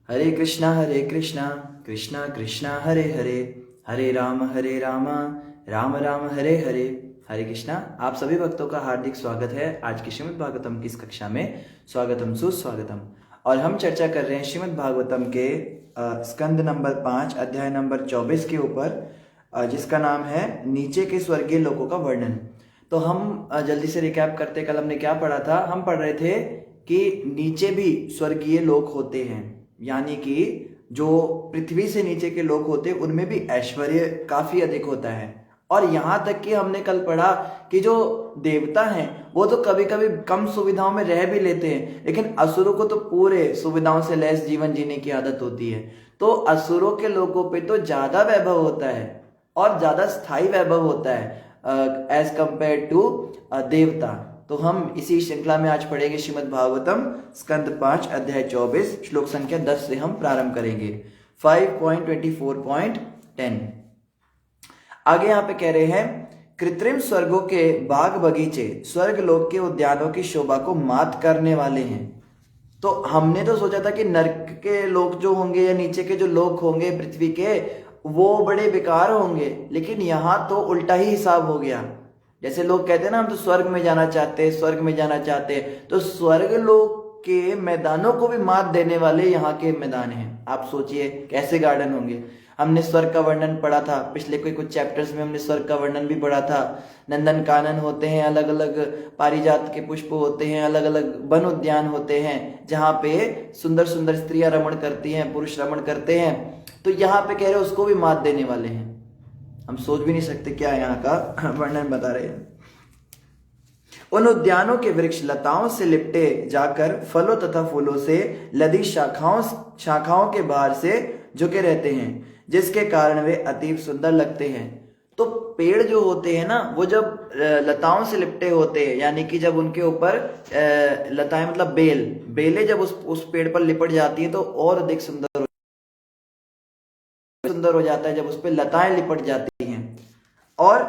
हरे कृष्णा कृष्णा कृष्णा हरे हरे, हरे राम राम राम हरे हरे। हरे कृष्णा। आप सभी भक्तों का हार्दिक स्वागत है आज की श्रीमद् भागवतम की इस कक्षा में। स्वागतम सुस्वागतम। और हम चर्चा कर रहे हैं श्रीमद् भागवतम के स्कंद नंबर 5 अध्याय नंबर 24 के ऊपर, जिसका नाम है नीचे के स्वर्गीय लोकों का वर्णन। तो हम जल्दी से रिकैप करते, कल हमने क्या पढ़ा था। हम पढ़ रहे थे कि नीचे भी स्वर्गीय लोक होते हैं, यानी कि जो पृथ्वी से नीचे के लोग होते हैं उनमें भी ऐश्वर्य काफी अधिक होता है। और यहाँ तक कि हमने कल पढ़ा कि जो देवता हैं वो तो कभी कभी कम सुविधाओं में रह भी लेते हैं, लेकिन असुरों को तो पूरे सुविधाओं से लैस जीवन जीने की आदत होती है। तो असुरों के लोगों पे तो ज्यादा वैभव होता है और ज्यादा स्थायी वैभव होता है एज कंपेयर टू देवता। तो हम इसी श्रृंखला में आज पढ़ेंगे श्रीमद् भागवतम स्कंद 5 अध्याय 24 श्लोक संख्या 10 से हम प्रारंभ करेंगे। 5.24.10 आगे यहाँ पे कह रहे हैं, कृत्रिम स्वर्गों के बाग बगीचे स्वर्ग लोक के उद्यानों की शोभा को मात करने वाले हैं। तो हमने तो सोचा था कि नर्क के लोक जो होंगे या नीचे के जो लोक होंगे पृथ्वी के, वो बड़े बेकार होंगे, लेकिन यहाँ तो उल्टा ही हिसाब हो गया। जैसे लोग कहते हैं ना, हम तो स्वर्ग में जाना चाहते हैं, स्वर्ग में जाना चाहते हैं, तो स्वर्ग लोक के मैदानों को भी मात देने वाले यहाँ के मैदान हैं। आप सोचिए कैसे गार्डन होंगे। हमने स्वर्ग का वर्णन पढ़ा था पिछले कुछ चैप्टर्स में, हमने स्वर्ग का वर्णन भी पढ़ा था। नंदन कानन होते हैं, अलग अलग पारिजात के पुष्प होते हैं, अलग अलग वन उद्यान होते हैं जहाँ पे सुंदर सुंदर स्त्रियां रमण करती हैं, पुरुष रमण करते हैं। तो यहाँ पे कह रहे हैं उसको भी मात देने वाले हैं। हम सोच भी नहीं सकते क्या यहाँ का वर्णन बता रहे हैं। उन उद्यानों के वृक्ष लताओं से लिपटे जाकर फलों तथा फूलों से लदी शाखाओं के बाहर से झुके रहते हैं, जिसके कारण वे अतीब सुंदर लगते हैं। तो पेड़ जो होते हैं ना, वो जब लताओं से लिपटे होते हैं, यानी कि जब उनके ऊपर लताएं मतलब बेलें जब उस पेड़ पर लिपट जाती है तो और अधिक सुंदर हो जाता है जब उस पर लताएं लिपट जाती हैं। और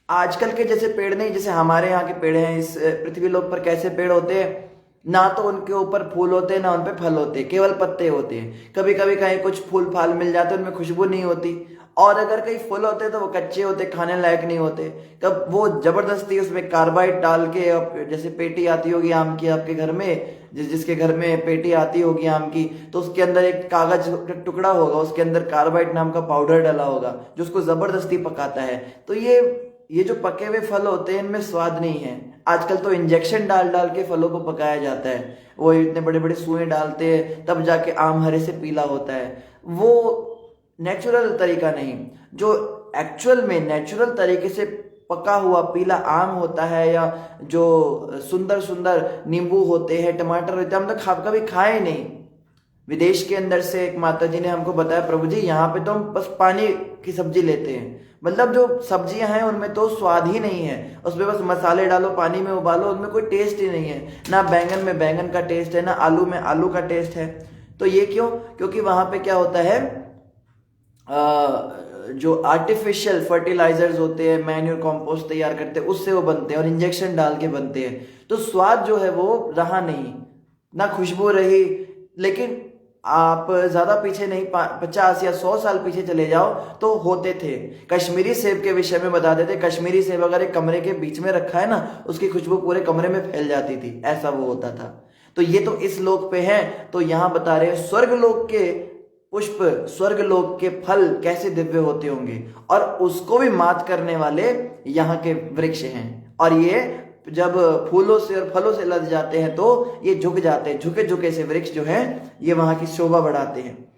आजकल के जैसे पेड़ नहीं, जैसे हमारे यहाँ के पेड़ हैं इस पृथ्वी लोक पर, कैसे पेड़ होते हैं, ना तो उनके ऊपर फूल होते हैं ना उन पे फल होते हैं, केवल पत्ते होते हैं। कभी कभी कहीं कुछ फूल फाल मिल जाते हैं, उनमें खुशबू नहीं होती, और अगर कहीं फूल होते हैं तो वो कच्चे होते, खाने लायक नहीं होते। तब वो जबरदस्ती उसमें कार्बाइड डाल के, जैसे पेटी आती होगी आम की आपके घर में, जिसके घर में पेटी आती होगी आम की, तो उसके अंदर एक कागज का टुकड़ा होगा, उसके अंदर कार्बाइड नाम का पाउडर डाला होगा जो उसको जबरदस्ती पकाता है। तो ये जो पके हुए फल होते हैं इनमें स्वाद नहीं है। आजकल तो इंजेक्शन डाल डाल के फलों को पकाया जाता है, वो इतने बड़े बड़े सुएं डालते हैं तब जाके आम हरे से पीला होता है। वो नेचुरल तरीका नहीं। जो एक्चुअल में नेचुरल तरीके से पका हुआ पीला आम होता है, या जो सुंदर सुंदर नींबू होते हैं, टमाटर होते हैं, हम तो कभी खाए नहीं। विदेश के अंदर से एक माता जी ने हमको बताया, प्रभु जी यहाँ पे तो हम बस पानी की सब्जी लेते हैं, मतलब जो सब्जियां हैं उनमें तो स्वाद ही नहीं है, उसमें बस मसाले डालो, पानी में उबालो, उनमें कोई टेस्ट ही नहीं है। ना बैंगन में बैंगन का टेस्ट है, ना आलू में आलू का टेस्ट है। तो ये क्यों? क्योंकि वहां पे क्या होता है, जो आर्टिफिशियल फर्टिलाइजर्स होते हैं, मैन्यूर कंपोस्ट तैयार करते हैं, उससे वो बनते हैं और इंजेक्शन डाल के बनते हैं। तो स्वाद जो है वो रहा नहीं, ना खुशबू रही। लेकिन आप ज्यादा पीछे नहीं, 50 या 100 साल पीछे चले जाओ तो होते थे। कश्मीरी सेब के विषय में बता देते, कश्मीरी सेब अगर एक कमरे के बीच में रखा है ना, उसकी खुशबू पूरे कमरे में फैल जाती थी, ऐसा वो होता था। तो ये तो इस लोक पे है। तो यहां बता रहे हैं स्वर्ग लोक के पुष्प, स्वर्ग लोक के फल कैसे दिव्य होते होंगे, और उसको भी मात करने वाले यहाँ के वृक्ष हैं। और ये जब फूलों से और फलों से लद जाते हैं तो ये झुक जाते हैं, झुके झुके से वृक्ष जो है ये वहां की शोभा बढ़ाते हैं।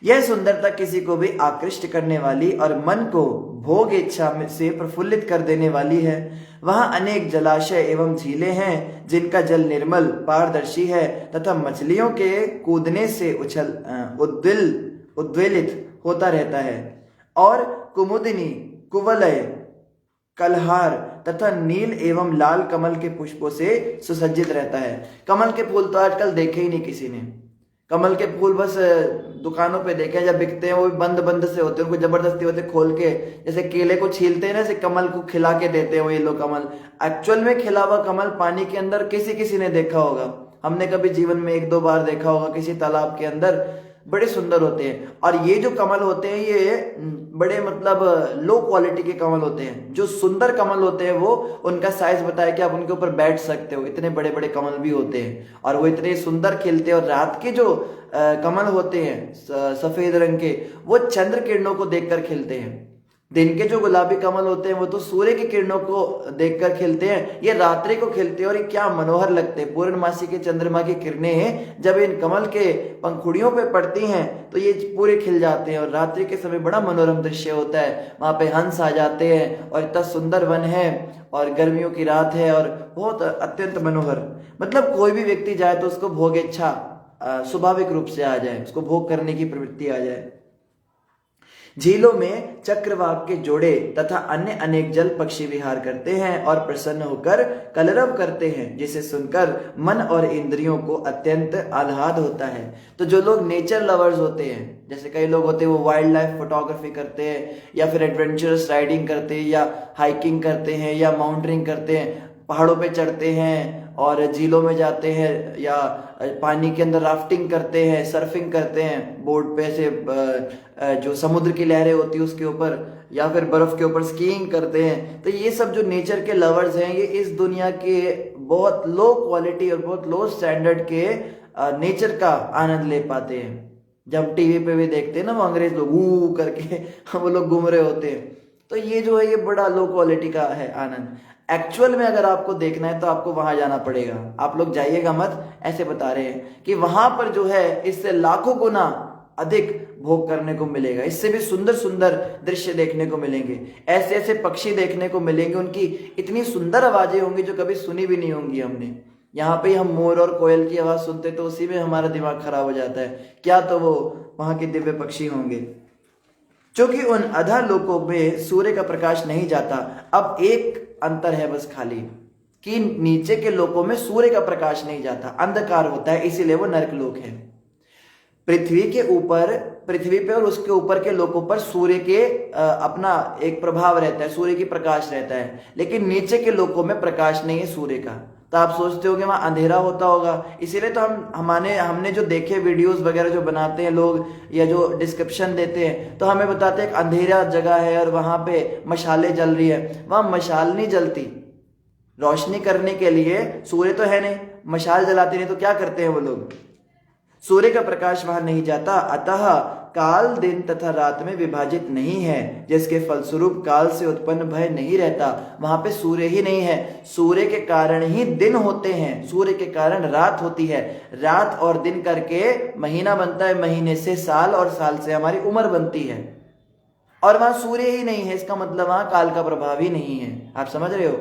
यह सुंदरता किसी को भी आकृष्ट करने वाली और मन को भोग इच्छा से प्रफुल्लित कर देने वाली है। वहां अनेक जलाशय एवं झीलें हैं जिनका जल निर्मल पारदर्शी है तथा मछलियों के कूदने से उद्वेलित होता रहता है। और कुमुदिनी, कुवलय, कलहार तथा नील एवं लाल कमल के पुष्पों से सुसज्जित रहता है। कमल के फूल तो आजकल देखे ही नहीं किसी ने। कमल के फूल बस दुकानों पे देखे, जब बिकते हैं वो भी बंद बंद से होते हैं, उनको जबरदस्ती होते खोल के, जैसे केले को छीलते हैं ना, जैसे कमल को खिला के देते हैं वो येलो कमल। एक्चुअल में खिला हुआ कमल पानी के अंदर किसी ने देखा होगा, हमने कभी जीवन में 1-2 बार देखा होगा किसी तालाब के अंदर। बड़े सुंदर होते हैं। और ये जो कमल होते हैं ये बड़े मतलब लो क्वालिटी के कमल होते हैं। जो सुंदर कमल होते हैं वो उनका साइज बताया कि आप उनके ऊपर बैठ सकते हो, इतने बड़े बड़े कमल भी होते हैं और वो इतने सुंदर खिलते हैं। और रात के जो कमल होते हैं सफेद रंग के, वो चंद्र किरणों को देखकर खिलते हैं। दिन के जो गुलाबी कमल होते हैं वो तो सूर्य की किरणों को देखकर खिलते हैं, ये रात्रि को खिलते हैं और ये क्या मनोहर लगते हैं। पूर्णमासी के चंद्रमा की किरणें जब इन कमल के पंखुड़ियों पे पड़ती हैं तो ये पूरे खिल जाते हैं और रात्रि के समय बड़ा मनोरम दृश्य होता है। वहां पे हंस आ जाते हैं और इतना सुंदर वन है और गर्मियों की रात है और बहुत अत्यंत मनोहर। मतलब कोई भी व्यक्ति जाए तो उसको भोग इच्छा स्वाभाविक रूप से आ जाए, उसको भोग करने की प्रवृत्ति आ जाए। झीलों में चक्रवाक के जोड़े तथा अन्य अनेक जल पक्षी विहार करते हैं और प्रसन्न होकर कलरव करते हैं, जिसे सुनकर मन और इंद्रियों को अत्यंत आह्लाद होता है। तो जो लोग नेचर लवर्स होते हैं, जैसे कई लोग होते हैं वो वाइल्ड लाइफ फोटोग्राफी करते हैं या फिर एडवेंचरस राइडिंग करते हैं या हाइकिंग करते हैं या माउंटेनिंग करते हैं, पहाड़ों पे चढ़ते हैं और झीलों में जाते हैं या पानी के अंदर राफ्टिंग करते हैं, सर्फिंग करते हैं, बोर्ड पे से जो समुद्र की लहरें होती है उसके ऊपर या फिर बर्फ के ऊपर स्कीइंग करते हैं। तो ये सब जो नेचर के लवर्स हैं ये इस दुनिया के बहुत लो क्वालिटी और बहुत लो स्टैंडर्ड के नेचर का आनंद ले पाते हैं। जब टीवी पे भी देखते हैं ना वो अंग्रेज लोग ऊ करके वो लोग घूम रहे होते हैं, तो ये जो है ये बड़ा लो क्वालिटी का है आनंद। एक्चुअल में अगर आपको देखना है तो आपको वहां जाना पड़ेगा, आप लोग जाइएगा मत, ऐसे बता रहे हैं कि वहां पर जो है इससे लाखों गुना अधिक भोग करने को मिलेगा, इससे भी सुंदर सुंदर दृश्य देखने को मिलेंगे, ऐसे ऐसे पक्षी देखने को मिलेंगे, उनकी इतनी सुंदर आवाजें होंगी जो कभी सुनी भी नहीं होंगी हमने। यहाँ पे हम मोर और कोयल की आवाज सुनते तो उसी में हमारा दिमाग खराब हो जाता है, क्या तो वो वहां के दिव्य पक्षी होंगे। क्योंकि उन अधा लोकों में सूर्य का प्रकाश नहीं जाता। अब एक अंतर है बस खाली कि नीचे के लोकों में सूर्य का प्रकाश नहीं जाता, अंधकार होता है, इसीलिए वो नरक लोक है। पृथ्वी के ऊपर, पृथ्वी पे और उसके ऊपर के लोकों पर सूर्य के अपना एक प्रभाव रहता है, सूर्य की प्रकाश रहता है, लेकिन नीचे के लोकों में प्रकाश नहीं है सूर्य का। तो आप सोचते हो कि वहां अंधेरा होता होगा, इसीलिए तो हमने जो देखे वीडियोस वगैरह जो बनाते हैं लोग या जो डिस्क्रिप्शन देते हैं तो हमें बताते हैं एक अंधेरा जगह है और वहां पे मशालें जल रही है। वहां मशाल नहीं जलती, रोशनी करने के लिए सूर्य तो है नहीं, मशाल जलाते नहीं तो क्या करते हैं वो लोग, सूर्य का प्रकाश वहां नहीं जाता। अतः काल दिन तथा रात में विभाजित नहीं है, जिसके फलस्वरूप काल से उत्पन्न भय नहीं रहता। वहां पे सूर्य ही नहीं है, सूर्य के कारण ही दिन होते हैं, सूर्य के कारण रात होती है, रात और दिन करके महीना बनता है, महीने से साल और साल से हमारी उम्र बनती है। और वहां सूर्य ही नहीं है, इसका मतलब वहां काल का प्रभाव ही नहीं है। आप समझ रहे हो?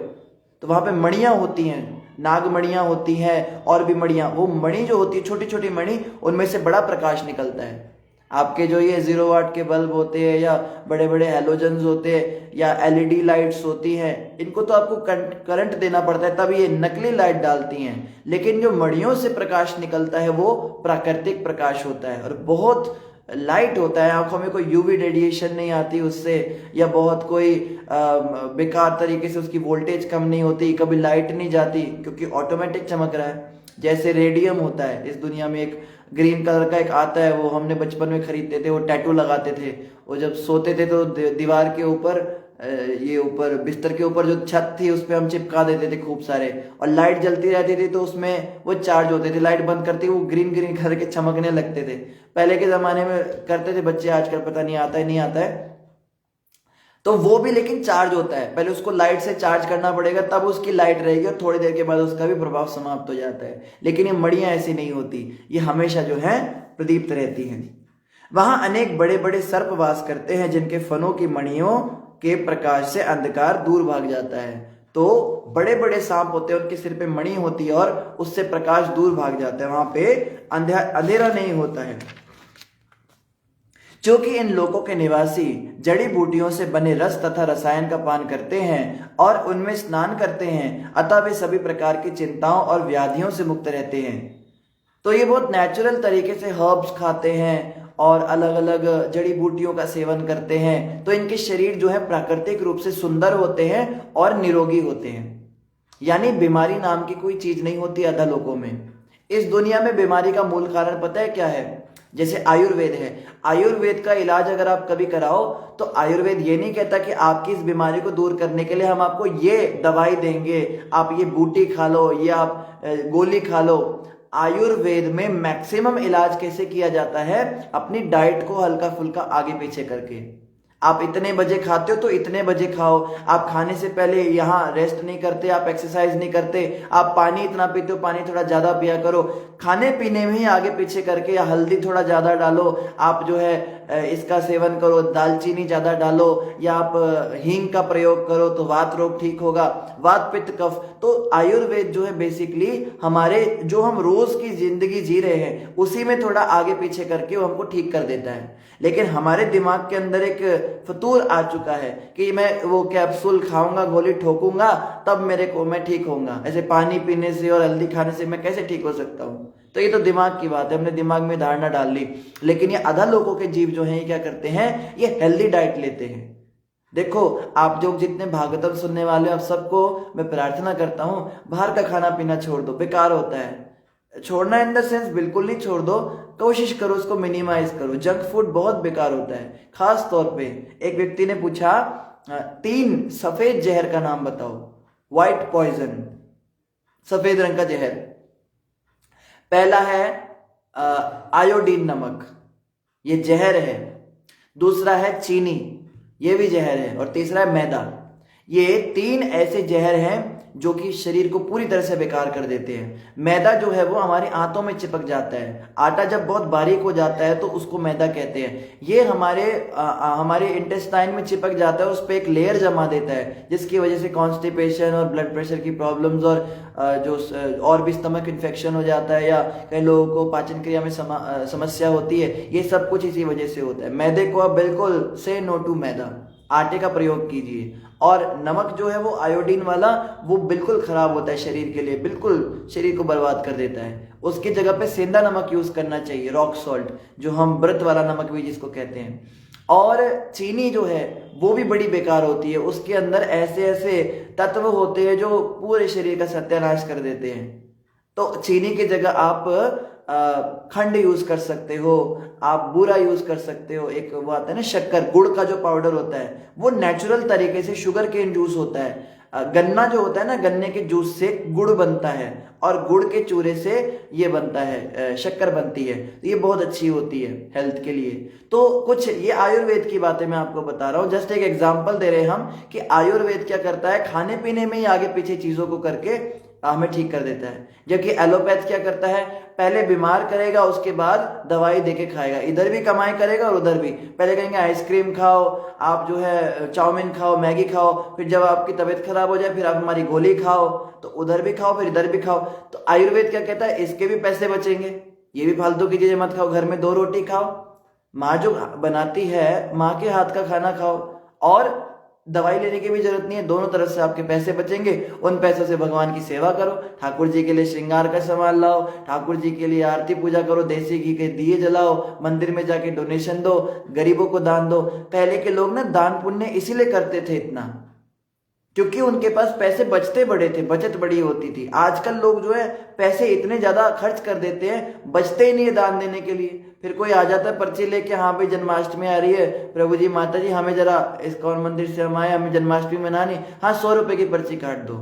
तो वहां पे मणियां होती हैं, नागमणियां होती हैं और भी मणियां, वो मणि जो होती है छोटी छोटी मणि, उनमें से बड़ा प्रकाश निकलता है। आपके जो ये 0 वाट के बल्ब होते हैं या बड़े बड़े हैलोजन्स होते हैं या एलईडी लाइट्स होती हैं, इनको तो आपको करंट देना पड़ता है तब ये नकली लाइट डालती हैं, लेकिन जो मणियों से प्रकाश निकलता है वो प्राकृतिक प्रकाश होता है और बहुत लाइट होता है। आंखों में कोई यूवी रेडिएशन नहीं आती उससे, या बहुत कोई बेकार तरीके से उसकी वोल्टेज कम नहीं होती, कभी लाइट नहीं जाती क्योंकि ऑटोमेटिक चमक रहा है। जैसे रेडियम होता है इस दुनिया में, एक ग्रीन कलर का एक आता है, वो हमने बचपन में खरीदते थे, वो टैटू लगाते थे, वो जब सोते थे तो दीवार के ऊपर ये ऊपर बिस्तर के ऊपर जो छत थी उस पर हम चिपका देते थे खूब सारे, और लाइट जलती रहती थी तो उसमें वो चार्ज होते थे, लाइट बंद करती वो ग्रीन ग्रीन करके चमकने लगते थे। पहले के जमाने में करते थे बच्चे, आजकल पता नहीं आता है नहीं आता है। तो वो भी लेकिन चार्ज होता है, पहले उसको लाइट से चार्ज करना पड़ेगा तब उसकी लाइट रहेगी और थोड़ी देर के बाद उसका भी प्रभाव समाप्त हो जाता है। लेकिन ये मणियां ऐसी नहीं होती, ये हमेशा जो है प्रदीप्त रहती हैं। वहां अनेक बड़े बड़े सर्प वास करते हैं, जिनके फनों की मणियों के प्रकाश से अंधकार दूर भाग जाता है। तो बड़े बड़े सांप होते हैं, उनके सिर पे मणि होती है और उससे प्रकाश दूर भाग जाता है, वहां पे अंधेरा नहीं होता है। क्योंकि इन लोकों के निवासी जड़ी बूटियों से बने रस तथा रसायन का पान करते हैं और उनमें स्नान करते हैं, अतः वे सभी प्रकार की चिंताओं और व्याधियों से मुक्त रहते हैं। तो ये बहुत नेचुरल तरीके से हर्ब्स खाते हैं और अलग अलग जड़ी बूटियों का सेवन करते हैं, तो इनके शरीर जो है प्राकृतिक रूप से सुंदर होते हैं और निरोगी होते हैं। यानी बीमारी नाम की कोई चीज नहीं होती अधोलोकों में। इस दुनिया में बीमारी का मूल कारण पता है क्या है? जैसे आयुर्वेद है, आयुर्वेद का इलाज अगर आप कभी कराओ तो आयुर्वेद ये नहीं कहता कि आपकी इस बीमारी को दूर करने के लिए हम आपको ये दवाई देंगे, आप ये बूटी खा लो, ये आप गोली खा लो। आयुर्वेद में मैक्सिमम इलाज कैसे किया जाता है, अपनी डाइट को हल्का फुल्का आगे पीछे करके। आप इतने बजे खाते हो तो इतने बजे खाओ, आप खाने से पहले यहाँ रेस्ट नहीं करते, आप एक्सरसाइज नहीं करते, आप पानी इतना पीते हो, पानी थोड़ा ज्यादा पिया करो, खाने पीने में ही आगे पीछे करके, या हल्दी थोड़ा ज्यादा डालो, आप जो है इसका सेवन करो, दालचीनी ज्यादा डालो, या आप हींग का प्रयोग करो तो वात रोग ठीक होगा, वात पित्त कफ। तो आयुर्वेद जो है बेसिकली हमारे जो हम रोज की जिंदगी जी रहे हैं उसी में थोड़ा आगे पीछे करके वो हमको ठीक कर देता है। लेकिन हमारे दिमाग के अंदर एक फतूर आ चुका है कि मैं वो कैप्सूल खाऊंगा, गोली ठोकूंगा, तब मेरे को मैं ठीक होऊंगा, ऐसे पानी पीने से और हल्दी खाने से मैं कैसे ठीक हो सकता हूँ। तो ये तो दिमाग की बात है, हमने दिमाग में धारणा डाल ली। लेकिन ये आधा लोगों के जीव जो हैं ये क्या करते हैं, ये हेल्दी डाइट लेते हैं। देखो आप जो जितने भागवतम सुनने वाले हो, आप सबको मैं प्रार्थना करता हूं बाहर का खाना पीना छोड़ दो, बेकार होता है। छोड़ना इन द सेंस बिल्कुल नहीं छोड़ दो, कोशिश करो उसको मिनिमाइज करो। जंक फूड बहुत बेकार होता है। खास तौर पे एक व्यक्ति ने पूछा 3 सफेद जहर का नाम बताओ, व्हाइट पॉइजन, सफेद रंग का जहर। पहला है आयोडीन नमक, ये जहर है। दूसरा है चीनी, ये भी जहर है। और तीसरा है मैदा। ये 3 ऐसे जहर हैं जो कि शरीर को पूरी तरह से बेकार कर देते हैं। मैदा जो है वो हमारे आंतों में चिपक जाता है। आटा जब बहुत बारीक हो जाता है तो उसको मैदा कहते हैं। ये हमारे इंटेस्टाइन में चिपक जाता है, उस पर एक लेयर जमा देता है, जिसकी वजह से कॉन्स्टिपेशन और ब्लड प्रेशर की प्रॉब्लम्स और और भी स्टमक इन्फेक्शन हो जाता है, या कई लोगों को पाचन क्रिया में समस्या होती है। ये सब कुछ इसी वजह से होता है। मैदे को आप बिल्कुल से नो टू मैदा, आटे का प्रयोग कीजिए। और नमक जो है वो आयोडीन वाला, वो बिल्कुल खराब होता है शरीर के लिए, बिल्कुल शरीर को बर्बाद कर देता है। उसकी जगह पे सेंधा नमक यूज करना चाहिए, रॉक सॉल्ट, जो हम व्रत वाला नमक भी जिसको कहते हैं। और चीनी जो है वो भी बड़ी बेकार होती है। उसके अंदर ऐसे ऐसे तत्व होते हैं जो पूरे शरीर का सत्यानाश कर देते हैं। तो चीनी की जगह आप खंड यूज कर सकते हो, आप बूरा यूज कर सकते हो। एक वो आता है ना शक्कर, गुड़ का जो पाउडर होता है, वो नेचुरल तरीके से शुगर केन जूस होता है। गन्ना जो होता है ना, गन्ने के जूस से गुड़ बनता है, और गुड़ के चूरे से ये बनता है, शक्कर बनती है। तो ये बहुत अच्छी होती है हेल्थ के लिए। तो कुछ ये आयुर्वेद की बातें मैं आपको बता रहा हूँ, जस्ट एक एग्जांपल दे रहे हैं हम कि आयुर्वेद क्या करता है, खाने पीने में ही आगे पीछे चीजों को करके हमें ठीक कर देता है। जबकि एलोपैथ क्या करता है, पहले बीमार करेगा, उसके बाद दवाई देके खाएगा। इधर भी कमाई करेगा और उधर भी। पहले कहेंगे आइसक्रीम खाओ, आप जो है चाउमीन खाओ, मैगी खाओ, फिर जब आपकी तबीयत खराब हो जाए फिर आप हमारी गोली खाओ, तो उधर भी खाओ फिर इधर भी खाओ। तो आयुर्वेद क्या कहता है, इसके भी पैसे बचेंगे, ये भी फालतू की चीजें मत खाओ, घर में 2 रोटी खाओ, माँ जो बनाती है माँ के हाथ का खाना खाओ, और दवाई लेने की भी जरूरत नहीं है। दोनों तरफ से आपके पैसे बचेंगे। उन पैसों से भगवान की सेवा करो, ठाकुर जी के लिए श्रृंगार का सामान लाओ, ठाकुर जी के लिए आरती पूजा करो, देसी घी के दिए जलाओ, मंदिर में जाके डोनेशन दो, गरीबों को दान दो। पहले के लोग ना दान पुण्य इसीलिए करते थे इतना, क्योंकि उनके पास पैसे बचते बड़े थे, बचत बड़ी होती थी। आजकल लोग जो है पैसे इतने ज्यादा खर्च कर देते हैं, बचते ही नहीं है दान देने के लिए। फिर कोई आ जाता है पर्ची लेके, हाँ भाई जन्माष्टमी आ रही है, प्रभु जी माता जी हमें जरा इस्कॉन मंदिर से हम आए, हमें जन्माष्टमी मनानी, हाँ 100 रुपए की पर्ची काट दो।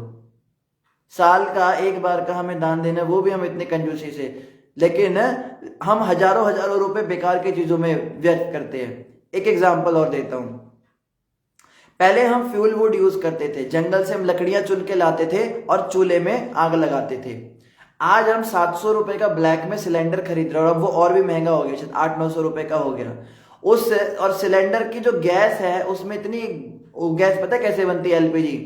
साल का एक बार का हमें दान देना, वो भी हम इतने कंजूसी से। लेकिन हम हजारों हजारों रुपए बेकार की चीजों में व्यर्थ करते हैं। एक एग्जाम्पल और देता हूं। पहले हम फ्यूल वुड यूज करते थे, जंगल से हम लकड़ियां चुन के लाते थे और चूल्हे में आग लगाते थे। आज हम 700 रुपए का ब्लैक में सिलेंडर खरीद रहे हैं, और अब वो और भी महंगा हो गया, शायद 800-900 रुपए का हो गया। उस और सिलेंडर की जो गैस है उसमें इतनी, वो गैस पता है कैसे बनती है, एलपीजी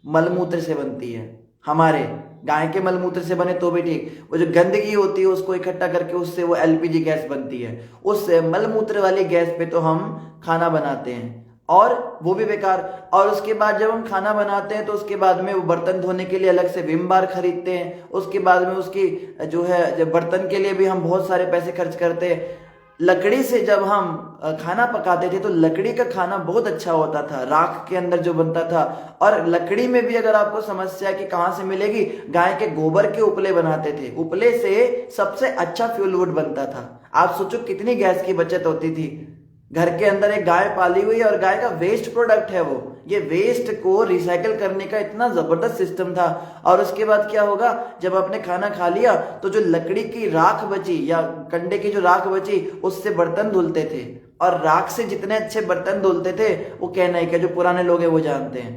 मलमूत्र से बनती है। हमारे गाय के मलमूत्र से बने तो भी ठीक, वो जो गंदगी होती है उसको इकट्ठा करके उससे वो एलपीजी गैस बनती है। उस मलमूत्र वाली गैस पे तो हम खाना बनाते हैं, और वो भी बेकार। और उसके बाद जब हम खाना बनाते हैं तो उसके बाद में वो बर्तन धोने के लिए अलग से विम बार खरीदते हैं। उसके बाद में उसकी जो है जब बर्तन के लिए भी हम बहुत सारे पैसे खर्च करते हैं। लकड़ी से जब हम खाना पकाते थे तो लकड़ी का खाना बहुत अच्छा होता था, राख के अंदर जो बनता था। और लकड़ी में भी अगर आपको समस्या है कि कहाँ से मिलेगी, गाय के गोबर के उपले बनाते थे, उपले से सबसे अच्छा फ्यूल वुड बनता था। आप सोचो कितनी गैस की बचत होती थी। घर के अंदर एक गाय पाली हुई है और गाय का वेस्ट प्रोडक्ट है वो, ये वेस्ट को रिसाइकल करने का इतना जबरदस्त सिस्टम था। और उसके बाद क्या होगा, जब आपने खाना खा लिया तो जो लकड़ी की राख बची या कंडे की जो राख बची उससे बर्तन धुलते थे। और राख से जितने अच्छे बर्तन धुलते थे वो कहना ही क्या, जो पुराने लोग हैं वो जानते हैं,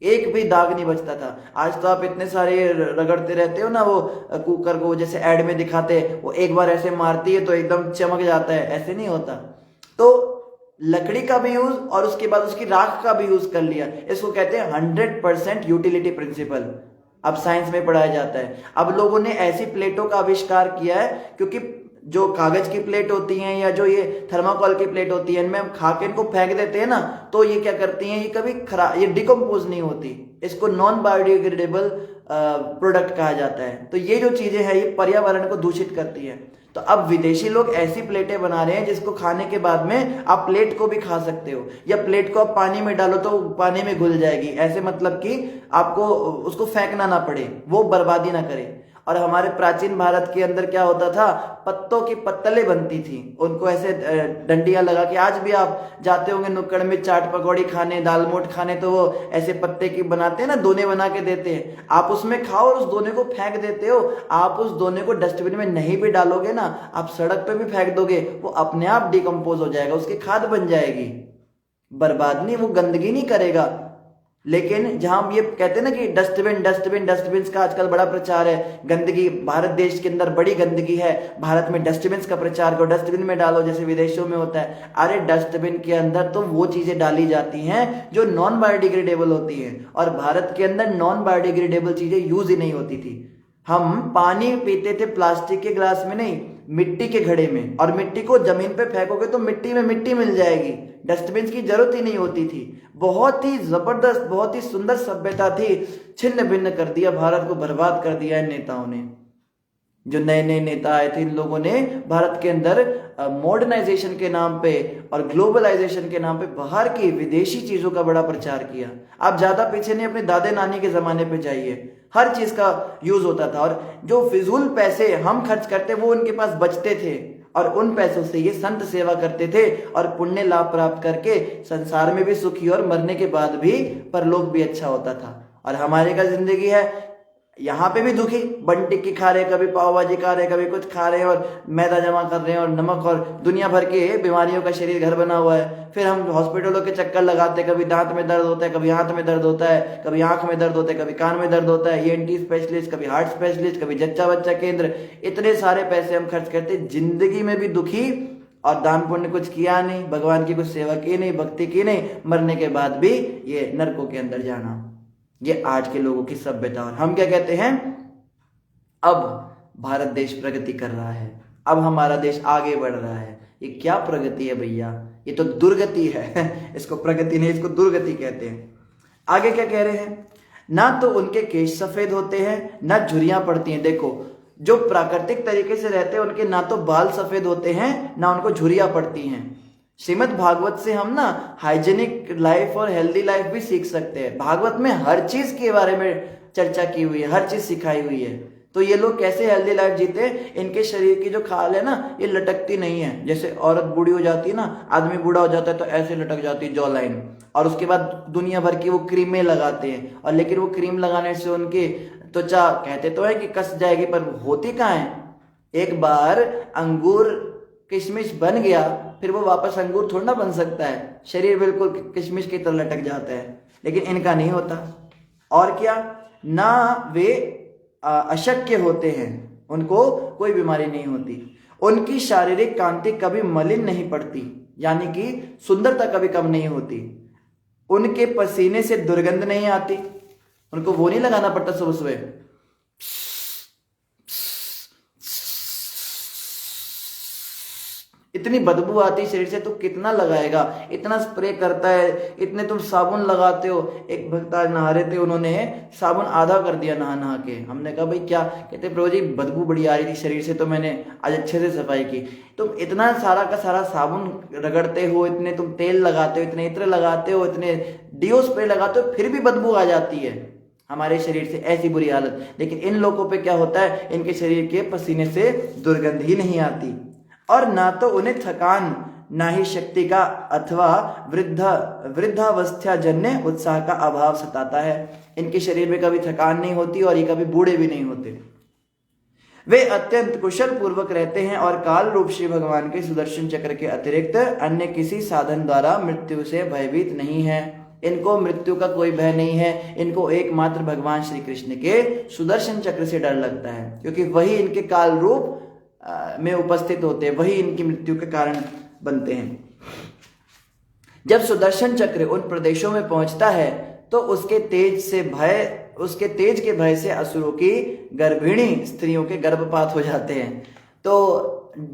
एक भी दाग नहीं बचता था। आज तो आप इतने सारे रगड़ते रहते हो ना, वो कुकर को जैसे ऐड में दिखाते हैं, वो एक बार ऐसे मारती है तो एकदम चमक जाता है, ऐसे नहीं होता। तो लकड़ी का भी यूज और उसके बाद उसकी राख का भी यूज कर लिया, इसको कहते हैं 100% यूटिलिटी प्रिंसिपल। अब साइंस में पढ़ाया जाता है। अब लोगों ने ऐसी प्लेटों का आविष्कार किया है, क्योंकि जो कागज की प्लेट होती हैं या जो ये थर्माकोल की प्लेट होती है, इनमें हम खा के इनको फेंक देते हैं ना, तो ये क्या करती हैं, ये कभी खराब, ये डिकम्पोज नहीं होती, इसको नॉन बायोडिग्रेडेबल प्रोडक्ट कहा जाता है। तो ये जो चीजें हैं ये पर्यावरण को दूषित करती है। तो अब विदेशी लोग ऐसी प्लेटें बना रहे हैं जिसको खाने के बाद में आप प्लेट को भी खा सकते हो, या प्लेट को आप पानी में डालो तो पानी में घुल जाएगी, ऐसे मतलब कि आपको उसको फेंकना ना पड़े, वो बर्बादी ना करे। और हमारे प्राचीन भारत के अंदर क्या होता था, पत्तों की पत्तलें बनती थी, उनको ऐसे डंडियां लगा के, आज भी आप जाते होंगे नुक्कड़ में चाट पकौड़ी खाने, दाल मोट खाने, तो वो ऐसे पत्ते की बनाते हैं ना, दोने बना के देते हैं, आप उसमें खाओ और उस दोने को फेंक देते हो। आप उस दोने को डस्टबिन में नहीं भी डालोगे ना, आप सड़क पे भी फेंक दोगे, वो अपने आप डिकम्पोज हो जाएगा, उसकी खाद बन जाएगी, बर्बाद नहीं, वो गंदगी नहीं करेगा। लेकिन जहां हम ये कहते हैं ना कि डस्टबिन डस्टबिन डस्टबिन का आजकल बड़ा प्रचार है, गंदगी भारत देश के अंदर बड़ी गंदगी है, भारत में डस्टबिन का प्रचार करो, डस्टबिन में डालो जैसे विदेशों में होता है। अरे डस्टबिन के अंदर तो वो चीजें डाली जाती हैं जो नॉन बायोडिग्रेडेबल होती हैं, और भारत के अंदर नॉन बायोडिग्रेडेबल चीजें यूज ही नहीं होती थी। हम पानी पीते थे प्लास्टिक के ग्लास में नहीं, मिट्टी के घड़े में, और मिट्टी को जमीन पे फेंकोगे तो मिट्टी में मिट्टी मिल जाएगी, डस्टबिन की जरूरत ही नहीं होती थी। बहुत ही जबरदस्त, बहुत ही सुंदर सभ्यता थी, छिन्न भिन्न कर दिया, भारत को बर्बाद कर दिया इन नेताओं ने। जो नए नए नेता आए थे, इन लोगों ने भारत के अंदर मॉडर्नाइजेशन के नाम पे और ग्लोबलाइजेशन के नाम पे बाहर की विदेशी चीजों का बड़ा प्रचार किया। आप ज्यादा पीछे नहीं, अपने दादे नानी के जमाने पे जाइए, हर चीज का यूज होता था, और जो फिजूल पैसे हम खर्च करते वो उनके पास बचते थे, और उन पैसों से ये संत सेवा करते थे और पुण्य लाभ प्राप्त करके संसार में भी सुखी और मरने के बाद भी परलोक भी अच्छा होता था। और हमारे का जिंदगी है यहाँ पे भी दुखी, बन टिक्की खा रहे, कभी पाव भाजी खा रहे, कभी कुछ खा रहे हैं, और मैदा जमा कर रहे हैं, और नमक और दुनिया भर के बीमारियों का शरीर घर बना हुआ है। फिर हम हॉस्पिटलों के चक्कर लगाते, कभी दांत में दर्द होता है, कभी हाथ में दर्द होता है, कभी आंख में दर्द होता है, कभी कान में दर्द होता है, ENT स्पेशलिस्ट, कभी हार्ट स्पेशलिस्ट, कभी जच्चा बच्चा केंद्र, इतने सारे पैसे हम खर्च करते, जिंदगी में भी दुखी, और दान पुण्य कुछ किया नहीं, भगवान की कुछ सेवा की नहीं, भक्ति की नहीं, मरने के बाद भी ये नरकों के अंदर जाना। ये आज के लोगों की सभ्यता। और हम क्या कहते हैं, अब भारत देश प्रगति कर रहा है, अब हमारा देश आगे बढ़ रहा है। ये क्या प्रगति है भैया, ये तो दुर्गति है इसको प्रगति नहीं, इसको दुर्गति कहते हैं। आगे क्या कह रहे हैं, ना तो उनके केश सफेद होते हैं ना झुर्रियां पड़ती हैं। देखो, जो प्राकृतिक तरीके से रहते हैं उनके ना तो बाल सफेद होते हैं ना उनको झुर्रियां पड़ती हैं। श्रीमद् भागवत से हम ना हाइजेनिक लाइफ और हेल्दी लाइफ भी सीख सकते हैं। भागवत में हर चीज के बारे में चर्चा की हुई है, हर चीज सिखाई हुई है। तो ये लोग कैसे हेल्दी लाइफ जीते, इनके शरीर की जो खाल है ना ये लटकती नहीं है। जैसे औरत बूढ़ी हो जाती है ना, आदमी बूढ़ा हो जाता है तो ऐसे लटक जाती है जॉ लाइन, और उसके बाद दुनिया भर की वो क्रीमें लगाते हैं, और लेकिन वो क्रीम लगाने से उनकी त्वचा कहते तो है कि कस जाएगी, पर होती कहाँ है। एक बार अंगूर किशमिश बन गया फिर वो वापस अंगूर थोड़ा ना बन सकता है, शरीर बिल्कुल किशमिश की तरह लटक जाता है, लेकिन इनका नहीं होता। और क्या, ना वे अशक्य होते हैं, उनको कोई बीमारी नहीं होती, उनकी शारीरिक कांति कभी मलिन नहीं पड़ती, यानी कि सुंदरता कभी कम नहीं होती, उनके पसीने से दुर्गंध नहीं आती, उनको वो नहीं लगाना पड़ता सुबह सुबह इतनी बदबू आती है शरीर से, तो कितना लगाएगा, इतना स्प्रे करता है, इतने तुम साबुन लगाते हो। एक भक्त आज नहा रहे थे, उन्होंने साबुन आधा कर दिया नहा नहा के। हमने कहा भाई क्या? कहते प्रभु जी बदबू बड़ी आ रही थी शरीर से, तो मैंने आज अच्छे से सफाई की। तुम इतना सारा का सारा साबुन रगड़ते हो, इतने तुम तेल लगाते हो, इतने इत्र लगाते हो, इतने डिओ स्प्रे लगाते हो, फिर भी बदबू आ जाती है हमारे शरीर से, ऐसी बुरी हालत। लेकिन इन लोगों पे क्या होता है, इनके शरीर के पसीने से दुर्गंध ही नहीं आती, और ना तो उन्हें थकान, ना ही शक्ति का अथवा वृद्धावस्था जन्य उत्साह का अभाव सताता है। इनके शरीर में कभी थकान नहीं होती और ये कभी बूढ़े भी नहीं होते। वे अत्यंत कुशल पूर्वक रहते हैं और काल रूप श्री भगवान के सुदर्शन चक्र के अतिरिक्त अन्य किसी साधन द्वारा मृत्यु से भयभीत नहीं है। इनको मृत्यु का कोई भय नहीं है। इनको एकमात्र भगवान श्री कृष्ण के सुदर्शन चक्र से डर लगता है, क्योंकि वही इनके काल रूप में उपस्थित होते हैं, वही इनकी मृत्यु के कारण बनते हैं। जब सुदर्शन चक्र उन प्रदेशों में पहुंचता है तो उसके तेज के भय से असुरों की गर्भिणी स्त्रियों के गर्भपात हो जाते हैं। तो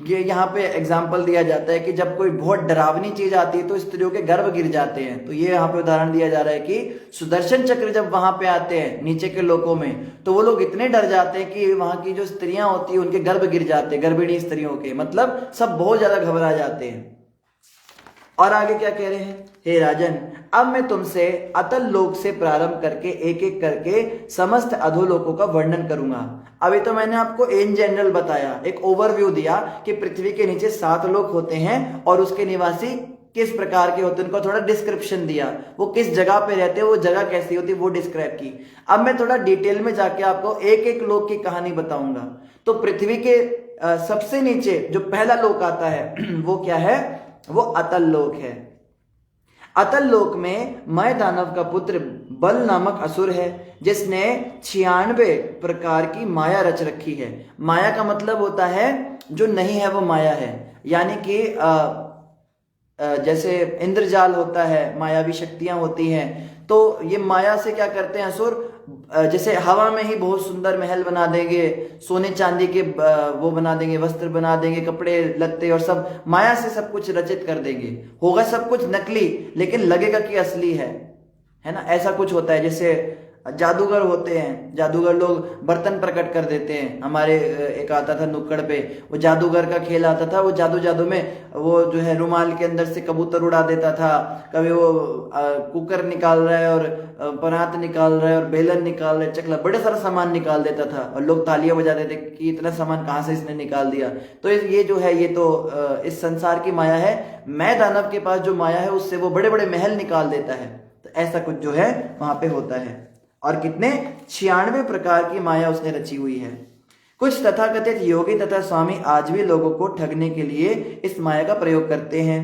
ये यहाँ पे एग्जाम्पल दिया जाता है कि जब कोई बहुत डरावनी चीज आती है तो स्त्रियों के गर्भ गिर जाते हैं। तो ये यहाँ पे उदाहरण दिया जा रहा है कि सुदर्शन चक्र जब वहां पे आते हैं नीचे के लोकों में, तो वो लोग इतने डर जाते हैं कि वहां की जो स्त्रियां होती है उनके गर्भ गिर जाते हैं, गर्भिणी स्त्रियों के, मतलब सब बहुत ज्यादा घबरा जाते हैं। और आगे क्या कह रहे हैं, हे राजन, अब मैं तुमसे अतल लोक से प्रारंभ करके एक एक करके समस्त अधोलोकों का वर्णन करूंगा। अभी तो मैंने आपको इन जनरल बताया, एक ओवरव्यू दिया कि पृथ्वी के नीचे 7 लोक होते हैं और उसके निवासी किस प्रकार के होते हैं, उनको थोड़ा डिस्क्रिप्शन दिया, वो किस जगह पे रहते हैं, वो जगह कैसी होती है, वो डिस्क्राइब की। अब मैं थोड़ा डिटेल में जाके आपको एक एक लोक की कहानी बताऊंगा। तो पृथ्वी के सबसे नीचे जो पहला लोक आता है वो क्या है, वो अतल लोक है। अतल लोक में मय दानव का पुत्र बल नामक असुर है, जिसने 96 प्रकार की माया रच रखी है। माया का मतलब होता है जो नहीं है वो माया है, यानी कि जैसे इंद्रजाल होता है, मायावी शक्तियां होती हैं। तो ये माया से क्या करते हैं असुर, जैसे हवा में ही बहुत सुंदर महल बना देंगे, सोने चांदी के वो बना देंगे, वस्त्र बना देंगे, कपड़े लत्ते, और सब माया से सब कुछ रचित कर देंगे। होगा सब कुछ नकली, लेकिन लगेगा कि असली है ना। ऐसा कुछ होता है। जैसे जादूगर होते हैं, जादूगर लोग बर्तन प्रकट कर देते हैं। हमारे एक आता था नुक्कड़ पे, वो जादूगर का खेल आता था। वो जादू में वो जो है रुमाल के अंदर से कबूतर उड़ा देता था, कभी वो कुकर निकाल रहा है और परात निकाल रहा है और बेलन निकाल रहा है, चकला, बड़े सारा सामान निकाल देता था और लोग तालियां बजाते थे कि इतना सामान कहाँ से इसने निकाल दिया। तो ये जो है, ये तो इस संसार की माया है। मैं दानव के पास जो माया है उससे वो बड़े बड़े महल निकाल देता है। तो ऐसा कुछ जो है वहां पे होता है। और कितने 96 प्रकार की माया उसने रची हुई है। कुछ तथाकथित योगी तथा स्वामी आज भी लोगों को ठगने के लिए इस माया का प्रयोग करते हैं।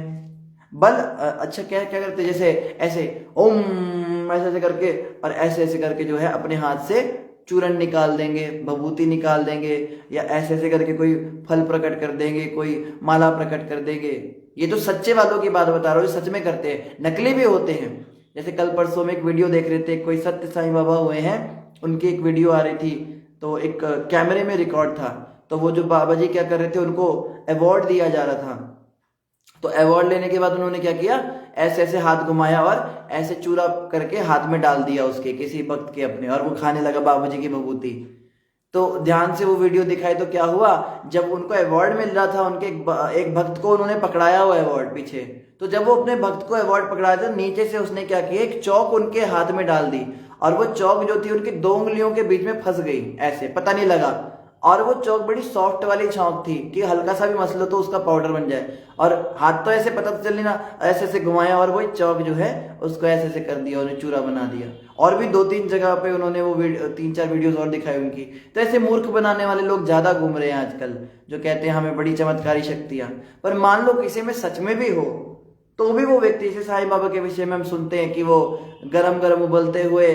बल अच्छा क्या क्या करते, जैसे ऐसे ओम ऐसे करके और ऐसे करके जो है अपने हाथ से चूरन निकाल देंगे, भभूति निकाल देंगे, या ऐसे करके कोई फल प्रकट कर देंगे, कोई माला प्रकट कर देंगे। ये तो सच्चे वालों की बात बता रहा हूँ, सच में करते हैं। नकली भी होते हैं। जैसे कल परसों में एक वीडियो देख रहे थे, कोई सत्य साईं बाबा हुए हैं, उनकी एक वीडियो आ रही थी, तो एक कैमरे में रिकॉर्ड था। तो वो जो बाबा जी क्या कर रहे थे, उनको अवार्ड दिया जा रहा था। तो अवार्ड लेने के बाद उन्होंने क्या किया, ऐसे हाथ घुमाया और ऐसे चूरा करके हाथ में डाल दिया उसके, किसी भक्त के अपने, और वो खाने लगा बाबा जी की भभूति। तो ध्यान से वो वीडियो दिखाई तो क्या हुआ, जब उनको अवार्ड मिल रहा था, उनके एक भक्त को उन्होंने पकड़ाया हुआ अवार्ड पीछे। तो जब वो अपने भक्त को अवार्ड पकड़ाया था, नीचे से उसने क्या किया, एक चौक उनके हाथ में डाल दी, और वो चौक जो थी उनकी 2 उंगलियों के बीच में फंस गई, ऐसे पता नहीं लगा। और वो चौक बड़ी सॉफ्ट वाली चौक थी कि हल्का सा भी मसलो तो उसका पाउडर बन जाए, और हाथ तो ऐसे पता तो चल नहीं ना, ऐसे घुमाया और वो चौक जो है उसको ऐसे कर दिया, उन्हें चूरा बना दिया। और भी 2-3 जगह पे उन्होंने वो 3-4 वीडियोस और दिखाई उनकी। तो ऐसे मूर्ख बनाने वाले लोग ज्यादा घूम रहे हैं आजकल, जो कहते हैं हमें बड़ी चमत्कारी शक्तियां। पर मान लो किसी में सच में भी हो, तो भी वो व्यक्ति, जैसे साईं बाबा के विषय में हम सुनते हैं कि वो गरम गरम उबलते हुए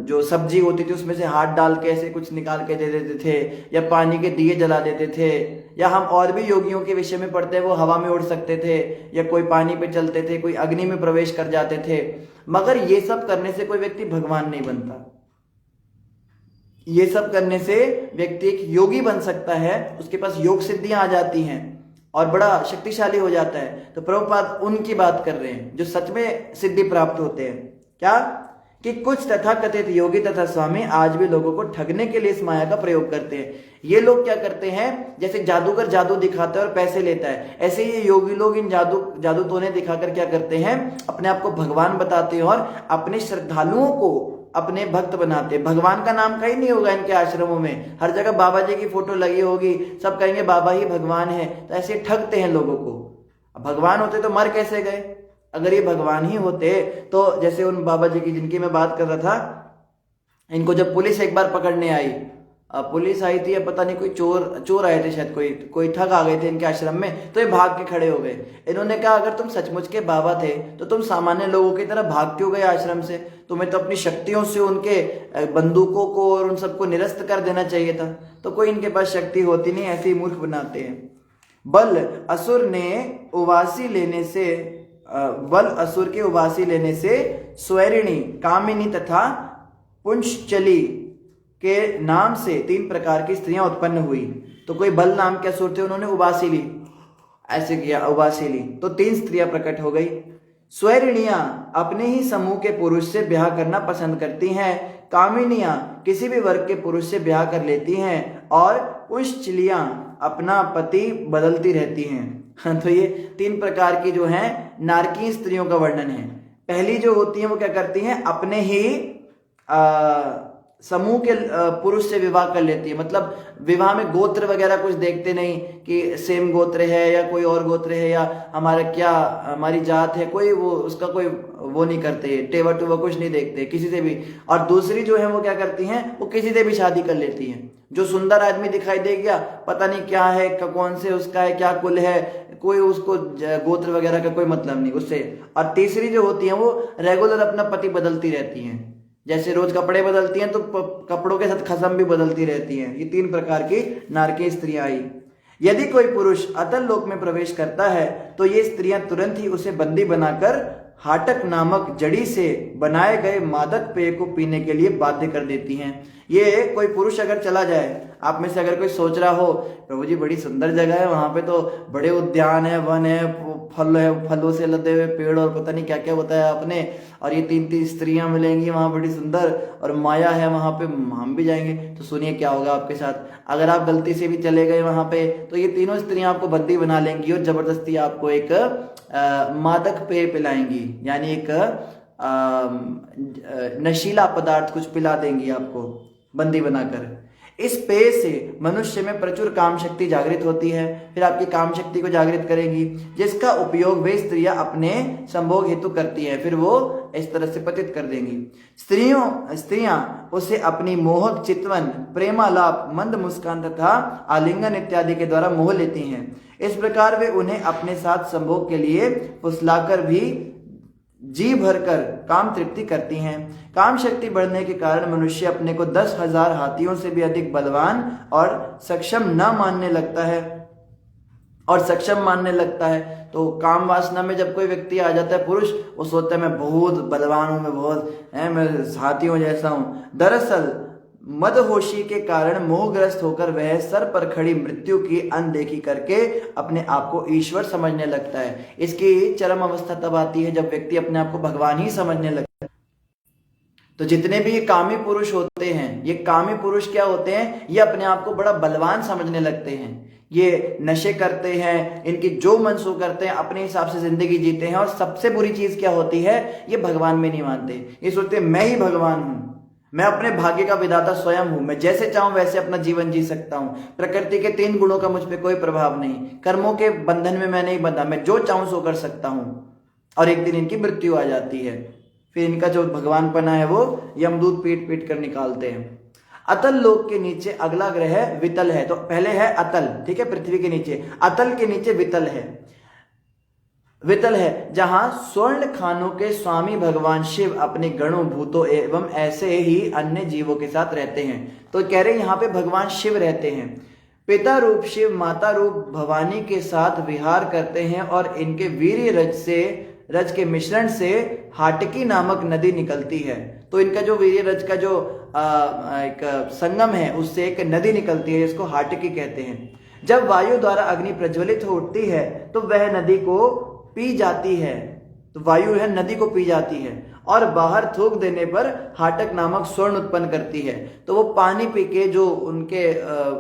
जो सब्जी होती थी उसमें से हाथ डाल के ऐसे कुछ निकाल के दे देते थे, या पानी के दिए जला देते थे। या हम और भी योगियों के विषय में पढ़ते हैं, वो हवा में उड़ सकते थे, या कोई पानी पे चलते थे, कोई अग्नि में प्रवेश कर जाते थे। मगर ये सब करने से कोई व्यक्ति भगवान नहीं बनता। ये सब करने से व्यक्ति एक योगी बन सकता है, उसके पास योग सिद्धियां आ जाती हैं, और बड़ा शक्तिशाली हो जाता है। तो प्रभुपाद उनकी बात कर रहे हैं जो सच में सिद्धि प्राप्त होते हैं। क्या कि कुछ तथाकथित योगी तथा स्वामी आज भी लोगों को ठगने के लिए इस माया का प्रयोग करते हैं। ये लोग क्या करते हैं, जैसे जादूगर जादू दिखाता है और पैसे लेता है, ऐसे ही योगी लोग इन जादू टोने दिखाकर क्या करते हैं, अपने आप को भगवान बताते हैं और अपने श्रद्धालुओं को अपने भक्त बनाते हैं। भगवान का नाम कहीं नहीं होगा इनके आश्रमों में, हर जगह बाबा जी की फोटो लगी होगी, सब कहेंगे बाबा ही भगवान है। तो ऐसे ठगते हैं लोगों को। भगवान होते तो मर कैसे गए? अगर ये भगवान ही होते तो जैसे उन बाबा जी की जिनकी मैं बात कर रहा था, इनको जब पुलिस एक बार पकड़ने आई, पुलिस आई थी या पता नहीं कोई चोर आए थे, शायद कोई ठग आ गए थे इनके आश्रम में, तो ये भाग के खड़े हो गए। इन्होंने कहा अगर तुम सचमुच के बाबा थे तो तुम सामान्य लोगों की तरह भाग क्यों गए आश्रम से? तुम्हें तो अपनी शक्तियों से उनके बंदूकों को और उन सबको निरस्त कर देना चाहिए था। तो कोई इनके पास शक्ति होती नहीं, ऐसे ही मूर्ख बनाते हैं। बल असुर के उवासी लेने से स्वैरिणी, कामिनी तथा पुंशचली के नाम से 3 प्रकार की स्त्रियां उत्पन्न हुई। तो कोई बल नाम के असुर थे, उन्होंने उबासी ली, ऐसे किया, उबासी ली तो 3 स्त्रियां प्रकट हो गई। स्वैरिणियां अपने ही समूह के पुरुष से ब्याह करना पसंद करती हैं, कामिनियां किसी भी वर्ग के पुरुष से ब्याह कर लेती हैं, और पुंशचलियां अपना पति बदलती रहती हैं। तो ये 3 प्रकार की जो हैं नारकीय स्त्रियों का वर्णन है। पहली जो होती है वो क्या करती हैं, अपने ही समूह के पुरुष से विवाह कर लेती है। मतलब विवाह में गोत्र वगैरह कुछ देखते नहीं कि सेम गोत्र है या कोई और गोत्र है या हमारी जात है, कोई वो उसका कोई वो नहीं करते, टेवा टूवा कुछ नहीं देखते किसी से भी। और दूसरी जो है वो क्या करती हैं, वो किसी से भी शादी कर लेती हैं। जो सुंदर आदमी दिखाई दे गया, पता नहीं क्या है, कौन से उसका है, क्या कुल है, कोई उसको गोत्र वगैरह का कोई मतलब नहीं उससे। और तीसरी जो होती है वो रेगुलर अपना पति बदलती रहती हैं, जैसे रोज कपड़े बदलती हैं तो कपड़ों के साथ खसम भी बदलती रहती हैं। ये 3 प्रकार की नारकीय स्त्रियां आई। यदि कोई पुरुष अतल लोक में प्रवेश करता है तो ये स्त्रियां तुरंत ही उसे बंदी बनाकर हाटक नामक जड़ी से बनाए गए मादक पेय को पीने के लिए बाध्य कर देती हैं। ये कोई पुरुष अगर चला जाए, आप में से अगर कोई सोच रहा हो प्रभु जी बड़ी सुंदर जगह है, वहां पे तो बड़े उद्यान है, वन है, फलों से लदे हुए पेड़ और पता नहीं क्या क्या होता है अपने, और ये 3 स्त्रियां मिलेंगी वहां बड़ी सुंदर, और माया है वहां पे, हम भी जाएंगे। तो सुनिए क्या होगा आपके साथ। अगर आप गलती से भी चले गए वहां पे तो ये तीनों स्त्रियां आपको बंदी बना लेंगी और जबरदस्ती आपको एक मादक पेय पिलाएंगी, यानी एक नशीला पदार्थ कुछ पिला देंगी आपको बंदी बनाकर। इस पेय से मनुष्य में प्रचुर काम शक्ति जागृत होती है, फिर आपकी काम शक्ति को जागृत करेंगी, जिसका उपयोग वे स्त्रियां अपने संभोग हेतु करती हैं, फिर वो इस तरह से पतित कर देंगी। स्त्रियां उसे अपनी मोहक चितवन, प्रेमालाप, मंद मुस्कान तथा आलिंगन इत्यादि के द्वारा मोह लेती हैं। इस प्रकार वे उन्हें अपने साथ संभोग के लिए फुसलाकर भी जी भरकर काम तृप्ति करती हैं। काम शक्ति बढ़ने के कारण मनुष्य अपने को 10,000 हाथियों से भी अधिक बलवान और सक्षम मानने लगता है। तो काम वासना में जब कोई व्यक्ति आ जाता है पुरुष, वो सोचता है मैं बहुत बलवान हूं, मैं हाथियों जैसा हूं। दरअसल मदहोशी के कारण मोहग्रस्त होकर वह सर पर खड़ी मृत्यु की अनदेखी करके अपने आप को ईश्वर समझने लगता है। इसकी चरम अवस्था तब आती है जब व्यक्ति अपने आप को भगवान ही समझने लगता है। तो जितने भी ये कामी पुरुष होते हैं, ये कामी पुरुष क्या होते हैं, ये अपने आप को बड़ा बलवान समझने लगते हैं। ये नशे करते हैं, इनकी जो मन सो करते हैं, अपने हिसाब से जिंदगी जीते हैं। और सबसे बुरी चीज क्या होती है, ये भगवान में नहीं मानते। ये सोचते हैं मैं ही भगवान हूं, मैं अपने भाग्य का विधाता स्वयं हूं, मैं जैसे चाहूं वैसे अपना जीवन जी सकता हूं। प्रकृति के 3 गुणों का मुझ पे कोई प्रभाव नहीं, कर्मों के बंधन में मैं नहीं बंधा, मैं जो चाहूं सो कर सकता हूं। और एक दिन इनकी मृत्यु आ जाती है, फिर इनका जो भगवान पना है वो यमदूत पीट पीट कर निकालते हैं। अतल लोक के नीचे अगला ग्रह वितल है। तो पहले है अतल, ठीक है, पृथ्वी के नीचे। अतल के नीचे वितल है जहां स्वर्ण खानों के स्वामी भगवान शिव अपने गणों, भूतों एवं ऐसे ही अन्य जीवों के साथ रहते हैं। तो कह रहे यहाँ पे भगवान शिव रहते हैं। पिता रूप शिव माता रूप भवानी के साथ विहार करते हैं और इनके वीर्य रज के मिश्रण से हाटकी नामक नदी निकलती है। तो इनका जो वीर्य रज का जो एक संगम है, उससे एक नदी निकलती है, इसको हाटकी कहते हैं। जब वायु द्वारा अग्नि प्रज्वलित हो उठती है तो वह नदी को पी जाती है। तो वायु है नदी को पी जाती है और बाहर थूक देने पर हाटक नामक स्वर्ण उत्पन्न करती है। तो वो पानी पी के जो उनके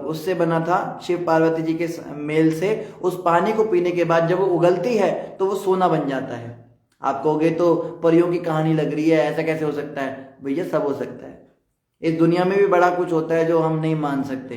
उससे बना था शिव पार्वती जी के मेल से, उस पानी को पीने के बाद जब वो उगलती है तो वो सोना बन जाता है। आप कहोगे तो परियों की कहानी लग रही है, ऐसा कैसे हो सकता है? भैया सब हो सकता है। इस दुनिया में भी बड़ा कुछ होता है जो हम नहीं मान सकते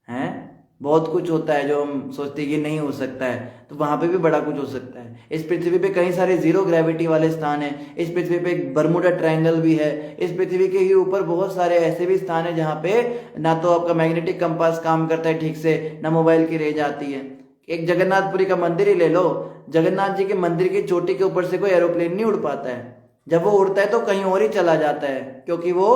हैं। बहुत कुछ होता है जो हम सोचते हैं कि नहीं हो सकता है, तो वहां पे भी बड़ा कुछ हो सकता है। इस पृथ्वी पे कई सारे जीरो ग्रेविटी वाले स्थान हैं। इस पृथ्वी पे एक बर्मुडा ट्रायंगल भी है। इस पृथ्वी के ही ऊपर बहुत सारे ऐसे भी स्थान है जहाँ पे ना तो आपका मैग्नेटिक कंपास काम करता है ठीक से, ना मोबाइल की रेंज आती है। एक जगन्नाथपुरी का मंदिर ही ले लो, जगन्नाथ जी के मंदिर की चोटी के ऊपर से कोई एरोप्लेन नहीं उड़ पाता है। जब वो उड़ता है तो कहीं और ही चला जाता है, क्योंकि वो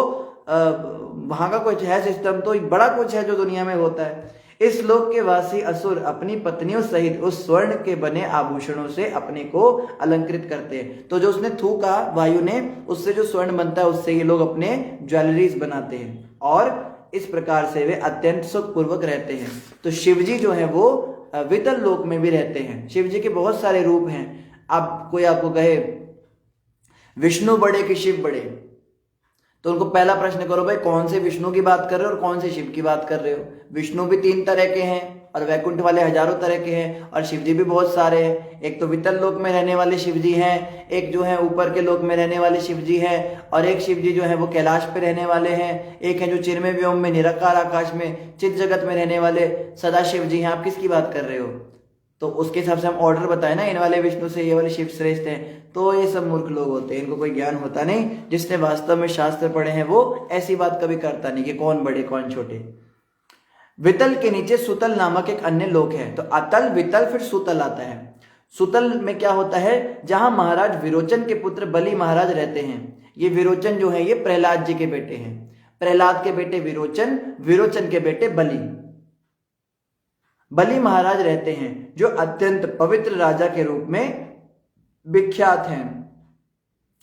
वहां का कुछ है सिस्टम। तो बड़ा कुछ है जो दुनिया में होता है। इस लोक के वासी असुर अपनी पत्नियों सहित उस स्वर्ण के बने आभूषणों से अपने को अलंकृत करते हैं। तो जो उसने थूका वायु ने, उससे जो स्वर्ण बनता है उससे ये लोग अपने ज्वेलरीज बनाते हैं और इस प्रकार से वे अत्यंत सुखपूर्वक रहते हैं। तो शिवजी जो है वो वितल लोक में भी रहते हैं। शिव जी के बहुत सारे रूप हैं। अब कोई आपको कहे विष्णु बड़े कि शिव बड़े, तो उनको पहला प्रश्न करो, भाई कौन से विष्णु की बात कर रहे हो और कौन से शिव की बात कर रहे हो? विष्णु भी 3 तरह के हैं और वैकुंठ वाले हजारों तरह के हैं, और शिव जी भी बहुत सारे हैं। एक तो वितल लोक में रहने वाले शिव जी हैं, एक जो है ऊपर के लोक में रहने वाले शिव जी हैं, और एक शिव जी जो है वो कैलाश पे रहने वाले हैं। एक है जो चिन्मय व्योम में निराकार आकाश में चित जगत में रहने वाले सदा शिव जी हैं। आप किसकी बात कर रहे हो? तो उसके हिसाब से हम ऑर्डर बताए ना, इन वाले विष्णु से ये वाले शिव श्रेष्ठ हैं। तो ये सब मूर्ख लोग होते हैं, इनको कोई ज्ञान होता नहीं। जिसने वास्तव में शास्त्र पढ़े हैं वो ऐसी बात कभी करता नहीं कि कौन बड़े कौन छोटे। वितल के नीचे सुतल नामक एक अन्य लोक है। तो अतल, वितल, फिर सुतल आता है। सुतल में क्या होता है? जहां महाराज विरोचन के पुत्र बलि महाराज रहते हैं। ये विरोचन जो है ये प्रहलाद जी के बेटे हैं। प्रहलाद के बेटे विरोचन, विरोचन के बेटे बलि। बलि महाराज रहते हैं जो अत्यंत पवित्र राजा के रूप में विख्यात हैं।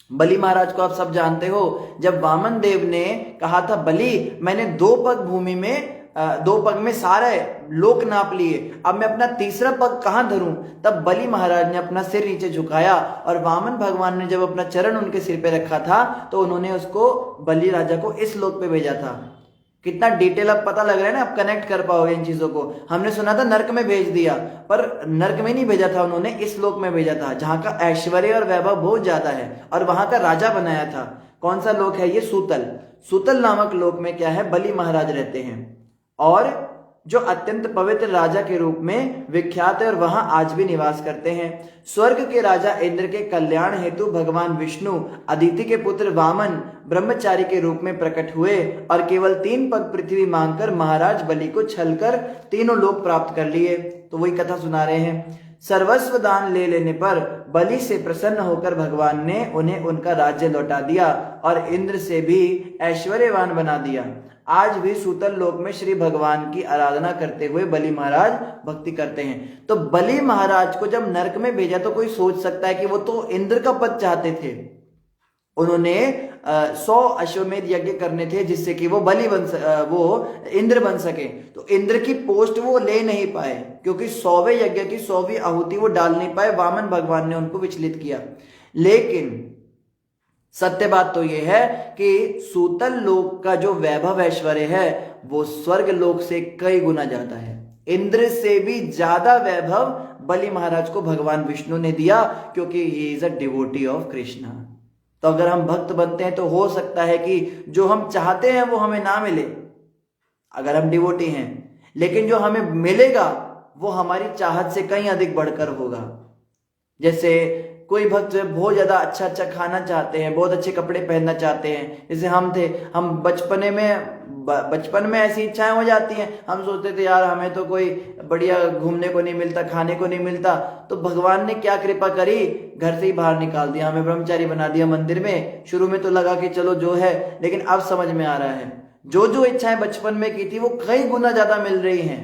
बलि महाराज को आप सब जानते हो। जब वामन देव ने कहा था बलि मैंने 2 पग भूमि में 2 पग में सारे लोक नाप लिए, अब मैं अपना तीसरा पग कहां धरूं? तब बलि महाराज ने अपना सिर नीचे झुकाया और वामन भगवान ने जब अपना चरण उनके सिर पे रखा था तो उन्होंने उसको, बलि राजा को, इस लोक पे भेजा था। कितना डिटेल अब पता लग रहा है ना, आप कनेक्ट कर पाओगे इन चीजों को। हमने सुना था नर्क में भेज दिया, पर नर्क में नहीं भेजा था उन्होंने, इस लोक में भेजा था जहां का ऐश्वर्य और वैभव बहुत ज्यादा है और वहां का राजा बनाया था। कौन सा लोक है ये? सूतल। सूतल नामक लोक में क्या है? बलि महाराज रहते हैं और जो अत्यंत पवित्र राजा के रूप में विख्यात है और वहां आज भी निवास करते हैं। स्वर्ग के राजा इंद्र के कल्याण हेतु भगवान विष्णु अदिति के पुत्र वामन ब्रह्मचारी के रूप में प्रकट हुए और केवल 3 पग पृथ्वी मांगकर महाराज बलि को छलकर तीनों लोक प्राप्त कर लिए। तो वही कथा सुना रहे हैं। सर्वस्व दान ले लेने पर बलि से प्रसन्न होकर भगवान ने उन्हें उनका राज्य लौटा दिया और इंद्र से भी ऐश्वर्यवान बना दिया। आज भी सूतल लोक में श्री भगवान की आराधना करते हुए बलि महाराज भक्ति करते हैं। तो बलि महाराज को जब नरक में भेजा तो कोई सोच सकता है कि वो तो इंद्र का पद चाहते थे। उन्होंने 100 अश्वमेध यज्ञ करने थे जिससे कि वो वो इंद्र बन सके। तो इंद्र की पोस्ट वो ले नहीं पाए क्योंकि 100वें यज्ञ की 100वीं आहुति वो डाल नहीं पाए। वामन भगवान ने उनको विचलित किया। लेकिन सत्य बात तो यह है कि सूतल लोक का जो वैभव ऐश्वर्य है वो स्वर्ग लोक से कई गुना ज्यादा है। इंद्र से भी ज्यादा वैभव बलि महाराज को भगवान विष्णु ने दिया क्योंकि he is a devotee of Krishna. तो अगर हम भक्त बनते हैं तो हो सकता है कि जो हम चाहते हैं वो हमें ना मिले अगर हम डिवोटी हैं, लेकिन जो हमें मिलेगा वो हमारी चाहत से कहीं अधिक बढ़कर होगा। जैसे कोई भक्त बहुत ज्यादा अच्छा खाना चाहते हैं, बहुत अच्छे कपड़े पहनना चाहते हैं। जैसे हम थे, हम बचपन में ऐसी इच्छाएं हो जाती हैं। हम सोचते थे यार हमें तो कोई बढ़िया घूमने को नहीं मिलता, खाने को नहीं मिलता। तो भगवान ने क्या कृपा करी, घर से ही बाहर निकाल दिया, हमें ब्रह्मचारी बना दिया मंदिर में। शुरू में तो लगा कि चलो जो है, लेकिन अब समझ में आ रहा है जो जो इच्छाएं बचपन में की थी वो कई गुना ज्यादा मिल रही हैं।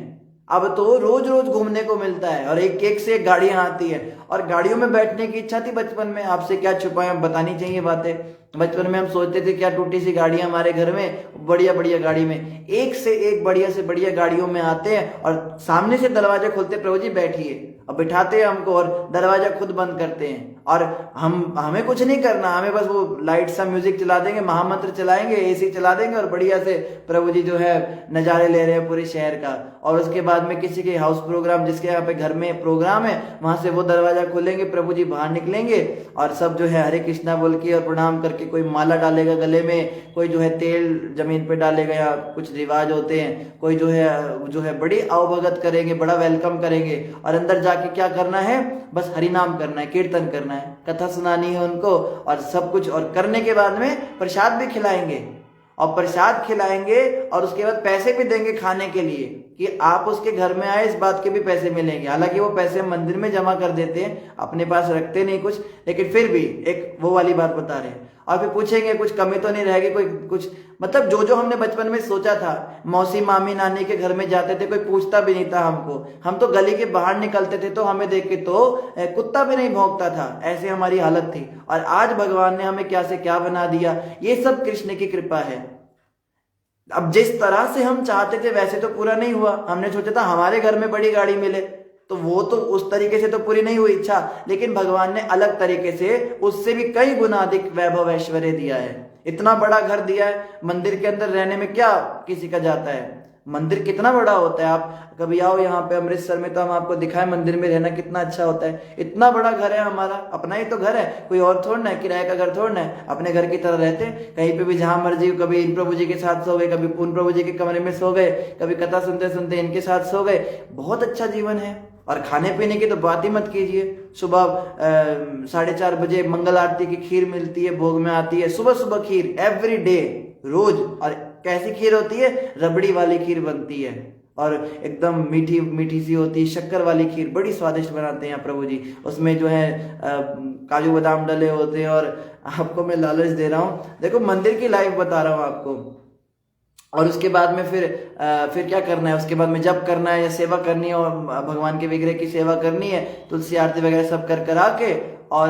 अब तो रोज रोज घूमने को मिलता है और एक से एक गाड़ियां आती है। और गाड़ियों में बैठने की इच्छा थी बचपन में, आपसे क्या छुपाएं, बतानी चाहिए बातें। बचपन में हम सोचते थे क्या टूटी सी गाड़ियां हमारे घर में, बढ़िया बढ़िया गाड़ी में एक से एक बढ़िया से बढ़िया गाड़ियों में आते हैं और सामने से दरवाजा खोलते, प्रभु जी बैठिए, और बिठाते हैं हमको और दरवाजा खुद बंद करते हैं। और हमें कुछ नहीं करना, हमें बस वो लाइट सा म्यूजिक चला देंगे, महामंत्र चलाएंगे, एसी चला देंगे और बढ़िया से प्रभु जी जो है नजारे ले रहे हैं पूरे शहर का। और उसके बाद में किसी के हाउस प्रोग्राम, जिसके यहाँ पे घर में प्रोग्राम है, वहां से वो दरवाजा खोलेंगे, प्रभु जी बाहर निकलेंगे और सब जो है हरे कृष्णा बोल के और प्रणाम करके, कोई माला डालेगा गले में, कोई जो है तेल जमीन पे डालेगा, या कुछ रिवाज होते हैं, कोई जो है बड़ी आवभगत करेंगे, बड़ा वेलकम करेंगे। और अंदर जाके क्या करना है, बस हरि नाम करना है, कीर्तन करना है, कथा सुनानी है उनको और सब कुछ। और करने के बाद में प्रसाद भी खिलाएंगे, और प्रसाद खिलाएंगे और उसके बाद पैसे भी देंगे खाने के लिए, कि आप उसके घर में आए, इस बात के भी पैसे मिलेंगे। हालांकि वो पैसे हम मंदिर में जमा कर देते हैं, अपने पास रखते नहीं कुछ, लेकिन फिर भी एक वो वाली बात बता रहे हैं। और फिर पूछेंगे कुछ कमी तो नहीं रहेगी, कोई कुछ, मतलब जो हमने बचपन में सोचा था। मौसी मामी नानी के घर में जाते थे, कोई पूछता भी नहीं था हमको, हम तो गली के बाहर निकलते थे तो हमें देख के तो कुत्ता भी नहीं भौंकता था, ऐसी हमारी हालत थी। और आज भगवान ने हमें क्या से क्या बना दिया। ये सब कृष्ण की कृपा है। अब जिस तरह से हम चाहते थे वैसे तो पूरा नहीं हुआ। हमने सोचा था हमारे घर में बड़ी गाड़ी मिले, तो वो तो उस तरीके से तो पूरी नहीं हुई इच्छा, लेकिन भगवान ने अलग तरीके से उससे भी कई गुना अधिक वैभव ऐश्वर्य दिया है। इतना बड़ा घर दिया है, मंदिर के अंदर रहने में क्या किसी का जाता है, मंदिर कितना बड़ा होता है। आप कभी आओ यहाँ पे अमृतसर में तो हम आपको दिखाएं मंदिर में रहना कितना अच्छा होता है। इतना बड़ा घर है हमारा, अपना ही तो घर है, कोई और थोड़ा ना है, किराए का घर थोड़ा ना है, अपने घर की तरह रहते हैं। कहीं पे भी जहां मर्जी, कभी इन प्रभु जी के साथ सो गए, कभी पूर्ण प्रभु जी के कमरे में सो गए, कभी कथा सुनते सुनते इनके साथ सो गए। बहुत अच्छा जीवन है। और खाने पीने की तो बात ही मत कीजिए। सुबह 4:30 बजे मंगल आरती की खीर मिलती है, भोग में आती है, सुबह सुबह खीर एवरी डे, रोज। और कैसी खीर होती है, रबड़ी वाली खीर बनती है और एकदम मीठी मीठी सी होती है, शक्कर वाली खीर बड़ी स्वादिष्ट बनाते हैं प्रभु जी। उसमें जो है काजू बादाम डले होते हैं। और आपको मैं लालच दे रहा हूँ, देखो मंदिर की लाइफ बता रहा हूँ आपको। और उसके बाद में फिर क्या करना है, उसके बाद में जप करना है या सेवा करनी है, और भगवान के विग्रह की सेवा करनी है, तुलसी आरती वगैरह सब कर करा के। और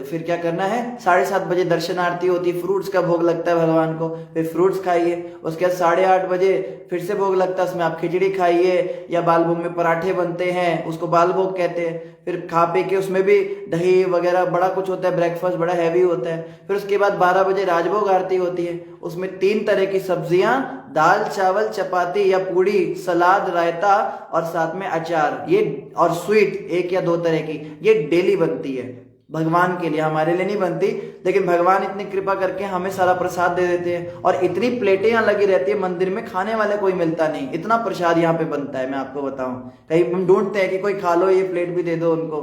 फिर क्या करना है, 7:30 बजे दर्शन आरती होती है, फ्रूट्स का भोग लगता है भगवान को, फिर फ्रूट्स खाइए। उसके बाद 8:30 बजे फिर से भोग लगता है, उसमें आप खिचड़ी खाइए, या बाल भोग में पराठे बनते हैं, उसको बाल भोग कहते हैं। फिर खा पी के उसमें भी दही वगैरह बड़ा कुछ होता है, ब्रेकफास्ट बड़ा हैवी होता है। फिर उसके बाद 12 बजे राजभोग आरती होती है, उसमें 3 तरह की सब्जियां, दाल चावल चपाती या पूड़ी, सलाद रायता और साथ में अचार, ये और स्वीट 1 या 2 तरह की, ये डेली बनती है भगवान के लिए, हमारे लिए नहीं बनती। लेकिन भगवान इतनी कृपा करके हमें सारा प्रसाद दे देते हैं। और इतनी प्लेटें यहाँ लगी रहती है मंदिर में, खाने वाले कोई मिलता नहीं, इतना प्रसाद यहाँ पे बनता है। मैं आपको बताऊं, कहीं हम ढूंढते हैं कि कोई खा लो, ये प्लेट भी दे दो उनको।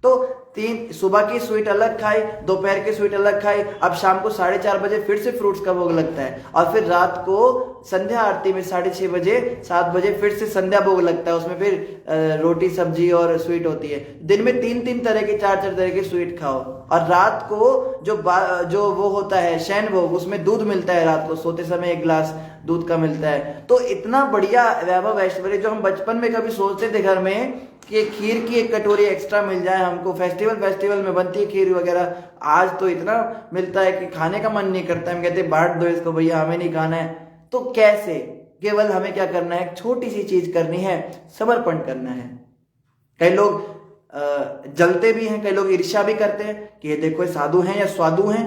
तो 3 सुबह की स्वीट अलग खाई, दोपहर की स्वीट अलग खाई, अब शाम को 4:30 बजे फिर से फ्रूट्स का भोग लगता है। और फिर रात को संध्या आरती में 6:30 बजे 7 बजे फिर से संध्या भोग लगता है, उसमें फिर रोटी सब्जी और स्वीट होती है। दिन में 3-3 तरह की 4-4 तरह की स्वीट खाओ। और रात को जो वो होता है शयन भोग, उसमें दूध मिलता है, रात को सोते समय 1 गिलास दूध का मिलता है। तो इतना बढ़िया वैभव ऐश्वर्य, जो हम बचपन में कभी सोचते थे घर में कि खीर की 1 कटोरी एक्स्ट्रा मिल जाए हमको, फेस्टिवल में बनती है खीर वगैरह, आज तो इतना मिलता है कि खाने का मन नहीं करता। हम कहते बांट दो इसको भैया, हमें नहीं खाना है। तो कैसे, केवल हमें क्या करना है, छोटी सी चीज करनी है, समर्पण करना है। कई लोग जलते भी हैं, कई लोग ईर्ष्या भी करते हैं कि ये देखो साधु हैं या स्वादु हैं,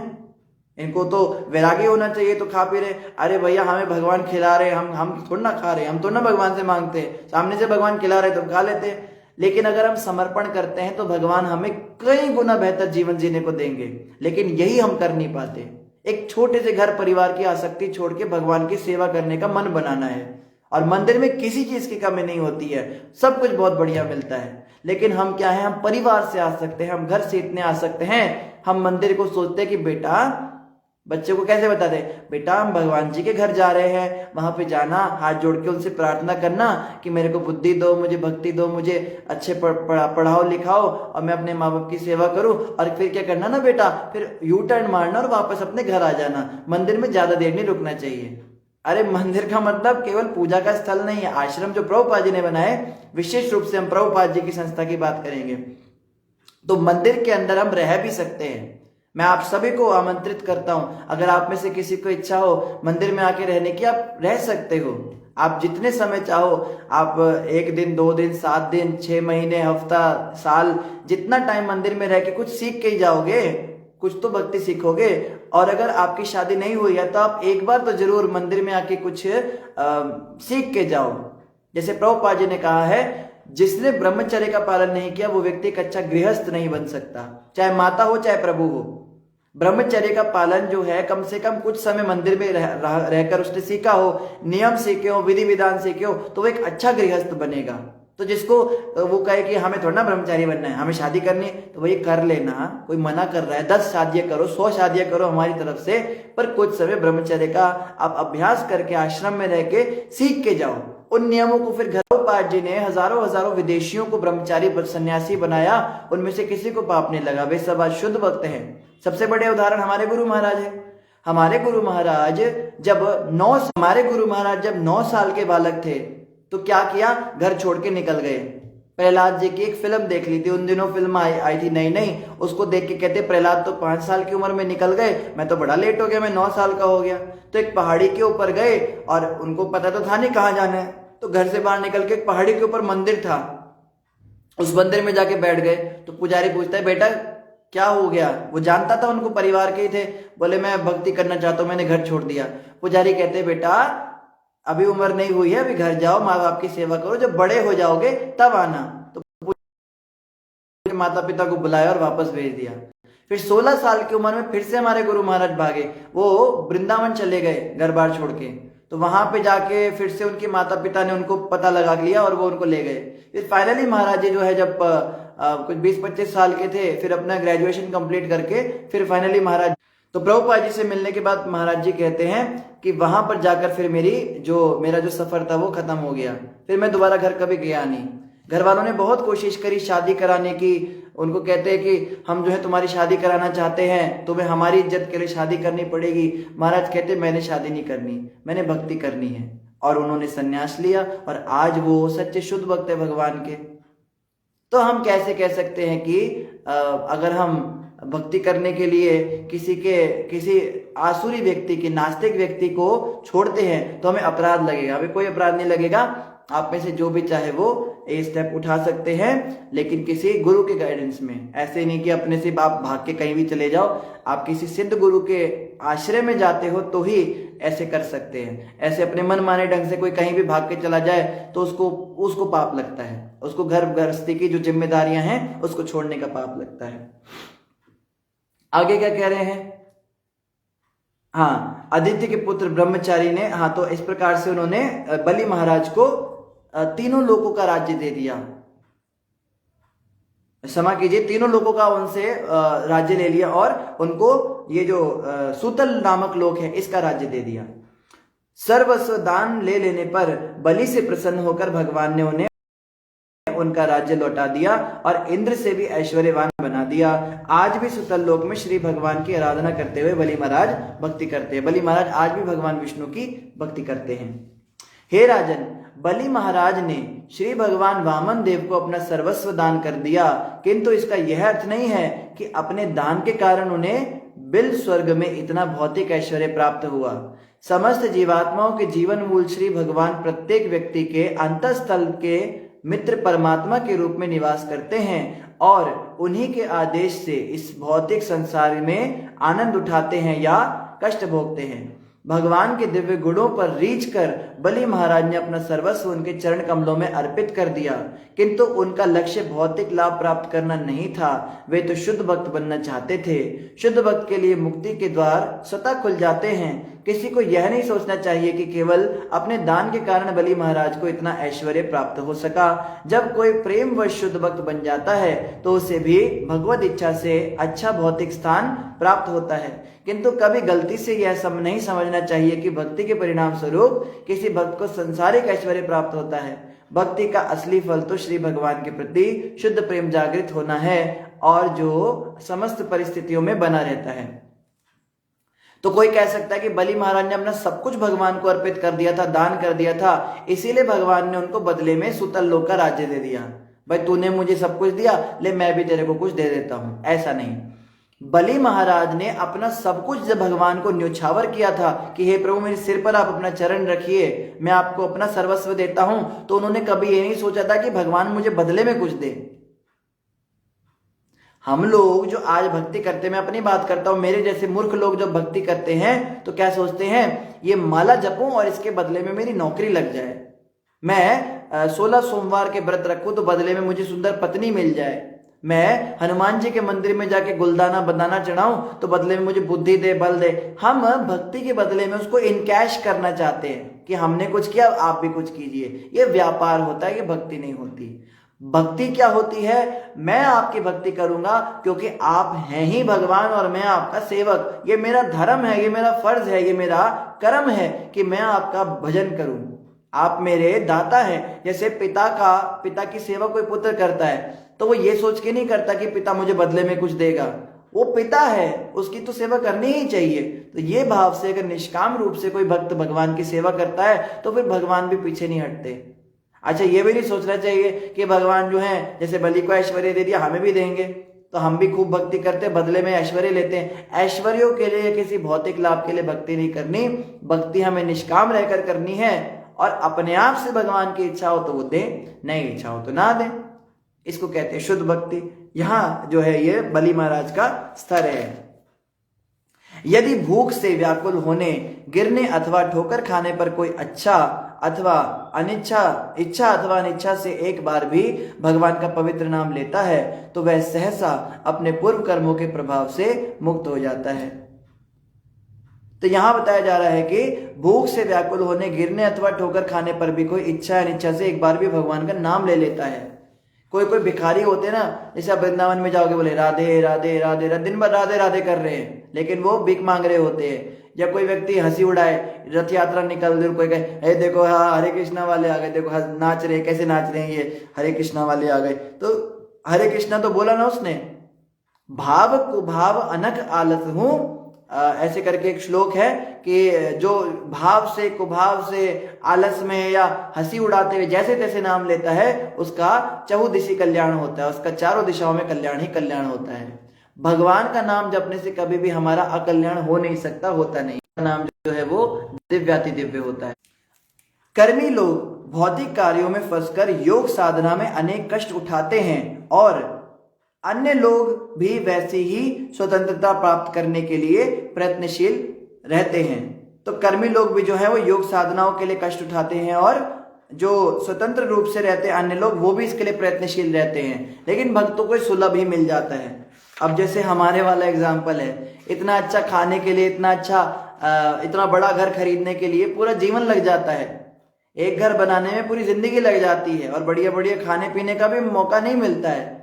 इनको तो वैरागी होना चाहिए, तो खा पी रहे। अरे भैया, हमें भगवान खिला रहे, हम थोड़ा ना खा रहे, हम थोड़ा ना भगवान से मांगते हैं, सामने से भगवान खिला रहे तो खा लेते हैं। लेकिन अगर हम समर्पण करते हैं तो भगवान हमें कई गुना बेहतर जीवन जीने को देंगे। लेकिन यही हम कर नहीं पाते। एक छोटे से घर परिवार की आसक्ति छोड़ के भगवान की सेवा करने का मन बनाना है। और मंदिर में किसी चीज की कमी नहीं होती है, सब कुछ बहुत बढ़िया मिलता है। लेकिन हम क्या है, हम परिवार से आ सकते हैं, हम घर से इतने आ सकते हैं। हम मंदिर को सोचते हैं कि बेटा, बच्चे को कैसे बताते हैं, बेटा हम भगवान जी के घर जा रहे हैं, वहां पे जाना, हाथ जोड़ के उनसे प्रार्थना करना कि मेरे को बुद्धि दो, मुझे भक्ति दो, मुझे अच्छे पढ़ाओ लिखाओ और मैं अपने माँ बाप की सेवा करूं। और फिर क्या करना ना बेटा, फिर यू टर्न मारना और वापस अपने घर आ जाना। मंदिर में ज्यादा देर नहीं रुकना चाहिए। अरे मंदिर का मतलब केवल पूजा का स्थल नहीं है। आश्रम जो प्रभुपाद जी ने बनाए, विशेष रूप से हम प्रभुपाद जी की संस्था की बात करेंगे, तो मंदिर के अंदर हम रह भी सकते हैं। मैं आप सभी को आमंत्रित करता हूं, अगर आप में से किसी को इच्छा हो मंदिर में आके रहने की, आप रह सकते हो। आप जितने समय चाहो, आप 1 दिन, 2 दिन, 7 दिन, 6 महीने, हफ्ता, साल, जितना टाइम मंदिर में रह के कुछ सीख के ही जाओगे, कुछ तो भक्ति सीखोगे। और अगर आपकी शादी नहीं हुई है तो आप एक बार तो जरूर मंदिर में आके कुछ सीख के जाओ। जैसे प्रभुपाद जी ने कहा है, जिसने ब्रह्मचर्य का पालन नहीं किया वो व्यक्ति एक अच्छा गृहस्थ नहीं बन सकता, चाहे माता हो चाहे प्रभु हो। ब्रह्मचर्य का पालन जो है, कम से कम कुछ समय मंदिर में रहकर उसने सीखा हो, नियम सीखे हो, विधि विधान सीखे हो, तो वो एक अच्छा गृहस्थ बनेगा। तो जिसको वो कहे कि हमें थोड़ा ना ब्रह्मचारी बनना है, हमें शादी करनी है, तो वही कर लेना। कोई मना कर रहा है 10 शादियां करो, 100 शादियां करो हमारी तरफ से, पर कुछ समय ब्रह्मचर्य का आप अभ्यास करके आश्रम में रह के सीख के जाओ उन नियमों को। फिर प्रभुपाद जी ने हजारों हजारों विदेशियों को ब्रह्मचारी सन्यासी बनाया, उनमें से किसी को पाप नहीं लगा, वे सब आज शुद्ध भक्त हैं। सबसे बड़े उदाहरण हमारे गुरु महाराज है। हमारे गुरु महाराज जब 9 साल के बालक थे तो क्या किया, घर छोड़ के निकल गए। प्रहलाद जी की एक फिल्म देख ली थी, उन दिनों फिल्म आई थी नई नई, उसको देख के कहते प्रहलाद तो 5 साल की उम्र में निकल गए, मैं तो बड़ा लेट हो गया, मैं 9 साल का हो गया। तो एक पहाड़ी के ऊपर गए और उनको पता तो था नहीं कहाँ जाना है, तो घर से बाहर निकल के एक पहाड़ी के ऊपर मंदिर था, उस मंदिर में जाके बैठ गए। तो पुजारी पूछता है बेटा क्या हो गया, वो जानता था उनको परिवार के ही थे, बोले मैं भक्ति करना चाहता हूँ, मैंने घर छोड़ दिया। पुजारी कहते बेटा अभी उम्र नहीं हुई है, अभी घर जाओ, माँ बाप की सेवा करो, जब बड़े हो जाओगे तब आना। तो माता पिता को बुलाया और वापस भेज दिया। फिर 16 साल की उम्र में फिर से हमारे गुरु महाराज भागे, वो वृंदावन चले गए घर बार छोड़ के। तो वहां पे जाके फिर से उनके माता पिता ने उनको पता लगा लिया और वो उनको ले गए। फिर फाइनली महाराज जी जो है जब कुछ 20-25 साल के थे, फिर अपना ग्रेजुएशन कंप्लीट करके फिर फाइनली महाराज, तो प्रभुपाद जी से मिलने के बाद महाराज जी कहते हैं कि वहां पर जाकर फिर मेरा जो सफर था वो खत्म हो गया, फिर मैं दोबारा घर कभी गया नहीं। घर वालों ने बहुत कोशिश करी शादी कराने की, उनको कहते हैं कि हम जो है तुम्हारी शादी कराना चाहते हैं, तुम्हें हमारी इज्जत के लिए शादी करनी पड़ेगी। महाराज कहते मैंने शादी नहीं करनी, मैंने भक्ति करनी है। और उन्होंने संन्यास लिया और आज वो सच्चे शुद्ध भक्त है भगवान के। तो हम कैसे कह सकते हैं कि अगर हम भक्ति करने के लिए किसी आसुरी व्यक्ति की, नास्तिक व्यक्ति को छोड़ते हैं तो हमें अपराध लगेगा? हमें कोई अपराध नहीं लगेगा। आप में से जो भी चाहे वो ये स्टेप उठा सकते हैं, लेकिन किसी गुरु के गाइडेंस में। ऐसे नहीं कि अपने से आप भाग के कहीं भी चले जाओ। आप किसी सिद्ध गुरु के आश्रय में जाते हो तो ही ऐसे कर सकते हैं। ऐसे अपने मन माने ढंग से कोई कहीं भी भाग के चला जाए तो उसको पाप लगता है, उसको घर गृहस्थी की जो जिम्मेदारियां हैं उसको छोड़ने का पाप लगता है। आगे क्या कह रहे हैं? हाँ, आदित्य के पुत्र ब्रह्मचारी ने, हाँ, तो इस प्रकार से उन्होंने बलि महाराज को 3 लोकों का राज्य दे दिया। क्षमा कीजिए, 3 लोकों का उनसे राज्य ले लिया और उनको ये जो सूतल नामक लोक है इसका राज्य दे दिया। सर्वस्व दान ले लेने पर बलि से प्रसन्न होकर भगवान ने उन्हें उनका राज्य लौटा दिया और इंद्र से भी ऐश्वर्यवान बना दिया। आज भी सुतल लोक में श्री भगवान की आराधना करते हुए बलि महाराज भक्ति करते हैं। बलि महाराज आज भी भगवान विष्णु की भक्ति करते हैं। हे राजन, बलि महाराज ने श्री भगवान वामन देव को अपना सर्वस्व दान कर दिया, किंतु इसका यह अर्थ नहीं है कि अपने दान के कारण उन्हें बिल स्वर्ग में इतना भौतिक ऐश्वर्य प्राप्त हुआ। समस्त जीवात्माओं के जीवन मूल श्री भगवान प्रत्येक व्यक्ति के अंतःस्थल के मित्र परमात्मा के रूप में निवास करते हैं और उन्हीं के आदेश से इस भौतिक संसार में आनंद उठाते हैं या कष्ट भोगते हैं। भगवान के दिव्य गुणों पर रीझ कर बलि महाराज ने अपना सर्वस्व उनके चरण कमलों में अर्पित कर दिया, किंतु उनका लक्ष्य भौतिक लाभ प्राप्त करना नहीं था। वे तो शुद्ध भक्त बनना चाहते थे। शुद्ध भक्त के लिए मुक्ति के द्वार स्वतः खुल जाते हैं। किसी को यह नहीं सोचना चाहिए कि केवल अपने दान के कारण बलि महाराज को इतना ऐश्वर्य प्राप्त हो सका। जब कोई प्रेम व शुद्ध भक्त बन जाता है तो उसे भी भगवत इच्छा से अच्छा भौतिक स्थान प्राप्त होता है, किंतु कभी गलती से यह नहीं समझना चाहिए कि भक्ति के परिणाम स्वरूप किसी भक्त को संसारिक ऐश्वर्य प्राप्त होता है। भक्ति का असली फल तो श्री भगवान के प्रति शुद्ध प्रेम जागृत होना है और जो समस्त परिस्थितियों में बना रहता है। तो कोई कह सकता है कि बलि महाराज ने अपना सब कुछ भगवान को अर्पित कर दिया था, दान कर दिया था, इसीलिए भगवान ने उनको बदले में सुतल लोक का राज्य दे दिया। भाई तूने मुझे सब कुछ दिया, ले मैं भी तेरे को कुछ दे देता हूं। ऐसा नहीं, बलि महाराज ने अपना सब कुछ जब भगवान को न्योछावर किया था कि हे प्रभु मेरे सिर पर आप अपना चरण रखिए, मैं आपको अपना सर्वस्व देता हूं, तो उन्होंने कभी ये नहीं सोचा था कि भगवान मुझे बदले में कुछ दे। हम लोग जो आज भक्ति करते हैं, मैं अपनी बात करता हूं, मेरे जैसे मूर्ख लोग जब भक्ति करते हैं तो क्या सोचते हैं, ये माला जपूं और इसके बदले में मेरी नौकरी लग जाए, मैं 16 सोमवार के व्रत रखूं तो बदले में मुझे सुंदर पत्नी मिल जाए, मैं हनुमान जी के मंदिर में जाके गुलदाना बदाना चढ़ाऊं तो बदले में मुझे बुद्धि दे, बल दे। हम भक्ति के बदले में उसको इनकैश करना चाहते हैं कि हमने कुछ किया आप भी कुछ कीजिए। ये व्यापार होता है, ये भक्ति नहीं होती। भक्ति क्या होती है, मैं आपकी भक्ति करूंगा क्योंकि आप हैं ही भगवान और मैं आपका सेवक, ये मेरा धर्म है, ये मेरा फर्ज है, ये मेरा कर्म है कि मैं आपका भजन करूं। आप मेरे दाता हैं। जैसे पिता की सेवा कोई पुत्र करता है तो वो ये सोच के नहीं करता कि पिता मुझे बदले में कुछ देगा, वो पिता है, उसकी तो सेवा करनी ही चाहिए। तो ये भाव से अगर निष्काम रूप से कोई भक्त भगवान की सेवा करता है तो फिर भगवान भी पीछे नहीं हटते। अच्छा, ये भी नहीं सोचना चाहिए कि भगवान जो है जैसे बलि को ऐश्वर्य दे दिया हमें भी देंगे तो हम भी खूब भक्ति करते, बदले में ऐश्वर्य लेते हैं। ऐश्वर्यों के लिए, किसी भौतिक लाभ के लिए भक्ति नहीं करनी। भक्ति हमें निष्काम रहकर करनी है और अपने आप से भगवान की इच्छा हो तो वो दे, नहीं इच्छा हो तो ना दे। इसको कहते हैं शुद्ध भक्ति। यहां जो है ये बलि महाराज का स्तर है। यदि भूख से व्याकुल होने, गिरने अथवा ठोकर खाने पर कोई इच्छा अथवा अनिच्छा से एक बार भी भगवान का पवित्र नाम लेता है तो वह सहसा अपने पूर्व कर्मों के प्रभाव से मुक्त हो जाता है। तो यहां बताया जा रहा है कि भूख से व्याकुल होने, गिरने अथवा ठोकर खाने पर भी कोई इच्छा अनिच्छा से एक बार भी भगवान का नाम ले लेता है। कोई भिखारी होते हैं ना, जैसे आप वृंदावन में जाओगे बोले राधे राधे राधे राधे, दिन भर राधे राधे कर रहे हैं लेकिन वो भीख मांग रहे होते हैं। जब कोई व्यक्ति हंसी उड़ाए, रथ यात्रा निकल दे, कोई कहे देखो हाँ हरे कृष्णा वाले आ गए, देखो नाच रहे, कैसे नाच रहे हैं ये हरे कृष्णा वाले आ गए, तो हरे कृष्णा तो बोला ना उसने। भाव कुभाव अनक आलस हूं, ऐसे करके एक श्लोक है कि जो भाव से कुभाव से आलस में या हंसी उड़ाते हुए जैसे तैसे नाम लेता है उसका चहुदिशी कल्याण होता है, उसका चारों दिशाओं में कल्याण ही कल्याण होता है। भगवान का नाम जपने से कभी भी हमारा अकल्याण हो नहीं सकता, होता नहीं। नाम जो है वो दिव्याति दिव्य होता है। कर्मी लोग भौतिक कार्यों में फंसकर योग साधना में अनेक कष्ट उठाते हैं और अन्य लोग भी वैसी ही स्वतंत्रता प्राप्त करने के लिए प्रयत्नशील रहते हैं। तो कर्मी लोग भी जो है वो योग साधनाओं के लिए कष्ट उठाते हैं और जो स्वतंत्र रूप से रहते हैं अन्य लोग वो भी इसके लिए प्रयत्नशील रहते हैं, लेकिन भक्तों को सुलभ ही मिल जाता है। अब जैसे हमारे वाला एग्जाम्पल है, इतना अच्छा खाने के लिए, इतना बड़ा घर खरीदने के लिए पूरा जीवन लग जाता है, एक घर बनाने में पूरी जिंदगी लग जाती है और बढ़िया बढ़िया खाने पीने का भी मौका नहीं मिलता है।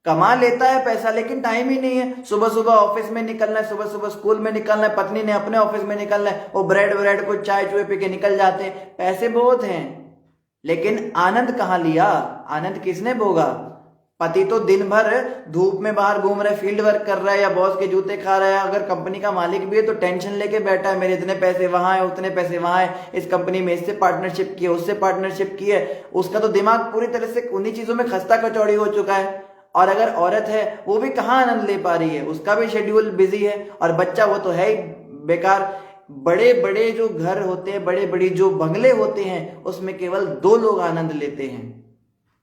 कमा लेता है पैसा लेकिन टाइम ही नहीं है। सुबह सुबह ऑफिस में निकलना है, सुबह सुबह स्कूल में निकलना है, पत्नी ने अपने ऑफिस में निकलना है, वो ब्रेड को चाय चुए पी के निकल जाते हैं। पैसे बहुत हैं लेकिन आनंद कहाँ लिया, आनंद किसने भोगा? पति तो दिन भर धूप में बाहर घूम रहा है, फील्ड वर्क कर रहा है या बॉस के जूते खा रहा है। अगर कंपनी का मालिक भी है तो टेंशन लेके बैठा है, मेरे इतने पैसे वहां है, उतने पैसे वहां है, इस कंपनी में इससे पार्टनरशिप की है, उससे पार्टनरशिप की है। उसका तो दिमाग पूरी तरह से उन्हीं चीजों में खस्ता कचौड़ी हो चुका है। और अगर औरत है वो भी कहाँ आनंद ले पा रही है, उसका भी शेड्यूल बिजी है। और बच्चा वो तो है ही बेकार। बड़े बड़े जो घर होते हैं, बड़े बड़ी जो बंगले होते हैं, उसमें केवल 2 लोग आनंद लेते हैं।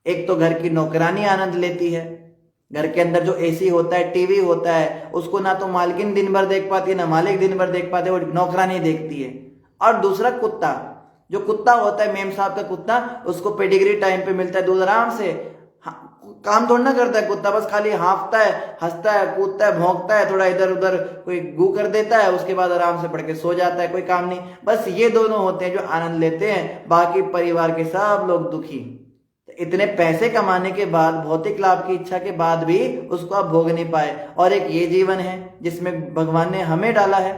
एक तो घर की नौकरानी आनंद लेती है, घर के अंदर जो एसी होता है, टीवी होता है, उसको ना तो मालकिन दिन भर देख पाती है ना मालिक दिन भर देख पाते, वो नौकरानी देखती है। और दूसरा कुत्ता, जो कुत्ता होता है मेम साहब का कुत्ता, उसको पेडिग्री टाइम पे मिलता है, दूध आराम से, काम थोड़ा ना करता है कुत्ता, बस खाली हाँफता है, हंसता है, कूदता है, भौंकता है, थोड़ा इधर उधर कोई गू कर देता है, उसके बाद आराम से पड़ के सो जाता है, कोई काम नहीं। बस ये दोनों होते हैं जो आनंद लेते हैं, बाकी परिवार के सब लोग दुखी। इतने पैसे कमाने के बाद, भौतिक लाभ की इच्छा के बाद भी उसको आप भोग नहीं पाए। और एक ये जीवन है जिसमें भगवान ने हमें डाला है,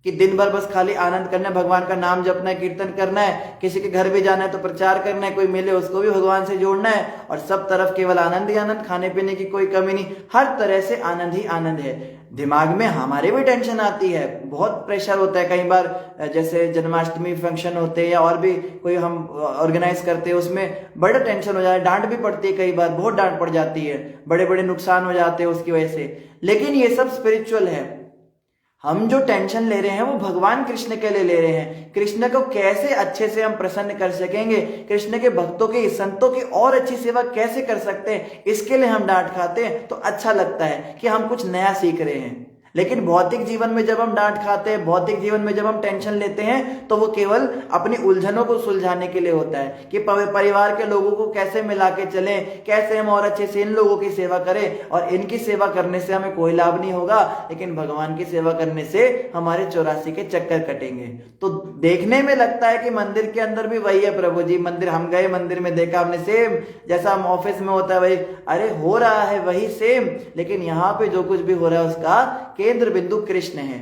कि दिन भर बस खाली आनंद करना है, भगवान का नाम जपना है, कीर्तन करना है, किसी के घर भी जाना है तो प्रचार करना है, कोई मिले उसको भी भगवान से जोड़ना है, और सब तरफ केवल आनंद ही आनंद, खाने पीने की कोई कमी नहीं, हर तरह से आनंद ही आनंद है। दिमाग में हमारे भी टेंशन आती है, बहुत प्रेशर होता है कई बार, जैसे जन्माष्टमी फंक्शन होते हैं या और भी कोई हम ऑर्गेनाइज करते हैं, उसमें बड़ा टेंशन हो जाता है, डांट भी पड़ती है, कई बार बहुत डांट पड़ जाती है, बड़े बड़े नुकसान हो जाते हैं उसकी वजह से। लेकिन ये सब स्पिरिचुअल है। हम जो टेंशन ले रहे हैं वो भगवान कृष्ण के लिए ले रहे हैं, कृष्ण को कैसे अच्छे से हम प्रसन्न कर सकेंगे, कृष्ण के भक्तों की, संतों की और अच्छी सेवा कैसे कर सकते हैं, इसके लिए हम डांट खाते हैं। तो अच्छा लगता है कि हम कुछ नया सीख रहे हैं। लेकिन भौतिक जीवन में जब हम डांट खाते हैं, भौतिक जीवन में जब हम टेंशन लेते हैं, तो वो केवल अपनी उलझनों को सुलझाने के लिए होता है कि परिवार के लोगों को कैसे मिला के चलें, कैसे हम और अच्छे से इन लोगों की सेवा करें, और इनकी सेवा करने से हमें कोई लाभ नहीं होगा, लेकिन भगवान की सेवा करने से हमारे 84 के चक्कर कटेंगे। तो देखने में लगता है कि मंदिर के अंदर भी वही है प्रभु जी, मंदिर हम गए, मंदिर में देखा हमने सेम जैसा हम ऑफिस में होता है वही, अरे हो रहा है वही सेम, लेकिन यहाँ पे जो कुछ भी हो रहा है उसका केंद्र बिंदु कृष्ण है।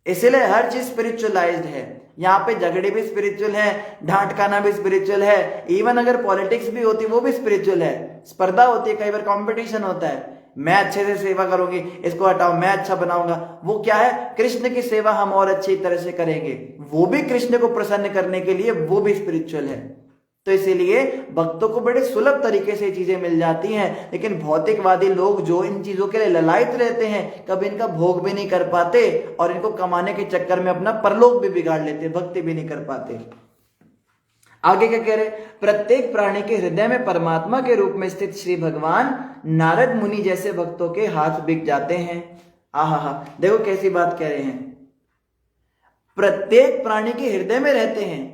इसलिए हर चीज स्पिरिचुअलाइज्ड है। यहाँ पे झगड़े भी स्पिरिचुअल है, डांट खाना भी स्पिरिचुअल है, इवन अगर पॉलिटिक्स भी होती वो भी स्पिरिचुअल है। स्पर्धा होती है, कई बार कंपटीशन होता है, मैं अच्छे से सेवा करूंगी, इसको हटाओ, मैं अच्छा बनाऊंगा, वो क्या है, कृष्ण की सेवा हम और अच्छी तरह से करेंगे, वो भी कृष्ण को प्रसन्न करने के लिए, वो भी स्पिरिचुअल है। तो इसीलिए भक्तों को बड़े सुलभ तरीके से चीजें मिल जाती हैं। लेकिन भौतिकवादी लोग जो इन चीजों के लिए ललायत रहते हैं, कभी इनका भोग भी नहीं कर पाते, और इनको कमाने के चक्कर में अपना परलोक भी बिगाड़ लेते, भक्ति भी नहीं कर पाते। आगे क्या कह रहे, प्रत्येक प्राणी के हृदय में परमात्मा के रूप में स्थित श्री भगवान नारद मुनि जैसे भक्तों के हाथ बिक जाते हैं। आहा, देखो कैसी बात कह रहे हैं, प्रत्येक प्राणी के हृदय में रहते हैं,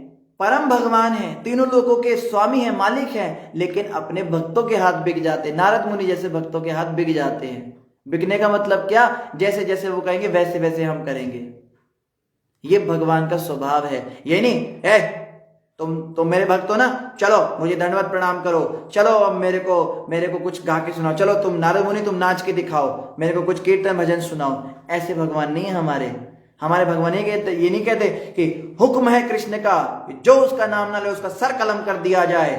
परम भगवान है, तीनों लोगों के स्वामी है, मालिक है, लेकिन अपने भक्तों के हाथ बिक जाते हैं, नारद मुनि जैसे भक्तों के हाथ बिक जाते हैं। बिकने का मतलब क्या, जैसे जैसे वो कहेंगे वैसे वैसे हम करेंगे। ये भगवान का स्वभाव है। ये नहीं तुम मेरे भक्त हो ना, चलो मुझे दंडवत प्रणाम करो, चलो अब मेरे को कुछ गा के सुनाओ, चलो तुम नारद मुनि तुम नाच के दिखाओ, मेरे को कुछ कीर्तन भजन सुनाओ। ऐसे भगवान नहीं है हमारे भगवान ये नहीं कहते कि हुक्म है कृष्ण का, जो उसका नाम ना ले उसका सर कलम कर दिया जाए,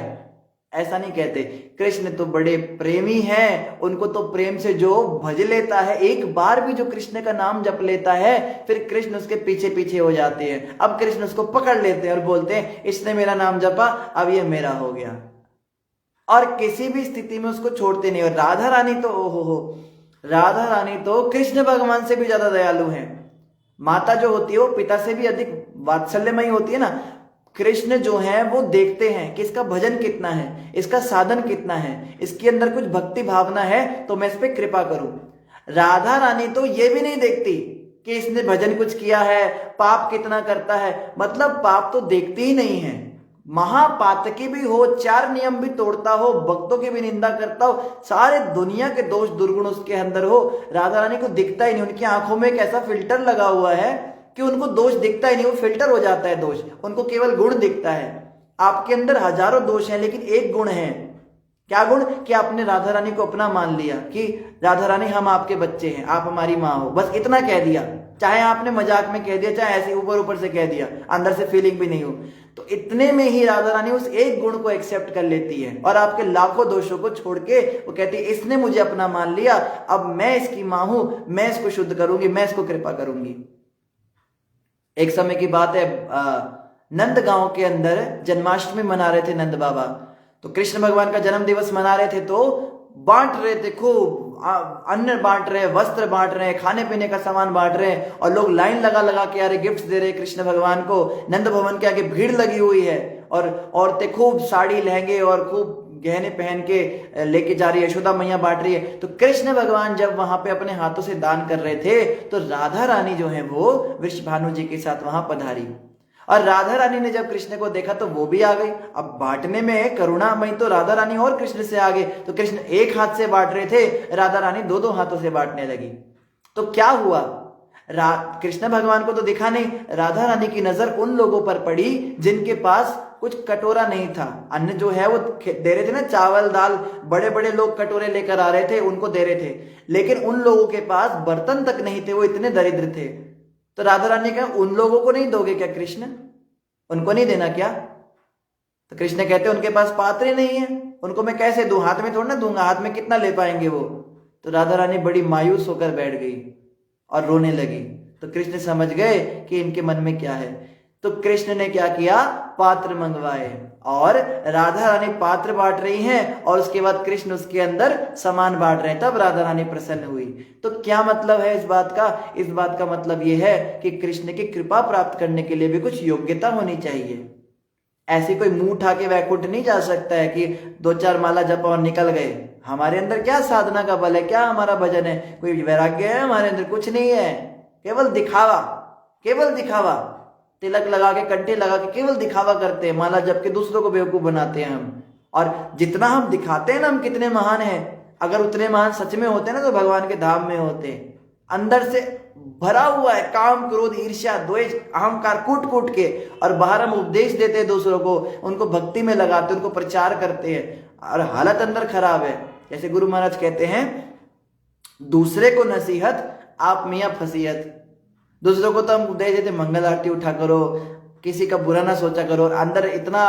ऐसा नहीं कहते। कृष्ण तो बड़े प्रेमी हैं, उनको तो प्रेम से जो भज लेता है, एक बार भी जो कृष्ण का नाम जप लेता है, फिर कृष्ण उसके पीछे पीछे हो जाते हैं। अब कृष्ण उसको पकड़ लेते हैं और बोलते हैं इसने मेरा नाम जपा, अब ये मेरा हो गया, और किसी भी स्थिति में उसको छोड़ते नहीं। और राधा रानी तो ओहो, राधा रानी तो कृष्ण भगवान से भी ज्यादा दयालु है। माता जो होती है वो पिता से भी अधिक वात्सल्यमयी होती है ना। कृष्ण जो है वो देखते हैं कि इसका भजन कितना है, इसका साधन कितना है, इसके अंदर कुछ भक्ति भावना है तो मैं इस पे कृपा करूं। राधा रानी तो ये भी नहीं देखती कि इसने भजन कुछ किया है, पाप कितना करता है, मतलब पाप तो देखती ही नहीं है। महापातकी भी हो, 4 नियम भी तोड़ता हो, भक्तों की भी निंदा करता हो, सारे दुनिया के दोष दुर्गुण उसके अंदर हो, राधा रानी को दिखता ही नहीं। उनकी आंखों में एक ऐसा फिल्टर लगा हुआ है कि उनको दोष दिखता ही नहीं, वो फिल्टर हो जाता है दोष, उनको केवल गुण दिखता है। आपके अंदर हजारों दोष हैं लेकिन एक गुण है, क्या गुण, कि आपने राधा रानी को अपना मान लिया कि राधा रानी हम आपके बच्चे हैं, आप हमारी माँ हो, बस इतना कह दिया। चाहे आपने मजाक में कह दिया, चाहे ऐसे ऊपर ऊपर से कह दिया, अंदर से फीलिंग भी नहीं हो, तो इतने में ही राधा रानी उस एक गुण को एक्सेप्ट कर लेती है और आपके लाखों दोषों को छोड़ के वो कहती है इसने मुझे अपना मान लिया, अब मैं इसकी मां हूं, मैं इसको शुद्ध करूंगी, मैं इसको कृपा करूंगी। एक समय की बात है, नंद गांव के अंदर जन्माष्टमी मना रहे थे नंद बाबा, तो कृष्ण भगवान का जन्म दिवस मना रहे थे, तो बांट रहे थे, खूब अन्न बांट रहे, वस्त्र बांट रहे, खाने पीने का सामान बांट रहे, और लोग लाइन लगा लगा के आ रहे, गिफ्ट दे रहे कृष्ण भगवान को। नंद भवन के आगे भीड़ लगी हुई है और औरतें खूब साड़ी लहंगे और खूब गहने पहन के लेके जा रही है, यशोदा मैया बांट रही है। तो कृष्ण भगवान जब वहां पे अपने हाथों से दान कर रहे थे तो राधा रानी जो है वो वृषभानु जी के साथ वहां पधारी, और राधा रानी ने जब कृष्ण को देखा तो वो भी आ गई। अब बांटने में करुणामयी तो राधा रानी और कृष्ण से आगे, तो कृष्ण एक हाथ से बांट रहे थे, राधा रानी दो दो हाथों से बांटने लगी। तो क्या हुआ, कृष्ण भगवान को तो दिखा नहीं, राधा रानी की नजर उन लोगों पर पड़ी जिनके पास कुछ कटोरा नहीं था। अन्न जो है वो दे रहे थे ना, चावल दाल, बड़े बड़े लोग कटोरे लेकर आ रहे थे, उनको दे रहे थे, लेकिन उन लोगों के पास बर्तन तक नहीं थे, वो इतने दरिद्र थे। तो राधा रानी कहा उन लोगों को नहीं दोगे क्या कृष्ण, उनको नहीं देना क्या? तो कृष्ण कहते उनके पास पात्र ही नहीं है, उनको मैं कैसे दूं, हाथ में थोड़ा ना दूंगा, हाथ में कितना ले पाएंगे वो। तो राधा रानी बड़ी मायूस होकर बैठ गई और रोने लगी। तो कृष्ण समझ गए कि इनके मन में क्या है। तो कृष्ण ने क्या किया, पात्र मंगवाए और राधा रानी पात्र बांट रही हैं और उसके बाद कृष्ण उसके अंदर सामान बांट रहे हैं, तब राधा रानी प्रसन्न हुई। तो क्या मतलब है इस बात का? इस बात का मतलब यह है कि कृष्ण की कृपा प्राप्त करने के लिए भी कुछ योग्यता होनी चाहिए। ऐसी कोई मुंह उठा के वैकुंठ नहीं जा सकता है कि 2-4 माला जपा और निकल गए। हमारे अंदर क्या साधना का बल है, क्या हमारा भजन है, कोई वैराग्य है हमारे अंदर? कुछ नहीं है, केवल दिखावा, केवल दिखावा। तिलक लगा के, कंठी लगा के केवल दिखावा करते हैं, माला जप के दूसरों को बेवकूफ बनाते हैं हम। और जितना हम दिखाते हैं ना हम कितने महान हैं, अगर उतने महान सच में होते ना तो भगवान के धाम में होते। अंदर से भरा हुआ है काम, क्रोध, ईर्ष्या, द्वेष, अहंकार कूट कूट के, और बाहर हम उपदेश देते हैं दूसरों को, उनको भक्ति में लगाते, उनको प्रचार करते हैं, और हालत अंदर खराब है। जैसे गुरु महाराज कहते हैं, दूसरे को नसीहत आप मियाँ फसीहत। दूसरों को तो हम उपदेश देते मंगल आरती उठा करो, किसी का बुरा ना सोचा करो, और अंदर इतना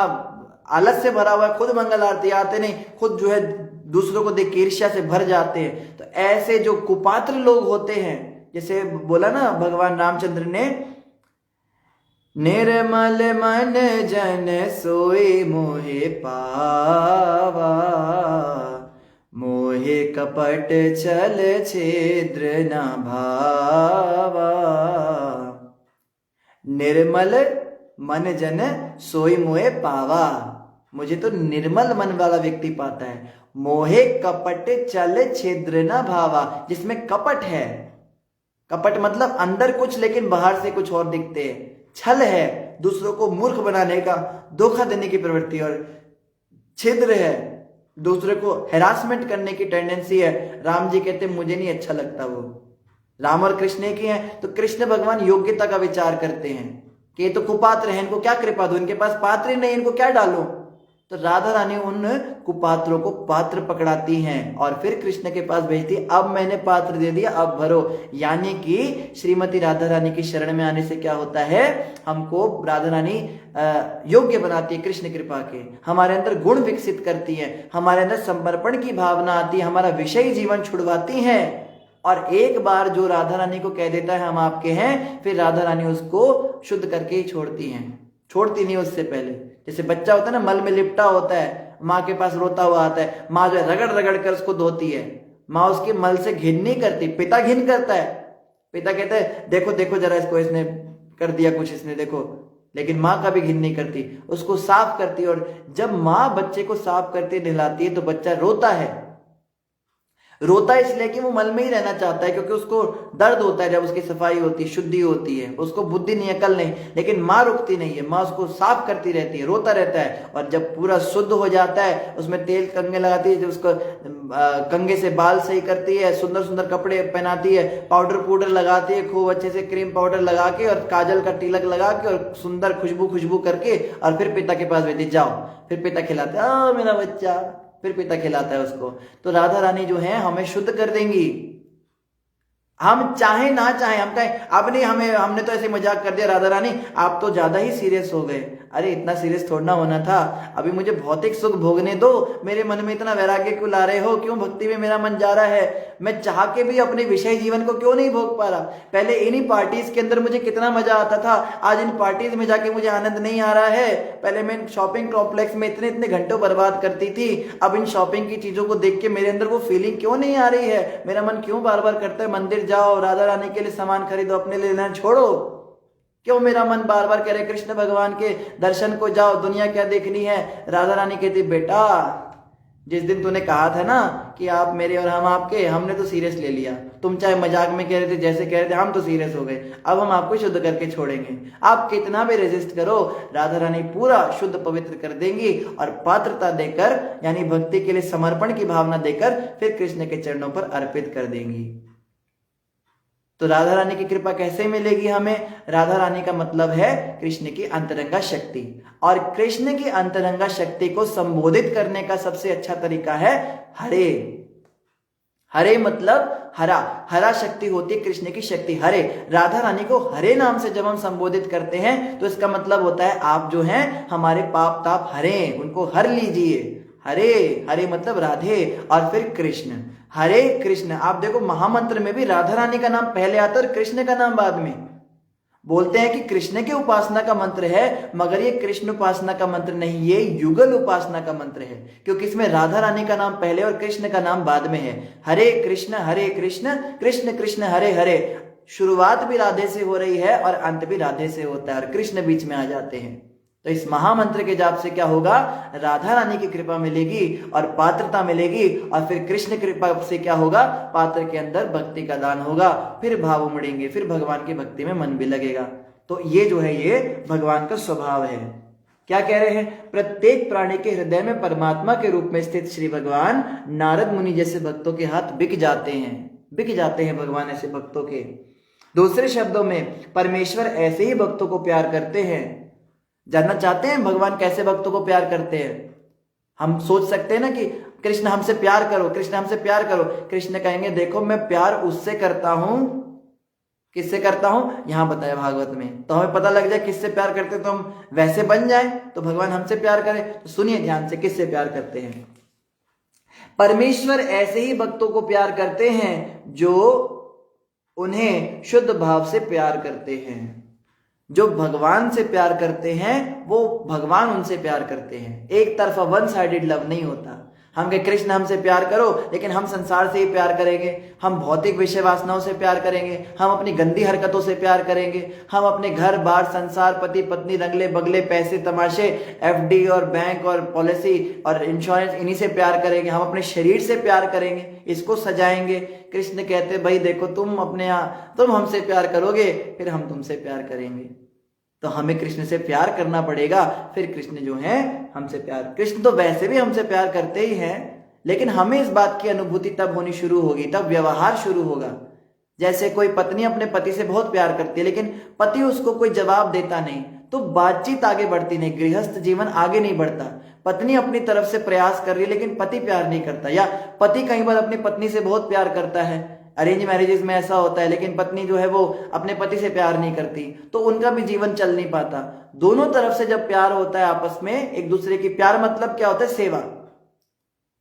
आलस से भरा हुआ है, खुद मंगल आरती आते नहीं, खुद जो है दूसरों को देख के ईर्ष्या से भर जाते हैं। तो ऐसे जो कुपात्र लोग होते हैं, जैसे बोला ना भगवान रामचंद्र ने, निर्मल मन जन सोई मोहे पावा, मोहे कपट छल छिद्र न भावा। निर्मल मन जन सोई मोहे पावा, मुझे तो निर्मल मन वाला व्यक्ति पाता है। मोहे कपट चल छिद्र न भावा, जिसमें कपट है, कपट मतलब अंदर कुछ लेकिन बाहर से कुछ और दिखते हैं। छल है, दूसरों को मूर्ख बनाने का, धोखा देने की प्रवृत्ति, और छिद्र है, दूसरे को हैरासमेंट करने की टेंडेंसी है। राम जी कहते मुझे नहीं अच्छा लगता वो। राम और कृष्ण एक ही हैं, तो कृष्ण भगवान योग्यता का विचार करते हैं कि ये तो कुपात्र हैं, इनको क्या कृपा दूं, इनके पास पात्र ही नहीं, इनको क्या डालूं। तो राधा रानी उन कुपात्रों को पात्र पकड़ाती हैं और फिर कृष्ण के पास भेजती, अब मैंने पात्र दे दिया, अब भरो। यानी कि श्रीमती राधा रानी की शरण में आने से क्या होता है, हमको राधा रानी योग्य बनाती है कृष्ण कृपा के, हमारे अंदर गुण विकसित करती है, हमारे अंदर समर्पण की भावना आती है, हमारा विषयी जीवन छुड़वाती है। और एक बार जो राधा रानी को कह देता है हम आपके हैं, फिर राधा रानी उसको शुद्ध करके ही छोड़ती हैं, छोड़ती नहीं उससे पहले। जैसे बच्चा होता है ना, मल में लिपटा होता है, माँ के पास रोता हुआ आता है, माँ जो है रगड़ रगड़ कर उसको धोती है, माँ उसके मल से घिन नहीं करती, पिता घिन करता है। पिता कहता है देखो देखो जरा इसको, इसने कर दिया कुछ, इसने देखो, लेकिन माँ कभी घिन नहीं करती, उसको साफ करती है। और जब माँ बच्चे को साफ करती नहलाती है तो बच्चा रोता है। रोता है इसलिए कि वो मल में ही रहना चाहता है, क्योंकि उसको दर्द होता है जब उसकी सफाई होती है, शुद्धि होती है, उसको बुद्धि नहीं, अकल नहीं। लेकिन माँ रुकती नहीं है, माँ उसको साफ करती रहती है, रोता रहता है। और जब पूरा शुद्ध हो जाता है, उसमें तेल कंगे लगाती है, जब उसको कंगे से बाल सही करती है, सुंदर सुंदर कपड़े पहनाती है, पाउडर लगाती है, खूब अच्छे से क्रीम पाउडर लगा के और काजल का तिलक लगा के और सुंदर खुशबू करके, और फिर पिता के पास भेजती, जाओ। फिर पिता खिलाते, मेरा बच्चा, फिर पिता खिलाता है उसको। तो राधा रानी जो है हमें शुद्ध कर देंगी, हम चाहे ना चाहे। हम कहें अब नहीं, हमने तो ऐसे मजाक कर दिया, राधा रानी आप तो ज्यादा ही सीरियस हो गए। अरे इतना सीरियस थोड़ा होना था, अभी मुझे भौतिक सुख भोगने दो, मेरे मन में इतना वैराग्य क्यों ला रहे हो, क्यों भक्ति में मेरा मन जा रहा है, मैं चाह के भी अपने विषय जीवन को क्यों नहीं भोग पा रहा। पहले इन्हीं पार्टीज के अंदर मुझे कितना मजा आता था, आज इन पार्टीज में जाके मुझे आनंद नहीं आ रहा है। पहले मैं शॉपिंग कॉम्प्लेक्स में इतने इतने घंटों बर्बाद करती थी, अब इन शॉपिंग की चीजों को देख के मेरे अंदर वो फीलिंग क्यों नहीं आ रही है। मेरा मन क्यों बार बार करता है मंदिर जाओ, राधा रानी के लिए सामान खरीदो, अपने लिए लेना छोड़ो। क्यों मेरा मन बार बार कह रहे कृष्ण भगवान के दर्शन को जाओ, दुनिया क्या देखनी है। राधा रानी कहती बेटा जिस दिन तूने कहा था ना कि आप मेरे और हम आपके, हमने तो सीरियस ले लिया। तुम चाहे मजाक में कह रहे थे, जैसे कह रहे थे, हम तो सीरियस हो गए। अब हम आपको शुद्ध करके छोड़ेंगे। आप कितना भी रेजिस्ट करो, राधा रानी पूरा शुद्ध पवित्र कर देंगी और पात्रता देकर, यानी भक्ति के लिए समर्पण की भावना देकर फिर कृष्ण के चरणों पर अर्पित कर देंगी। तो राधा रानी की कृपा कैसे मिलेगी हमें? राधा रानी का मतलब है कृष्ण की अंतरंगा शक्ति, और कृष्ण की अंतरंगा शक्ति को संबोधित करने का सबसे अच्छा तरीका है हरे। हरे मतलब हरा, हरा शक्ति होती है कृष्ण की शक्ति। हरे, राधा रानी को हरे नाम से जब हम संबोधित करते हैं तो इसका मतलब होता है आप जो हैं हमारे पाप ताप हरे, उनको हर लीजिए। हरे, हरे मतलब राधे, और फिर कृष्ण, हरे कृष्ण। आप देखो महामंत्र में भी राधा रानी का नाम पहले आता है और कृष्ण का नाम बाद में। बोलते हैं कि कृष्ण की उपासना का मंत्र है, मगर ये कृष्ण उपासना का मंत्र नहीं, ये युगल उपासना का मंत्र है, क्योंकि इसमें राधा रानी का नाम पहले और कृष्ण का नाम बाद में है। हरे कृष्ण कृष्ण कृष्ण हरे हरे। शुरुआत भी राधे से हो रही है और अंत भी राधे से होता है और कृष्ण बीच में आ जाते हैं। तो इस महामंत्र के जाप से क्या होगा, राधा रानी की कृपा मिलेगी और पात्रता मिलेगी, और फिर कृष्ण कृपा से क्या होगा, पात्र के अंदर भक्ति का दान होगा, फिर भाव उमड़ेंगे, फिर भगवान की भक्ति में मन भी लगेगा। तो ये जो है ये भगवान का स्वभाव है। क्या कह रहे हैं, प्रत्येक प्राणी के हृदय में परमात्मा के रूप में स्थित श्री भगवान नारद मुनि जैसे भक्तों के हाथ बिक जाते हैं भगवान ऐसे भक्तों के। दूसरे शब्दों में परमेश्वर ऐसे ही भक्तों को प्यार करते हैं। जानना चाहते हैं भगवान कैसे भक्तों को प्यार करते हैं? हम सोच सकते हैं ना कि कृष्ण हमसे प्यार करो, कृष्ण हमसे प्यार करो। कृष्ण कहेंगे देखो मैं प्यार उससे करता हूं, किससे करता हूं, यहां बताया भागवत में। तो हमें पता लग जाए किससे प्यार करते तो हम वैसे बन जाए, तो भगवान हमसे प्यार करे। तो सुनिए ध्यान से किससे प्यार करते हैं। परमेश्वर ऐसे ही भक्तों को प्यार करते हैं जो उन्हें शुद्ध भाव से प्यार करते हैं। जो भगवान से प्यार करते हैं वो भगवान उनसे प्यार करते हैं। एक तरफा वन साइडेड लव नहीं होता। हम कहे कृष्ण हमसे प्यार करो, लेकिन हम संसार से ही प्यार करेंगे, हम भौतिक विषय वासनाओं से प्यार करेंगे, हम अपनी गंदी हरकतों से प्यार करेंगे, हम अपने घर बार संसार पति पत्नी रंगले बगले पैसे तमाशे एफडी और बैंक और पॉलिसी और इंश्योरेंस इन्हीं से प्यार करेंगे, हम अपने शरीर से प्यार करेंगे, इसको सजाएंगे। कृष्ण कहते भाई देखो तुम हमसे प्यार करोगे फिर हम तुमसे प्यार करेंगे। तो हमें कृष्ण से प्यार करना पड़ेगा, फिर कृष्ण जो है हमसे प्यार। कृष्ण तो वैसे भी हमसे प्यार करते ही हैं, लेकिन हमें इस बात की अनुभूति तब होनी शुरू होगी, तब व्यवहार शुरू होगा। जैसे कोई पत्नी अपने पति से बहुत प्यार करती है, लेकिन पति उसको कोई जवाब देता नहीं, तो बातचीत आगे बढ़ती नहीं, गृहस्थ जीवन आगे नहीं बढ़ता। पत्नी अपनी तरफ से प्रयास कर रही है लेकिन पति प्यार नहीं करता, या पति कई बार अपनी पत्नी से बहुत प्यार करता है। अरेंज मैरिजेस में ऐसा होता है, लेकिन पत्नी जो है वो अपने पति से प्यार नहीं करती, तो उनका भी जीवन चल नहीं पाता। दोनों तरफ से जब प्यार होता है आपस में एक दूसरे की, प्यार मतलब क्या होता है, सेवा।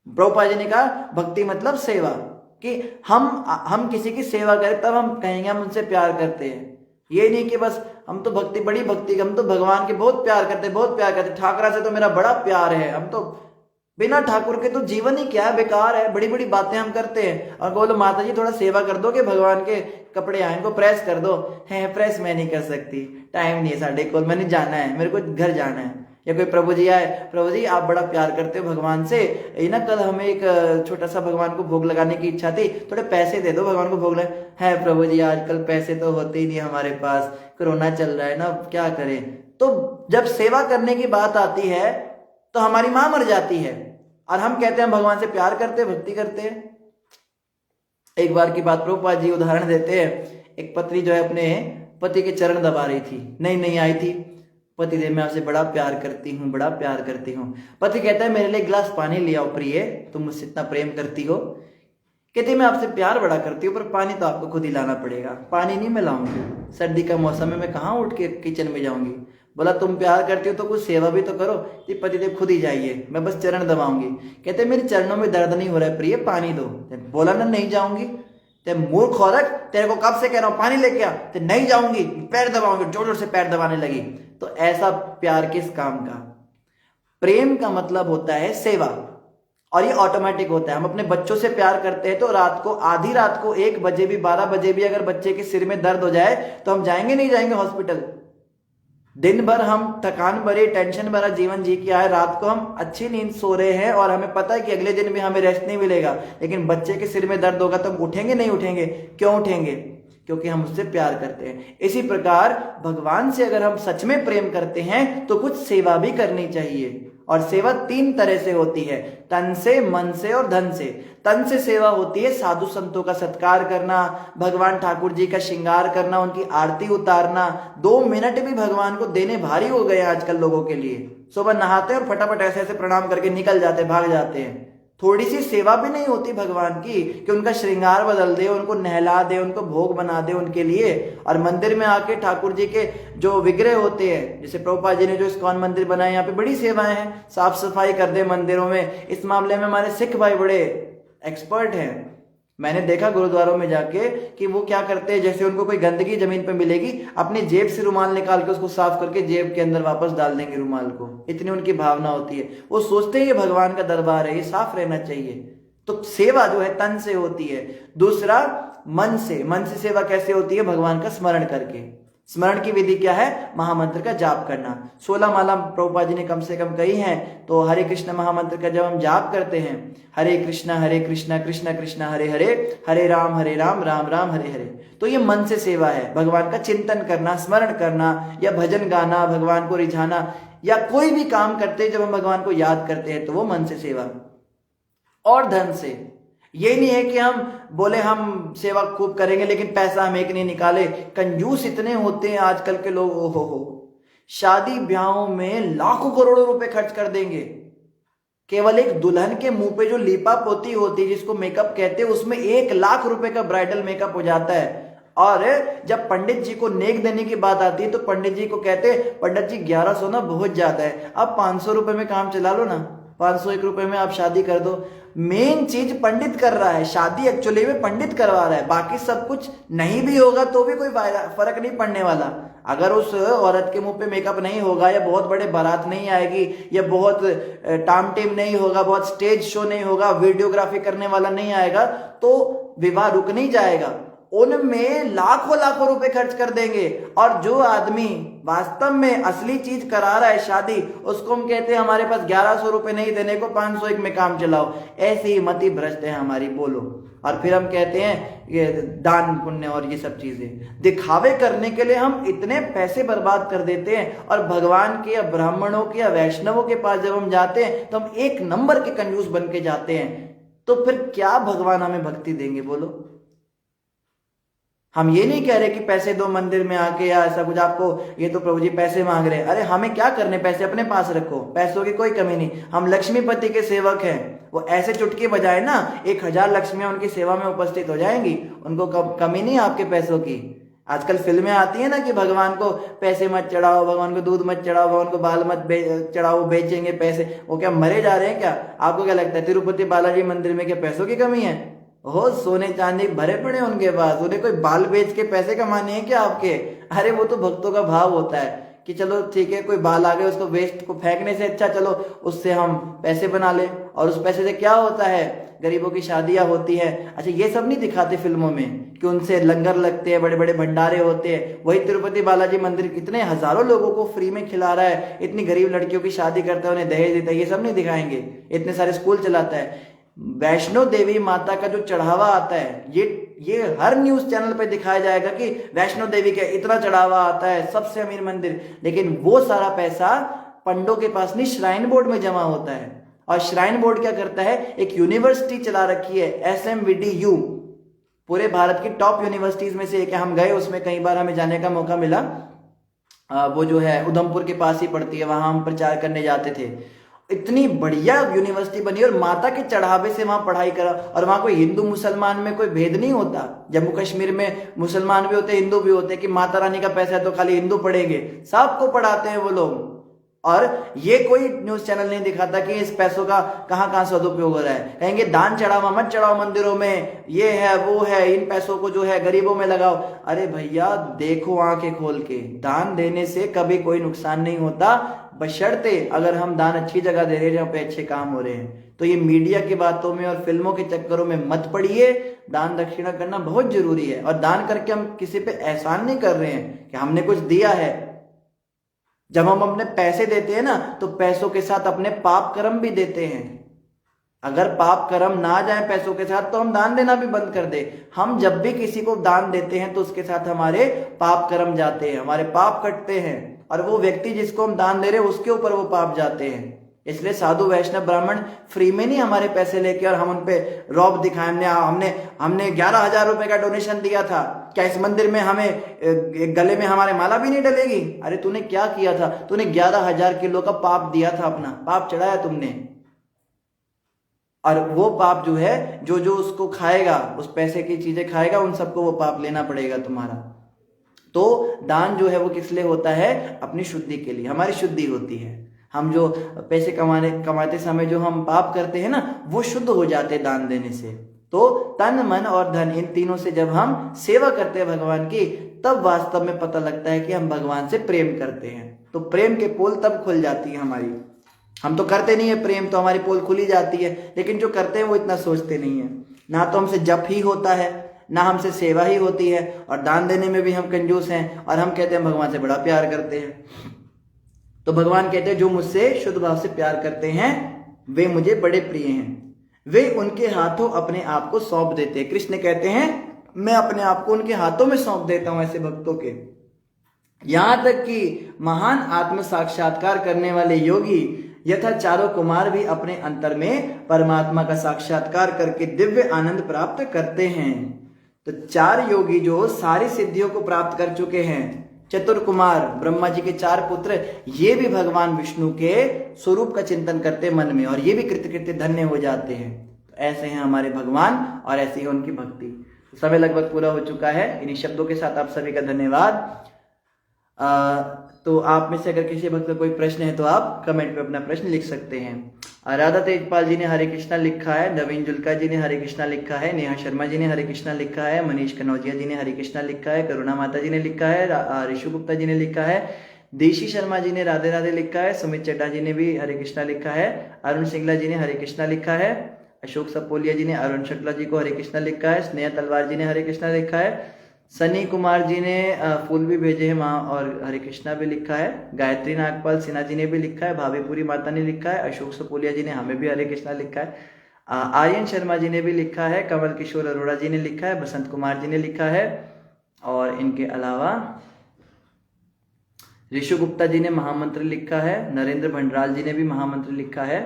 प्रभुपाद जी ने कहा भक्ति मतलब सेवा, कि हम किसी की सेवा करें तब हम कहेंगे हम उनसे प्यार करते हैं। ये नहीं कि बस हम तो बड़ी भक्ति, हम तो भगवान के बहुत प्यार करते, ठाकरा से तो मेरा बड़ा प्यार है, हम तो बिना ठाकुर के तो जीवन ही क्या है, बेकार है, बड़ी बड़ी बातें हम करते हैं। और बोलो माता जी थोड़ा सेवा कर दो कि भगवान के कपड़े आए इनको प्रेस कर दो। है प्रेस मैं नहीं कर सकती, टाइम नहीं है साढ़े को, मैंने जाना है, मेरे को घर जाना है। या कोई प्रभु जी आए, प्रभु जी आप बड़ा प्यार करते हो भगवान से, ये ना कल हमें एक छोटा सा भगवान को भोग लगाने की इच्छा थी, थोड़े पैसे दे दो भगवान को भोग लगा। है प्रभु जी आजकल पैसे तो होते ही नहीं हमारे पास, कोरोना चल रहा है ना, क्या करें। तो जब सेवा करने की बात आती है तो हमारी मां मर जाती है और हम कहते हैं हम भगवान से प्यार करते हैं, भक्ति करते हैं। एक बार की बात प्रभुपाद जी उदाहरण देते हैं। एक पत्नी जो है अपने पति के चरण दबा रही थी, नहीं आई थी। पति देव मैं आपसे बड़ा प्यार करती हूँ, बड़ा प्यार करती हूँ। पति कहता है मेरे लिए एक गिलास पानी ले आओ प्रिय, तुम मुझसे इतना प्रेम करती हो। कहती मैं आपसे प्यार बड़ा करती हूँ पर पानी तो आपको खुद ही लाना पड़ेगा। पानी नहीं मैं लाऊंगी, सर्दी का मौसम है, मैं कहाँ उठ के किचन में जाऊंगी। बोला तुम प्यार करती हो तो कुछ सेवा भी तो करो। ये पतिदेव खुद ही जाइए, मैं बस चरण दबाऊंगी। कहते मेरे चरणों में दर्द नहीं हो रहा है प्रिय, पानी दो। बोला ना नहीं जाऊंगी। ते मूर्ख औरत, तेरे को कब से कह रहा हूं पानी लेके आ। ते नहीं जाऊंगी, पैर दबाऊंगी, जोर जोर से पैर दबाने लगी। तो ऐसा प्यार किस काम का। प्रेम का मतलब होता है सेवा, और ये ऑटोमेटिक होता है। हम अपने बच्चों से प्यार करते हैं तो रात को, आधी रात को 1 बजे भी 12 बजे भी अगर बच्चे के सिर में दर्द हो जाए तो हम जाएंगे नहीं जाएंगे हॉस्पिटल। दिन भर हम थकान भरे टेंशन भरा जीवन जी के आए, रात को हम अच्छी नींद सो रहे हैं और हमें पता है कि अगले दिन भी हमें रेस्ट नहीं मिलेगा, लेकिन बच्चे के सिर में दर्द होगा तो हम उठेंगे नहीं उठेंगे। क्यों उठेंगे? क्योंकि हम उससे प्यार करते हैं। इसी प्रकार भगवान से अगर हम सच में प्रेम करते हैं तो कुछ सेवा भी करनी चाहिए। और सेवा 3 तरह से होती है, तन से, मन से और धन से। तन से सेवा होती है साधु संतों का सत्कार करना, भगवान ठाकुर जी का श्रृंगार करना, उनकी आरती उतारना। 2 मिनट भी भगवान को देने भारी हो गए आजकल लोगों के लिए। सुबह नहाते हैं और फटाफट ऐसे ऐसे प्रणाम करके निकल जाते, भाग जाते हैं। थोड़ी सी सेवा भी नहीं होती भगवान की कि उनका श्रृंगार बदल दे, उनको नहला दे, उनको भोग बना दे उनके लिए। और मंदिर में आके ठाकुर जी के जो विग्रह होते हैं, जैसे प्रभुपाद जी ने जो इस्कॉन मंदिर बनाए, यहाँ पे बड़ी सेवाएं हैं, साफ सफाई कर दे मंदिरों में। इस मामले में हमारे सिख भाई बड़े एक्सपर्ट हैं। मैंने देखा गुरुद्वारों में जाके कि वो क्या करते हैं, जैसे उनको कोई गंदगी जमीन पे मिलेगी, अपनी जेब से रुमाल निकाल के उसको साफ करके जेब के अंदर वापस डाल देंगे रुमाल को। इतनी उनकी भावना होती है। वो सोचते हैं ये भगवान का दरबार है, ये साफ रहना चाहिए। तो सेवा जो है तन से होती है। दूसरा मन से। मन से सेवा कैसे होती है? भगवान का स्मरण करके। स्मरण की विधि क्या है? महामंत्र का जाप करना। 16 माला प्रभुपाद जी ने कम से कम कही हैं। तो हरे कृष्ण महामंत्र का जब हम जाप करते हैं, हरे कृष्णा कृष्ण कृष्ण हरे हरे, हरे राम राम राम हरे हरे, तो ये मन से सेवा है। भगवान का चिंतन करना, स्मरण करना, या भजन गाना, भगवान को रिझाना, या कोई भी काम करते हैं जब हम भगवान को याद करते हैं तो वो मन से सेवा। और धन से। ये नहीं है कि हम बोले हम सेवा खूब करेंगे लेकिन पैसा हम एक नहीं निकाले। कंजूस इतने होते हैं आजकल के लोग, ओ हो, शादी ब्याहों में लाखों करोड़ों रुपए खर्च कर देंगे। केवल एक दुल्हन के मुंह पे जो लीपा पोती होती है, जिसको मेकअप कहते हैं, उसमें 1 लाख रुपए का ब्राइडल मेकअप हो जाता है। और जब पंडित जी को नेक देने की बात आती है तो पंडित जी को कहते हैं, पंडित जी 1100 ना बहुत ज्यादा है, अब 500 रुपए में काम चला लो ना, 501 रुपए में आप शादी कर दो। मेन चीज पंडित कर रहा है, शादी एक्चुअली में पंडित करवा रहा है। बाकी सब कुछ नहीं भी होगा तो भी कोई फर्क नहीं पड़ने वाला। अगर उस औरत के मुंह पे मेकअप नहीं होगा, या बहुत बड़े बारात नहीं आएगी, या बहुत टाम टेम नहीं होगा, बहुत स्टेज शो नहीं होगा, वीडियोग्राफी करने वाला नहीं आएगा, तो विवाह रुक नहीं जाएगा। उनमें लाखों लाखों रुपए खर्च कर देंगे। और जो आदमी वास्तव में असली चीज करा रहा है शादी, उसको हम कहते हैं हमारे पास 1100 रुपए नहीं देने को, 501 में काम चलाओ। ऐसी ही मति भ्रष्ट है हमारी, बोलो। और फिर हम कहते हैं ये दान पुण्य और ये सब चीजें दिखावे करने के लिए हम इतने पैसे बर्बाद कर देते हैं। और भगवान के या ब्राह्मणों के या वैष्णवों के पास जब हम जाते हैं तो हम 1 नंबर के कंजूस बन के जाते हैं। तो फिर क्या भगवान हमें भक्ति देंगे, बोलो? हम ये नहीं कह रहे कि पैसे दो मंदिर में आके या ऐसा कुछ, आपको ये तो प्रभु जी पैसे मांग रहे हैं। अरे हमें क्या करने, पैसे अपने पास रखो, पैसों की कोई कमी नहीं। हम लक्ष्मीपति के सेवक हैं। वो ऐसे चुटकी बजाए ना, 1000 लक्ष्मियां उनकी सेवा में उपस्थित हो जाएंगी। उनको कमी नहीं आपके पैसों की। आजकल फिल्में आती है ना कि भगवान को पैसे मत चढ़ाओ, भगवान को दूध मत चढ़ाओ, भगवान को बाल मत चढ़ाओ, बेचेंगे पैसे। वो क्या मरे जा रहे हैं क्या? आपको क्या लगता है तिरुपति बालाजी मंदिर में क्या पैसों की कमी है? हो, सोने चांदी भरे पड़े उनके पास, उन्हें कोई बाल बेच के पैसे कमाने हैं क्या आपके? अरे वो तो भक्तों का भाव होता है कि चलो ठीक है, कोई बाल आ गए, उसको वेस्ट को फेंकने से अच्छा चलो उससे हम पैसे बना ले। और उस पैसे से क्या होता है? गरीबों की शादियां होती है। अच्छा, ये सब नहीं दिखाते फिल्मों में कि उनसे लंगर लगते हैं, बड़े बड़े भंडारे होते हैं। वही तिरुपति बालाजी मंदिर कितने हजारों लोगों को फ्री में खिला रहा है, इतनी गरीब लड़कियों की शादी करता है, उन्हें दहेज देता है, ये सब नहीं दिखाएंगे। इतने सारे स्कूल चलाता है। वैष्णो देवी माता का जो चढ़ावा आता है, ये हर न्यूज चैनल पे दिखाया जाएगा कि वैष्णो देवी का इतना चढ़ावा आता है, सबसे अमीर मंदिर। लेकिन वो सारा पैसा पंडों के पास नहीं, श्राइन बोर्ड में जमा होता है। और श्राइन बोर्ड क्या करता है? एक यूनिवर्सिटी चला रखी है, SMVDU, पूरे भारत की टॉप यूनिवर्सिटीज में से एक है। हम गए उसमें, कई बार हमें जाने का मौका मिला। वो जो है उधमपुर के पास ही पड़ती है, वहां हम प्रचार करने जाते थे। इतनी बढ़िया यूनिवर्सिटी बनी और माता के चढ़ावे से वहां पढ़ाई करा। और वहां कोई हिंदू मुसलमान में कोई भेद नहीं होता। जम्मू कश्मीर में मुसलमान भी होते हैं, हिंदू भी होते हैं, कि माता रानी का पैसा है तो खाली हिंदू पढ़ेंगे, सबको पढ़ाते हैं वो लोग। और ये कोई न्यूज चैनल नहीं दिखाता कि इस पैसों का कहां कहां सदुपयोग हो रहा है। कहेंगे दान चढ़ावा मत चढ़ाओ मंदिरों में, ये है वो है, इन पैसों को जो है गरीबों में लगाओ। अरे भैया देखो आंखें खोल के, दान देने से कभी कोई नुकसान नहीं होता, बशर्ते अगर हम दान अच्छी जगह दे रहे हैं जहां पे अच्छे काम हो रहे हैं। तो ये मीडिया की बातों में और फिल्मों के चक्करों में मत पड़िए। दान दक्षिणा करना बहुत जरूरी है। और दान करके हम किसी पे एहसान नहीं कर रहे हैं कि हमने कुछ दिया है। जब हम अपने पैसे देते हैं ना, तो पैसों के साथ अपने पाप कर्म भी देते हैं। अगर पाप कर्म ना जाए पैसों के साथ तो हम दान देना भी बंद कर दे। हम जब भी किसी को दान देते हैं तो उसके साथ हमारे पाप कर्म जाते हैं, हमारे पाप कटते हैं। और वो व्यक्ति जिसको हम दान दे रहे हैं उसके ऊपर वो पाप जाते हैं। इसलिए साधु वैष्णव ब्राह्मण फ्री में नहीं हमारे पैसे लेके और हम उन पे रौब दिखाए। हमने 11,000 रुपए का डोनेशन दिया था, क्या इस मंदिर में हमें गले में हमारे माला भी नहीं डलेगी? अरे तूने क्या किया था? तूने 11,000 किलो का पाप दिया था, अपना पाप चढ़ाया तुमने। और वो पाप जो है, जो जो उसको खाएगा, उस पैसे की चीजें खाएगा, उन सबको वो पाप लेना पड़ेगा तुम्हारा। तो दान जो है वो किस लिए होता है? अपनी शुद्धि के लिए, हमारी शुद्धि होती है। हम जो पैसे कमाते समय जो हम पाप करते हैं ना, वो शुद्ध हो जाते हैं दान देने से। तो तन, मन और धन, इन तीनों से जब हम सेवा करते हैं भगवान की, तब वास्तव में पता लगता है कि हम भगवान से प्रेम करते हैं। तो प्रेम के पोल तब खुल जाती है हमारी। हम तो करते नहीं है प्रेम, तो हमारी पोल खुली जाती है, लेकिन जो करते हैं वो इतना सोचते नहीं है। ना तो हमसे जप ही होता है, ना हमसे सेवा ही होती है, और दान देने में भी हम कंजूस हैं, और हम कहते हैं भगवान से बड़ा प्यार करते हैं। तो भगवान कहते हैं जो मुझसे शुद्ध भाव से प्यार करते हैं वे मुझे बड़े प्रिय हैं, वे उनके हाथों अपने आप को सौंप देते हैं। कृष्ण कहते हैं मैं अपने आप को उनके हाथों में सौंप देता हूं ऐसे भक्तों के। यहां तक कि महान आत्म साक्षात्कार करने वाले योगी यथा चारों कुमार भी अपने अंतर में परमात्मा का साक्षात्कार करके दिव्य आनंद प्राप्त करते हैं। तो चार योगी जो सारी सिद्धियों को प्राप्त कर चुके हैं, चतुर कुमार, ब्रह्मा जी के चार पुत्र, ये भी भगवान विष्णु के स्वरूप का चिंतन करते मन में, और ये भी कृत्य धन्य हो जाते हैं। तो ऐसे हैं हमारे भगवान, और ऐसी है उनकी भक्ति। तो समय लगभग पूरा हो चुका है। इन्हीं शब्दों के साथ आप सभी का धन्यवाद। तो आप में से अगर किसी भक्त का कोई प्रश्न है तो आप कमेंट पे अपना प्रश्न लिख सकते हैं। राधा तेजपाल जी ने हरे कृष्णा लिखा है, नवीन जुल्का जी ने हरे कृष्णा लिखा है, नेहा शर्मा जी ने हरे कृष्णा लिखा है, मनीष कनौजिया जी ने हरे कृष्णा लिखा है, करुणा माता जी ने लिखा है, ऋषु गुप्ता जी ने लिखा है, देशी शर्मा जी ने राधे राधे लिखा है, सुमित चड्डा जी ने भी हरे कृष्णा लिखा है, अरुण सिंगला जी ने हरे कृष्णा लिखा है, अशोक सपोलिया जी ने अरुण शुक्ला जी को हरे कृष्णा लिखा है, स्नेहा तलवार जी ने हरे कृष्णा लिखा है, सनी कुमार जी ने फूल भी भेजे हैं माँ और हरे कृष्णा भी लिखा है, गायत्री नागपाल सिन्हा जी ने भी लिखा है, भाभीपुरी माता ने लिखा है, अशोक सपोलिया जी ने हमें भी हरे कृष्णा लिखा है, आर्यन शर्मा जी ने भी लिखा है, कमल किशोर अरोड़ा जी ने लिखा है, बसंत कुमार जी ने लिखा है, और इनके अलावा ऋषु गुप्ता जी ने महामंत्र लिखा है, नरेंद्र भंडराल जी ने भी महामंत्र लिखा है,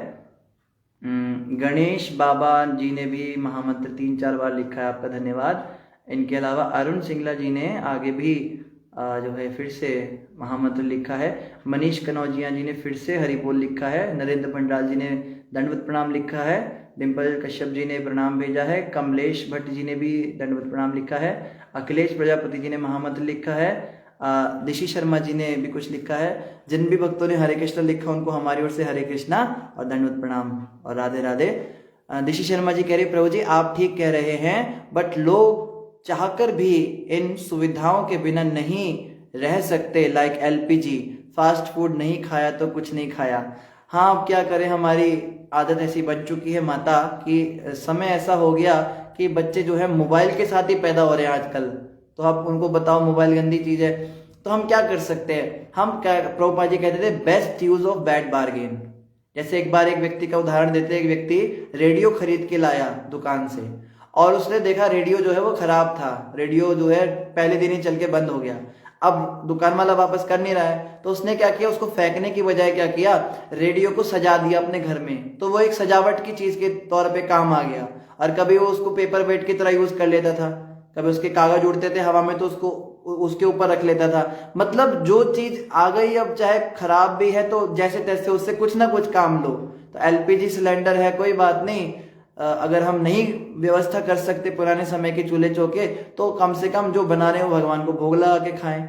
गणेश बाबा जी ने भी महामंत्र 3-4 बार लिखा है, आपका धन्यवाद। इनके अलावा अरुण सिंगला जी ने आगे भी जो है फिर से महामंत्र लिखा है, मनीष कनौजिया जी ने फिर से हरि बोल लिखा है, नरेंद्र भंडाल जी ने दंडवत प्रणाम लिखा है, डिम्पल कश्यप जी ने प्रणाम भेजा है, कमलेश भट्ट जी ने भी दंडवत प्रणाम लिखा है, अखिलेश प्रजापति जी ने महामंत्र लिखा है, दिशी शर्मा जी ने भी कुछ लिखा है। जिन भी भक्तों ने हरे कृष्णा लिखा उनको हमारी ओर से हरे कृष्णा और दंडवत प्रणाम और राधे राधे। दिशी शर्मा जी कह रहे प्रभु जी आप ठीक कह रहे हैं, बट लोग चाहकर भी इन सुविधाओं के बिना नहीं रह सकते, लाइक एलपीजी, फास्ट फूड नहीं खाया तो कुछ नहीं खाया। हाँ अब क्या करें, हमारी आदत ऐसी बन चुकी है माता कि समय ऐसा हो गया कि बच्चे जो है मोबाइल के साथ ही पैदा हो रहे हैं आजकल। तो आप उनको बताओ मोबाइल गंदी चीज है, तो हम क्या कर सकते हैं? हम क्या, प्रभुपाद जी कहते थे best use of bad bargain. जैसे एक बार एक व्यक्ति का उदाहरण देते हैं, एक व्यक्ति रेडियो खरीद के लाया दुकान से, और उसने देखा रेडियो जो है वो खराब था, रेडियो जो है पहले दिन ही चल के बंद हो गया। अब दुकान वाला वापस कर नहीं रहा है, तो उसने क्या किया, उसको फेंकने की बजाय क्या किया, रेडियो को सजा दिया अपने घर में। तो वो एक सजावट की चीज के तौर पे काम आ गया। और कभी वो उसको पेपर वेट की तरह यूज कर लेता था, कभी उसके कागज उड़ते थे हवा में तो उसको उसके ऊपर रख लेता था। मतलब जो चीज आ गई, अब चाहे खराब भी है तो जैसे तैसे उससे कुछ ना कुछ काम लो। तो एलपीजी सिलेंडर है, कोई बात नहीं, अगर हम नहीं व्यवस्था कर सकते पुराने समय के चूल्हे चौके, तो कम से कम जो बना रहे हो भगवान को भोग लगा के खाएं।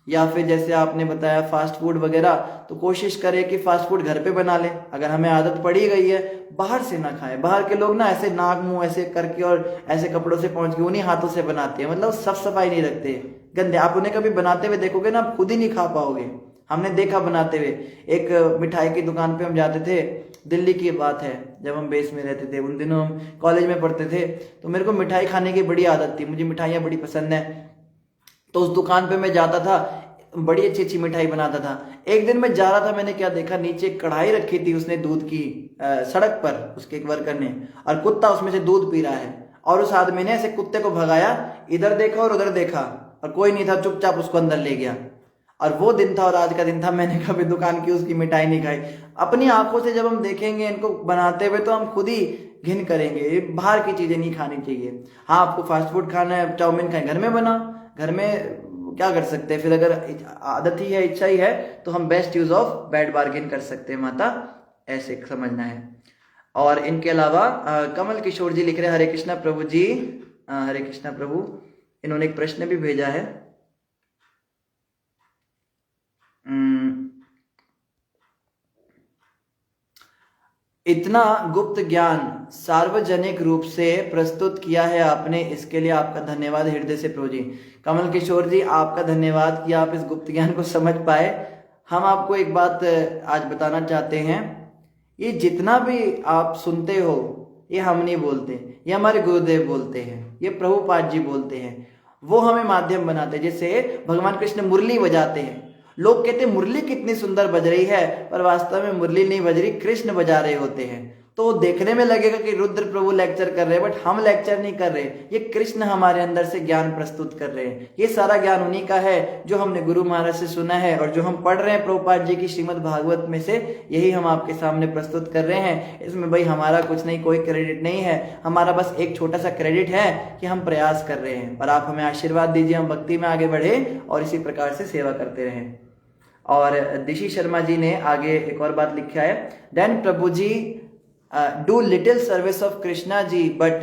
या फिर जैसे आपने बताया फास्ट फूड वगैरह, तो कोशिश करें कि फास्ट फूड घर पे बना लें। अगर हमें आदत पड़ी गई है, बाहर से ना खाएं। बाहर के लोग ना ऐसे नाक मुंह ऐसे करके और ऐसे कपड़ों से पहुंच के उन्हीं हाथों से बनाते हैं, मतलब साफ सफाई नहीं रखते, गंदे। आप उन्हें कभी बनाते हुए देखोगे ना, आप खुद ही नहीं खा पाओगे। हमने देखा बनाते हुए। एक मिठाई की दुकान पे हम जाते थे, दिल्ली की बात है, जब हम बेस में रहते थे, उन दिनों हम कॉलेज में पढ़ते थे, तो मेरे को मिठाई खाने की बड़ी आदत थी, मुझे मिठाइयाँ बड़ी पसंद है। तो उस दुकान पे मैं जाता था, बड़ी अच्छी अच्छी मिठाई बनाता था। एक दिन मैं जा रहा था, मैंने क्या देखा, नीचे एक कढ़ाई रखी थी उसने दूध की, सड़क पर उसके एक वर्कर ने, और कुत्ता उसमें से दूध पी रहा है। और उस आदमी ने ऐसे कुत्ते को भगाया, इधर देखा और उधर देखा, और कोई नहीं था, चुपचाप उसको अंदर ले गया। और वो दिन था और आज का दिन था, मैंने कभी दुकान की उसकी मिठाई नहीं खाई। अपनी आंखों से जब हम देखेंगे इनको बनाते हुए, तो हम खुद ही घिन करेंगे। बाहर की चीजें नहीं खानी चाहिए। हाँ, आपको फास्ट फूड खाना है, चाउमीन खाएं, घर में बना, घर में क्या कर सकते हैं। फिर अगर आदत ही है, इच्छा ही है, तो हम best use of bad bargain कर सकते हैं माता, ऐसे समझना है। और इनके अलावा कमल किशोर जी लिख रहे हैं हरे कृष्णा प्रभु जी, हरे कृष्णा प्रभु। इन्होंने एक प्रश्न भी भेजा है। इतना गुप्त ज्ञान सार्वजनिक रूप से प्रस्तुत किया है आपने, इसके लिए आपका धन्यवाद हृदय से प्रभु जी। कमल किशोर जी आपका धन्यवाद कि आप इस गुप्त ज्ञान को समझ पाए। हम आपको एक बात आज बताना चाहते हैं, ये जितना भी आप सुनते हो ये हम नहीं बोलते, ये हमारे गुरुदेव बोलते हैं, ये प्रभुपाद जी बोलते हैं, वो हमें माध्यम बनाते हैं। जैसे भगवान कृष्ण मुरली बजाते हैं, लोग कहते हैं मुरली कितनी सुंदर बज रही है, पर वास्तव में मुरली नहीं बज रही, कृष्ण बजा रहे होते हैं। तो देखने में लगेगा कि रुद्र प्रभु लेक्चर कर रहे हैं, बट हम लेक्चर नहीं कर रहे, ये कृष्ण हमारे अंदर से ज्ञान प्रस्तुत कर रहे हैं। ये सारा ज्ञान उन्हीं का है जो हमने गुरु महाराज से सुना है और जो हम पढ़ रहे हैं प्रभुपाद जी की श्रीमद् भागवत में से, यही हम आपके सामने प्रस्तुत कर रहे हैं। इसमें भाई हमारा कुछ नहीं, कोई क्रेडिट नहीं है, हमारा बस एक छोटा सा क्रेडिट है कि हम प्रयास कर रहे हैं। पर आप हमें आशीर्वाद दीजिए, हम भक्ति में आगे बढ़े और इसी प्रकार से सेवा करते रहें। और दिशी शर्मा जी ने आगे एक और बात लिखा है, then Prabhu ji do little service of Krishna ji but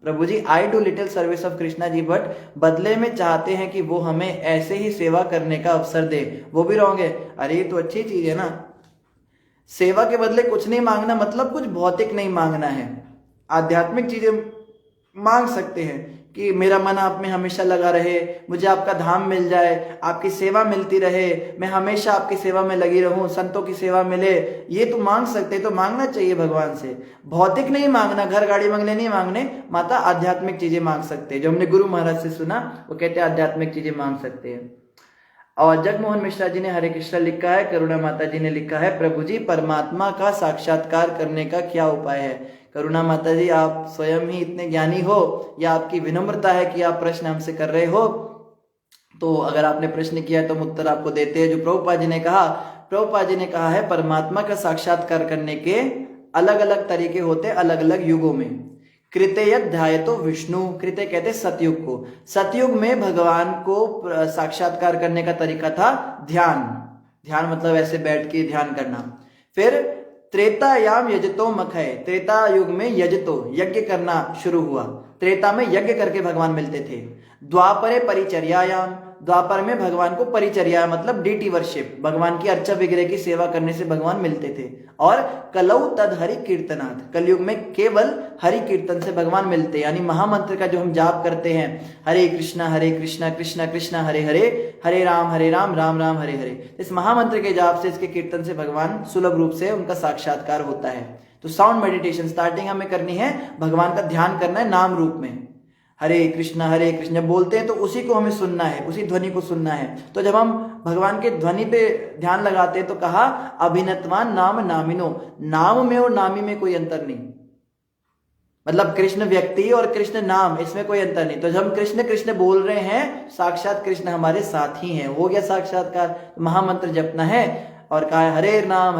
Prabhu ji I do little service of Krishna ji but बदले में चाहते हैं कि वो हमें ऐसे ही सेवा करने का अवसर दे, वो भी रॉन्ग है। अरे ये तो अच्छी चीज है ना, सेवा के बदले कुछ नहीं मांगना मतलब कुछ भौतिक नहीं मांगना है, आध्यात्मिक चीजें मांग सकते हैं कि मेरा मन आप में हमेशा लगा रहे, मुझे आपका धाम मिल जाए, आपकी सेवा मिलती रहे, मैं हमेशा आपकी सेवा में लगी रहूं, संतों की सेवा मिले, ये तो मांग सकते, तो मांगना चाहिए भगवान से। भौतिक नहीं मांगना, घर गाड़ी बंगले नहीं मांगने, माता आध्यात्मिक चीजें मांग सकते हैं। जो हमने गुरु महाराज से सुना वो कहते हैं आध्यात्मिक चीजें मांग सकते हैं। और जगमोहन मिश्रा जी ने हरे कृष्णा लिखा है, करुणा माता जी ने लिखा है, प्रभु जी परमात्मा का साक्षात्कार करने का क्या उपाय है। करुणा माता जी आप स्वयं ही इतने ज्ञानी हो या आपकी विनम्रता है कि आप प्रश्न हमसे कर रहे हो, तो अगर आपने प्रश्न किया है तो हम उत्तर आपको देते हैं। जो प्रभुपाद जी ने कहा, प्रभुपाद जी ने कहा है परमात्मा का साक्षात्कार करने के अलग अलग तरीके होते हैं अलग अलग युगों में। कृतयध्याय तो विष्णु, कृतय कहते सतयुग को, सतयुग में भगवान को साक्षात्कार करने का तरीका था ध्यान, ध्यान मतलब ऐसे बैठ के ध्यान करना। फिर त्रेतायाम यजतो मखय, त्रेता युग में यजतो यज्ञ करना शुरू हुआ, त्रेता में यज्ञ करके भगवान मिलते थे। द्वापरे परिचर्यायाम, द्वापर में भगवान को परिचर्या मतलब डीटी वर्शिप, भगवान की अर्चा वगैरह की सेवा करने से भगवान मिलते थे। और कलौ तद हरि कीर्तनाथ, कलयुग में केवल हरि कीर्तन से भगवान मिलते हैं, यानी महामंत्र का जो हम जाप करते हैं, हरे कृष्णा कृष्णा कृष्णा हरे हरे, हरे राम राम राम हरे हरे, इस महामंत्र के जाप से, इसके कीर्तन से भगवान सुलभ रूप से उनका साक्षात्कार होता है। तो साउंड मेडिटेशन स्टार्टिंग हमें करनी है, भगवान का ध्यान करना है नाम रूप में, हरे कृष्ण बोलते हैं तो उसी को हमें सुनना है, उसी ध्वनि को सुनना है। तो जब हम भगवान के ध्वनि पे ध्यान लगाते हैं तो कहा अभिनतवान नाम नामिनो, नाम में और नामी में कोई अंतर नहीं, मतलब कृष्ण व्यक्ति और कृष्ण नाम इसमें कोई अंतर नहीं। तो जब हम कृष्ण कृष्ण बोल रहे हैं, साक्षात कृष्ण हमारे साथ ही हैं, हो गया साक्षात्कार। महामंत्र जपना है और कहा हरे नाम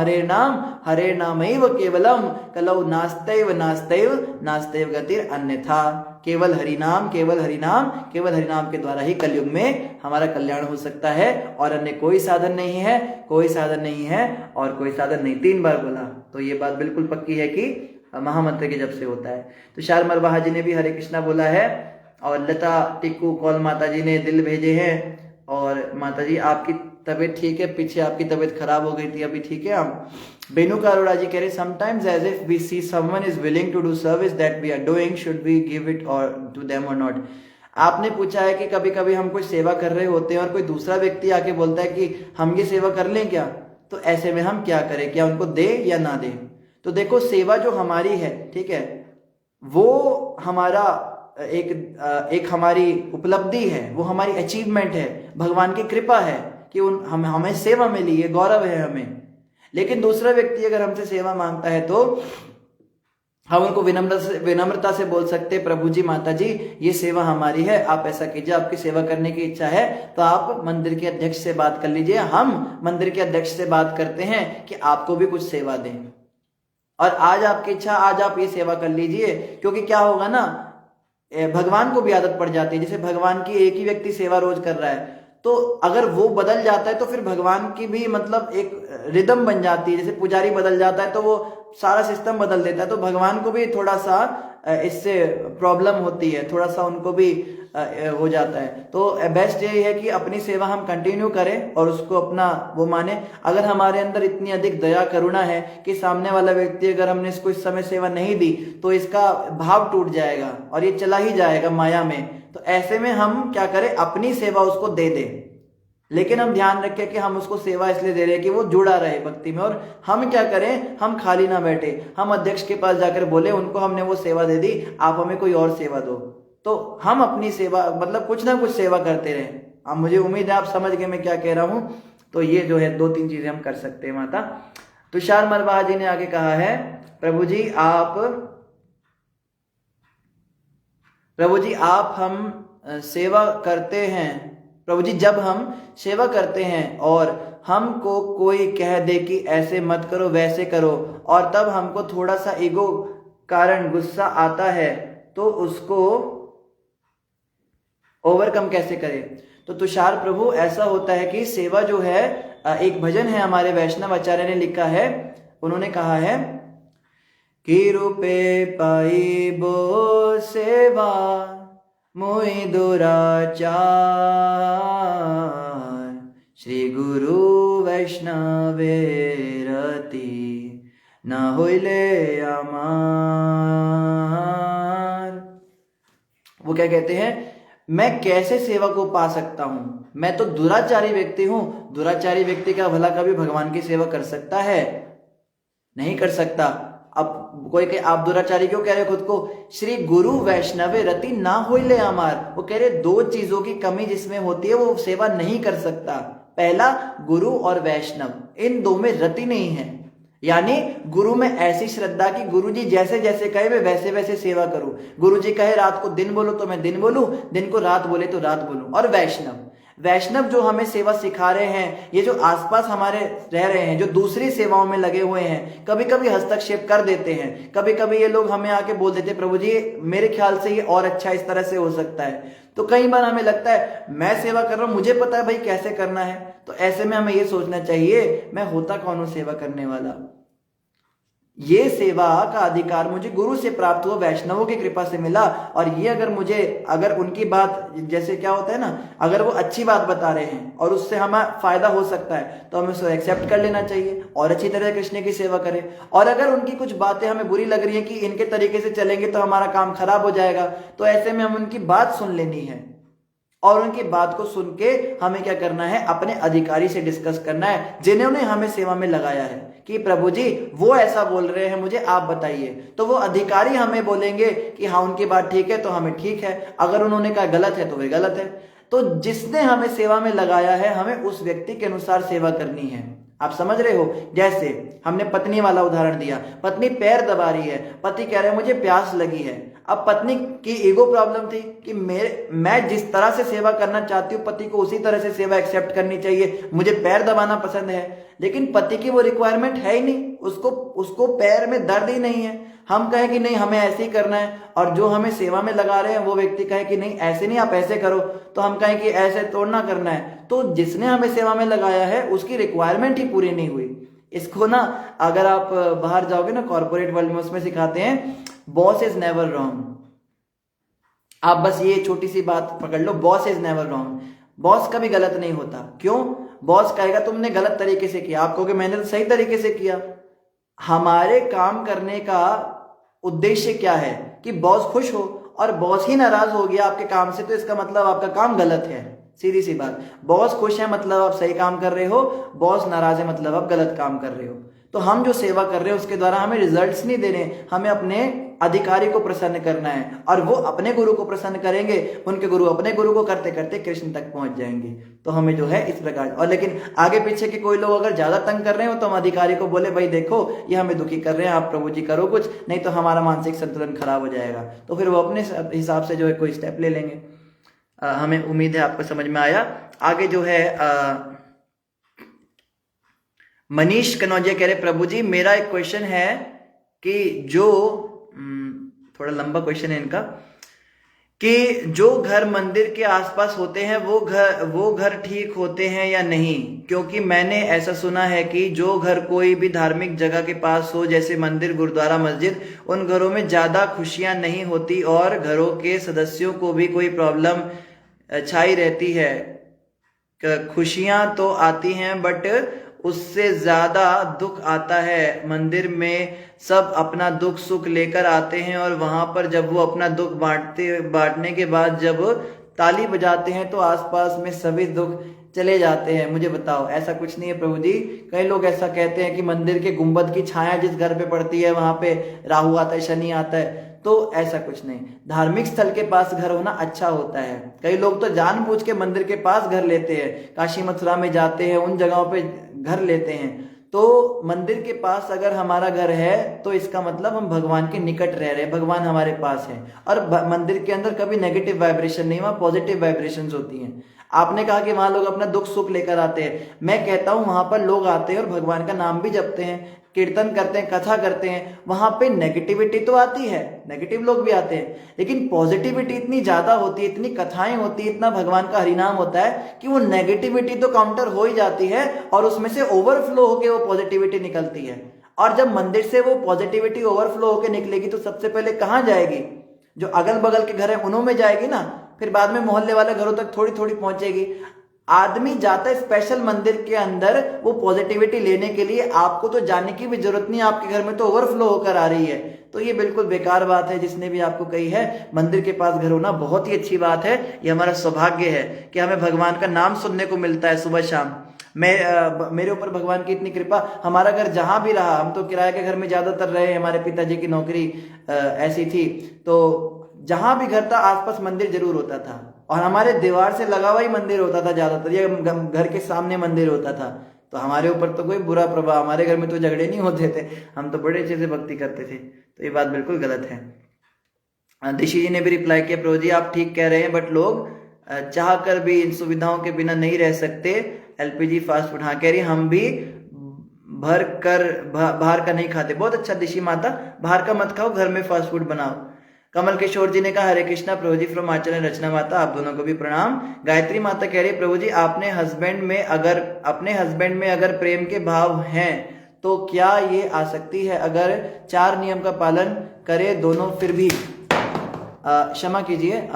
हरे नामैव केवलम कलौ नास्तैव नास्तैव गतिर अन्यथा, केवल हरि नाम के द्वारा ही कलयुग में हमारा कल्याण हो सकता है, और अन्य कोई साधन नहीं है, कोई साधन नहीं है और कोई साधन नहीं। 3 बार बोला, तो ये बात बिल्कुल पक्की है कि महामंत्र के जब से होता है। तो शारमर बहा जी ने भी हरे कृष्णा बोला है, और लता टिक्कू कौल माता जी ने दिल भेजे हैं। और माता जी आपकी तबीयत ठीक है, पीछे आपकी तबीयत खराब हो गई थी, अभी ठीक है हम। बेनुका अरोड़ा जी कह रहे sometimes as if we see someone is willing to do service that we are doing, should we give it or to them or not. आपने पूछा है कि कभी कभी हम कुछ सेवा कर रहे होते हैं और कोई दूसरा व्यक्ति आके बोलता है कि हम ये सेवा कर लें क्या, तो ऐसे में हम क्या करें, क्या उनको दे या ना दे। तो देखो सेवा जो हमारी है, ठीक है, वो हमारा एक हमारी उपलब्धि है, वो हमारी अचीवमेंट है, भगवान की कृपा है कि हमें सेवा मिली, ये गौरव है हमें। लेकिन दूसरा व्यक्ति अगर हमसे सेवा मांगता है तो हम उनको विनम्रता से बोल सकते हैं, प्रभु जी माता जी ये सेवा हमारी है, आप ऐसा कीजिए, आपकी सेवा करने की इच्छा है तो आप मंदिर के अध्यक्ष से बात कर लीजिए, हम मंदिर के अध्यक्ष से बात करते हैं कि आपको भी कुछ सेवा दें, और आज आपकी इच्छा, आज आप ये सेवा कर लीजिए। क्योंकि क्या होगा ना, भगवान को भी आदत पड़ जाती है, जैसे भगवान की एक ही व्यक्ति सेवा रोज कर रहा है, तो अगर वो बदल जाता है तो फिर भगवान की भी मतलब एक रिदम बन जाती है। जैसे पुजारी बदल जाता है तो वो सारा सिस्टम बदल देता है। तो भगवान को भी थोड़ा सा इससे प्रॉब्लम होती है, थोड़ा सा उनको भी हो जाता है। तो बेस्ट यही है कि अपनी सेवा हम कंटिन्यू करें और उसको अपना वो माने। अगर हमारे अंदर इतनी अधिक दया करुणा है कि सामने वाला व्यक्ति, अगर हमने इसको इस समय सेवा नहीं दी तो इसका भाव टूट जाएगा और ये चला ही जाएगा माया में, तो ऐसे में हम क्या करें, अपनी सेवा उसको दे दें। लेकिन हम ध्यान रखें कि हम उसको सेवा इसलिए दे रहे हैं कि वो जुड़ा रहे भक्ति में, और हम क्या करें, हम खाली ना बैठे, हम अध्यक्ष के पास जाकर बोले उनको हमने वो सेवा दे दी, आप हमें कोई और सेवा दो। तो हम अपनी सेवा मतलब कुछ ना कुछ सेवा करते रहें। अब मुझे उम्मीद है आप समझ गए मैं क्या कह रहा हूं। तो ये जो है 2-3 चीजें हम कर सकते हैं माता। तुषार मरवाहा जी ने आगे कहा है, प्रभु जी आप हम सेवा करते हैं, प्रभु जी जब हम सेवा करते हैं और हमको कोई कह दे कि ऐसे मत करो वैसे करो, और तब हमको थोड़ा सा ईगो कारण गुस्सा आता है, तो उसको ओवरकम कैसे करें। तो तुषार प्रभु ऐसा होता है कि सेवा जो है, एक भजन है हमारे वैष्णव आचार्य ने लिखा है, उन्होंने कहा है कि रूपे पाई बो सेवा मोहि दुराचार, श्री गुरु वैष्णवे रति न होइले अमार। वो क्या कहते हैं, मैं कैसे सेवा को पा सकता हूं, मैं तो दुराचारी व्यक्ति हूं। दुराचारी व्यक्ति का भला कभी भगवान की सेवा कर सकता है? नहीं कर सकता। अब कोई कहे आप दुराचारी क्यों कह रहे खुद को, श्री गुरु वैष्णवे रति ना होइले अमार। वो कह रहे 2 चीजों की कमी जिसमें होती है वो सेवा नहीं कर सकता। पहला, गुरु और वैष्णव, इन 2 में रति नहीं है। यानी गुरु में ऐसी श्रद्धा कि गुरु जी जैसे जैसे कहे मैं वैसे वैसे सेवा करूं। गुरु जी कहे रात को दिन बोलो तो मैं दिन बोलूं, दिन को रात बोले तो रात बोलूं। और वैष्णव जो हमें सेवा सिखा रहे हैं, ये जो आसपास हमारे रह रहे हैं, जो दूसरी सेवाओं में लगे हुए हैं, कभी कभी हस्तक्षेप कर देते हैं। कभी कभी ये लोग हमें आके बोल देते प्रभु जी मेरे ख्याल से ये और अच्छा इस तरह से हो सकता है। तो कई बार हमें लगता है मैं सेवा कर रहा हूं, मुझे पता है भाई कैसे करना है। तो ऐसे में हमें ये सोचना चाहिए मैं होता कौन हूं सेवा करने वाला। ये सेवा का अधिकार मुझे गुरु से प्राप्त हुआ, वैष्णवों की कृपा से मिला। और ये अगर उनकी बात, जैसे क्या होता है ना, अगर वो अच्छी बात बता रहे हैं और उससे हमें फायदा हो सकता है तो हमें उसको एक्सेप्ट कर लेना चाहिए और अच्छी तरह कृष्ण की सेवा करें। और अगर उनकी कुछ बातें हमें बुरी लग रही है कि इनके तरीके से चलेंगे तो हमारा काम खराब हो जाएगा, तो ऐसे में हम उनकी बात सुन लेनी है और उनकी बात को सुन के हमें क्या करना है, अपने अधिकारी से डिस्कस करना है जिन्होंने हमें सेवा में लगाया है कि प्रभु जी वो ऐसा बोल रहे हैं, मुझे आप बताइए। तो वो अधिकारी हमें बोलेंगे कि हाँ उनकी बात ठीक है तो हमें ठीक है, अगर उन्होंने कहा गलत है तो वे गलत है। तो जिसने हमें सेवा में लगाया है हमें उस व्यक्ति के अनुसार सेवा करनी है। आप समझ रहे हो, जैसे हमने पत्नी वाला उदाहरण दिया, पत्नी पैर दबा रही है, पति कह रहे हैं मुझे प्यास लगी है। अब पत्नी की ईगो प्रॉब्लम थी कि मैं जिस तरह से सेवा करना चाहती हूँ पति को उसी तरह से सेवा एक्सेप्ट करनी चाहिए, मुझे पैर दबाना पसंद है। लेकिन पति की वो रिक्वायरमेंट है ही नहीं, उसको पैर में दर्द ही नहीं है। हम कहें कि नहीं हमें ऐसे ही करना है, और जो हमें सेवा में लगा रहे हैं वो व्यक्ति कहे कि नहीं ऐसे नहीं आप ऐसे करो, तो हम कहें कि ऐसे तोड़ना करना है। तो जिसने हमें सेवा में लगाया है उसकी रिक्वायरमेंट ही पूरी नहीं हुई। इसको ना अगर आप बाहर जाओगे ना कॉर्पोरेट वर्ल्ड में, उसमें सिखाते हैं बॉस इज नेवर रॉन्ग। आप बस ये छोटी सी बात पकड़ लो, boss is never wrong. Boss कभी गलत नहीं होता। क्यों? बॉस कहेगा तुमने गलत तरीके से किया, आप कहोगे मैंने तो सही तरीके से किया। हमारे काम करने का उद्देश्य क्या है कि बॉस खुश हो, और बॉस ही नाराज हो गया आपके काम से तो इसका मतलब आपका काम गलत है। सीधी सी बात, बॉस खुश है मतलब आप सही काम कर रहे हो, बॉस नाराज है मतलब आप गलत काम कर रहे हो। तो हम जो सेवा कर रहे हैं उसके द्वारा हमें रिजल्ट्स नहीं देने, हमें अपने अधिकारी को प्रसन्न करना है, और वो अपने गुरु को प्रसन्न करेंगे, उनके गुरु अपने गुरु को करते करते कृष्ण तक पहुंच जाएंगे। तो हमें जो है इस प्रकार, और लेकिन आगे पीछे के कोई लोग अगर ज्यादा तंग कर रहे हो तो हम अधिकारी को बोले भाई देखो ये हमें दुखी कर रहे हैं, आप प्रभु जी करो कुछ, नहीं तो हमारा मानसिक संतुलन खराब हो जाएगा। तो फिर वो अपने हिसाब से जो है कोई स्टेप ले लेंगे। हमें उम्मीद है आपको समझ में आया। आगे जो है मनीष कनौजिया कह रहे प्रभु जी मेरा एक क्वेश्चन है कि जो थोड़ा लंबा क्वेश्चन है इनका, कि जो घर मंदिर के आसपास होते हैं वो घर ठीक होते हैं या नहीं, क्योंकि मैंने ऐसा सुना है कि जो घर कोई भी धार्मिक जगह के पास हो, जैसे मंदिर, गुरुद्वारा, मस्जिद, उन घरों में ज़्यादा खुशियां नहीं होती और घरों के सदस्यों को भी कोई प्रॉब्लम छाई रहती है। खुशियां तो आती हैं बट उससे ज्यादा दुख आता है। मंदिर में सब अपना दुख सुख लेकर आते हैं और वहां पर जब वो अपना दुख बांटने के बाद जब ताली बजाते हैं तो आसपास में सभी दुख चले जाते हैं। मुझे बताओ, ऐसा कुछ नहीं है प्रभु जी। कई लोग ऐसा कहते हैं कि मंदिर के गुंबद की छाया जिस घर पे पड़ती है वहां पे राहु आता है, शनि आता है, तो ऐसा कुछ नहीं। धार्मिक स्थल के पास घर होना अच्छा होता है। कई लोग तो जानबूझ के मंदिर के पास घर लेते हैं, काशी मथुरा में जाते हैं, उन जगहों पे घर लेते हैं। तो मंदिर के पास अगर हमारा घर है तो इसका मतलब हम भगवान के निकट रह रहे हैं, भगवान हमारे पास है। और मंदिर के अंदर कभी नेगेटिव वाइब्रेशन नहीं, वहां पॉजिटिव वाइब्रेशंस होती हैं। आपने कहा कि वहां लोग अपना दुख सुख लेकर आते हैं, मैं कहता हूं वहां पर लोग आते हैं और भगवान का नाम भी जपते हैं, कीर्तन करते हैं, कथा करते हैं। वहां पे नेगेटिविटी तो आती है, नेगेटिव लोग भी आते हैं, लेकिन पॉजिटिविटी इतनी ज्यादा होती है, इतनी कथाएं होती है, इतना भगवान का हरिनाम होता है कि वो नेगेटिविटी तो काउंटर हो ही जाती है और उसमें से ओवरफ्लो होकर वो पॉजिटिविटी निकलती है। और जब मंदिर से वो पॉजिटिविटी ओवरफ्लो होकर निकलेगी तो सबसे पहले कहां जाएगी? जो अगल बगल के घर है उन्हों में जाएगी ना, फिर बाद में मोहल्ले वाले घरों तक थोड़ी थोड़ी पहुंचेगी। आदमी जाता है स्पेशल मंदिर के अंदर वो पॉजिटिविटी लेने के लिए, आपको तो जाने की भी जरूरत नहीं, आपके घर में तो ओवरफ्लो होकर आ रही है। तो ये बिल्कुल बेकार बात है जिसने भी आपको कही है। मंदिर के पास घर होना बहुत ही अच्छी बात है। ये हमारा सौभाग्य है कि हमें भगवान का नाम सुनने को मिलता है सुबह शाम। मेरे ऊपर भगवान की इतनी कृपा, हमारा घर जहां भी रहा, हम तो किराए के घर में ज्यादातर रहे, हमारे पिताजी की नौकरी ऐसी थी, तो जहां भी घर था आसपास मंदिर जरूर होता था और हमारे दीवार से लगा हुआ ही मंदिर होता था ज्यादातर, या घर के सामने मंदिर होता था। तो हमारे ऊपर तो कोई बुरा प्रभाव, हमारे घर में तो झगड़े नहीं होते थे, हम तो बड़े अच्छे से भक्ति करते थे। तो ये बात बिल्कुल गलत है। दिशी जी ने भी रिप्लाई किया, प्रभु जी आप ठीक कह रहे हैं बट लोग चाह कर भी इन सुविधाओं के बिना नहीं रह सकते। एलपीजी फास्ट फूड, हाँ कह रही हम भी बाहर का नहीं खाते। बहुत अच्छा दिशी माता, बाहर का मत खाओ, घर में फास्ट फूड बनाओ। कमल किशोर जी ने कहा हरे कृष्णा प्रभु जी फ्रॉम आचरण। रचना माता आप दोनों को भी प्रणाम। गायत्री माता कह रही है प्रभु जी अपने हस्बैंड में अगर प्रेम के भाव हैं तो क्या ये आ सकती है अगर 4 नियम का पालन करे दोनों फिर भी? क्षमा कीजिए,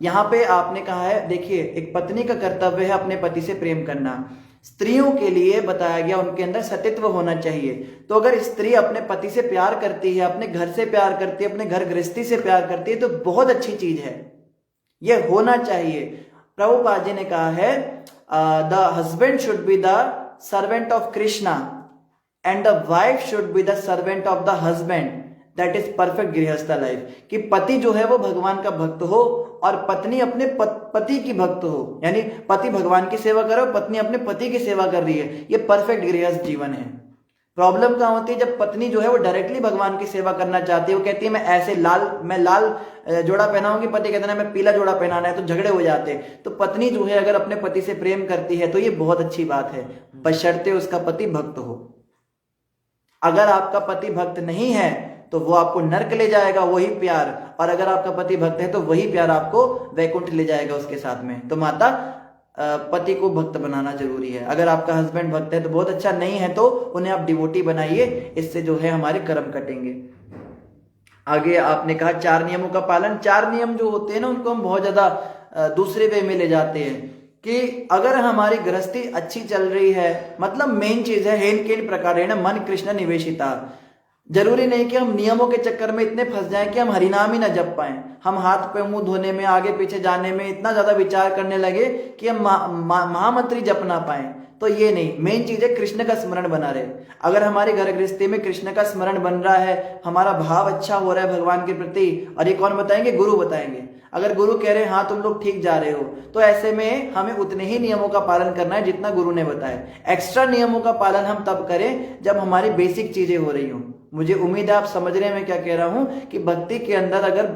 यहाँ पे आपने कहा है, देखिए एक पत्नी का कर्तव्य है अपने पति से प्रेम करना। स्त्रियों के लिए बताया गया उनके अंदर सतीत्व होना चाहिए। तो अगर स्त्री अपने पति से प्यार करती है, अपने घर से प्यार करती है, अपने घर गृहस्थी से प्यार करती है तो बहुत अच्छी चीज है, यह होना चाहिए। प्रभुपाद जी ने कहा है the husband should be the servant of Krishna and the wife should be the servant of the husband, that is perfect गृहस्थ लाइफ। कि पति जो है वो भगवान का भक्त हो और पत्नी अपने पति की भक्त हो, यानी पति भगवान की सेवा करे और पत्नी अपने पति की सेवा कर रही है, ये परफेक्ट गृहस्थ जीवन है। प्रॉब्लम कहाँ होती है? जब पत्नी जो है वो डायरेक्टली भगवान की सेवा करना चाहती है, वो कहती है मैं लाल जोड़ा पहनाऊंगी, पति कहते हैं मैं पीला जोड़ा पहनाना है, तो झगड़े हो जाते हैं। तो पत्नी जो है अगर अपने पति से प्रेम करती है तो ये बहुत अच्छी बात है, बशर्ते उसका पति भक्त हो। अगर आपका पति भक्त नहीं है तो वो आपको नर्क ले जाएगा वही प्यार, और अगर आपका पति भक्त है तो वही प्यार आपको वैकुंठ ले जाएगा उसके साथ में। तो माता पति को भक्त बनाना जरूरी है। अगर आपका हस्बैंड भक्त है तो बहुत अच्छा, नहीं है तो उन्हें आप डिवोटी बनाइए, इससे जो है हमारे कर्म कटेंगे। आगे आपने कहा 4 नियमों का पालन। 4 नियम जो होते हैं ना उनको हम बहुत ज्यादा दूसरे वे में ले जाते हैं कि अगर हमारी गृहस्थी अच्छी चल रही है, मतलब मेन चीज है हेन केन प्रकार है ना, मन कृष्ण निवेशिता। जरूरी नहीं कि हम नियमों के चक्कर में इतने फंस जाएं कि हम हरिनाम ही ना जप पाएं, हम हाथ पे मुंह धोने में, आगे पीछे जाने में इतना ज्यादा विचार करने लगे कि हम महामंत्री जप ना पाएं। तो ये नहीं, मेन चीज है कृष्ण का स्मरण बना रहे। अगर हमारे घर गृहस्थी में कृष्ण का स्मरण बन रहा है, हमारा भाव अच्छा हो रहा है भगवान के प्रति, और ये कौन बताएंगे? गुरु बताएंगे। अगर गुरु कह रहे हैं हाँ तुम लोग ठीक जा रहे हो, तो ऐसे में हमें उतने ही नियमों का पालन करना है जितना गुरु ने बताया। एक्स्ट्रा नियमों का पालन हम तब करें जब हमारी बेसिक चीजें हो रही हों। मुझे उम्मीद है आप समझ रहे हैं मैं क्या कह रहा हूं, कि भक्ति के अंदर अगर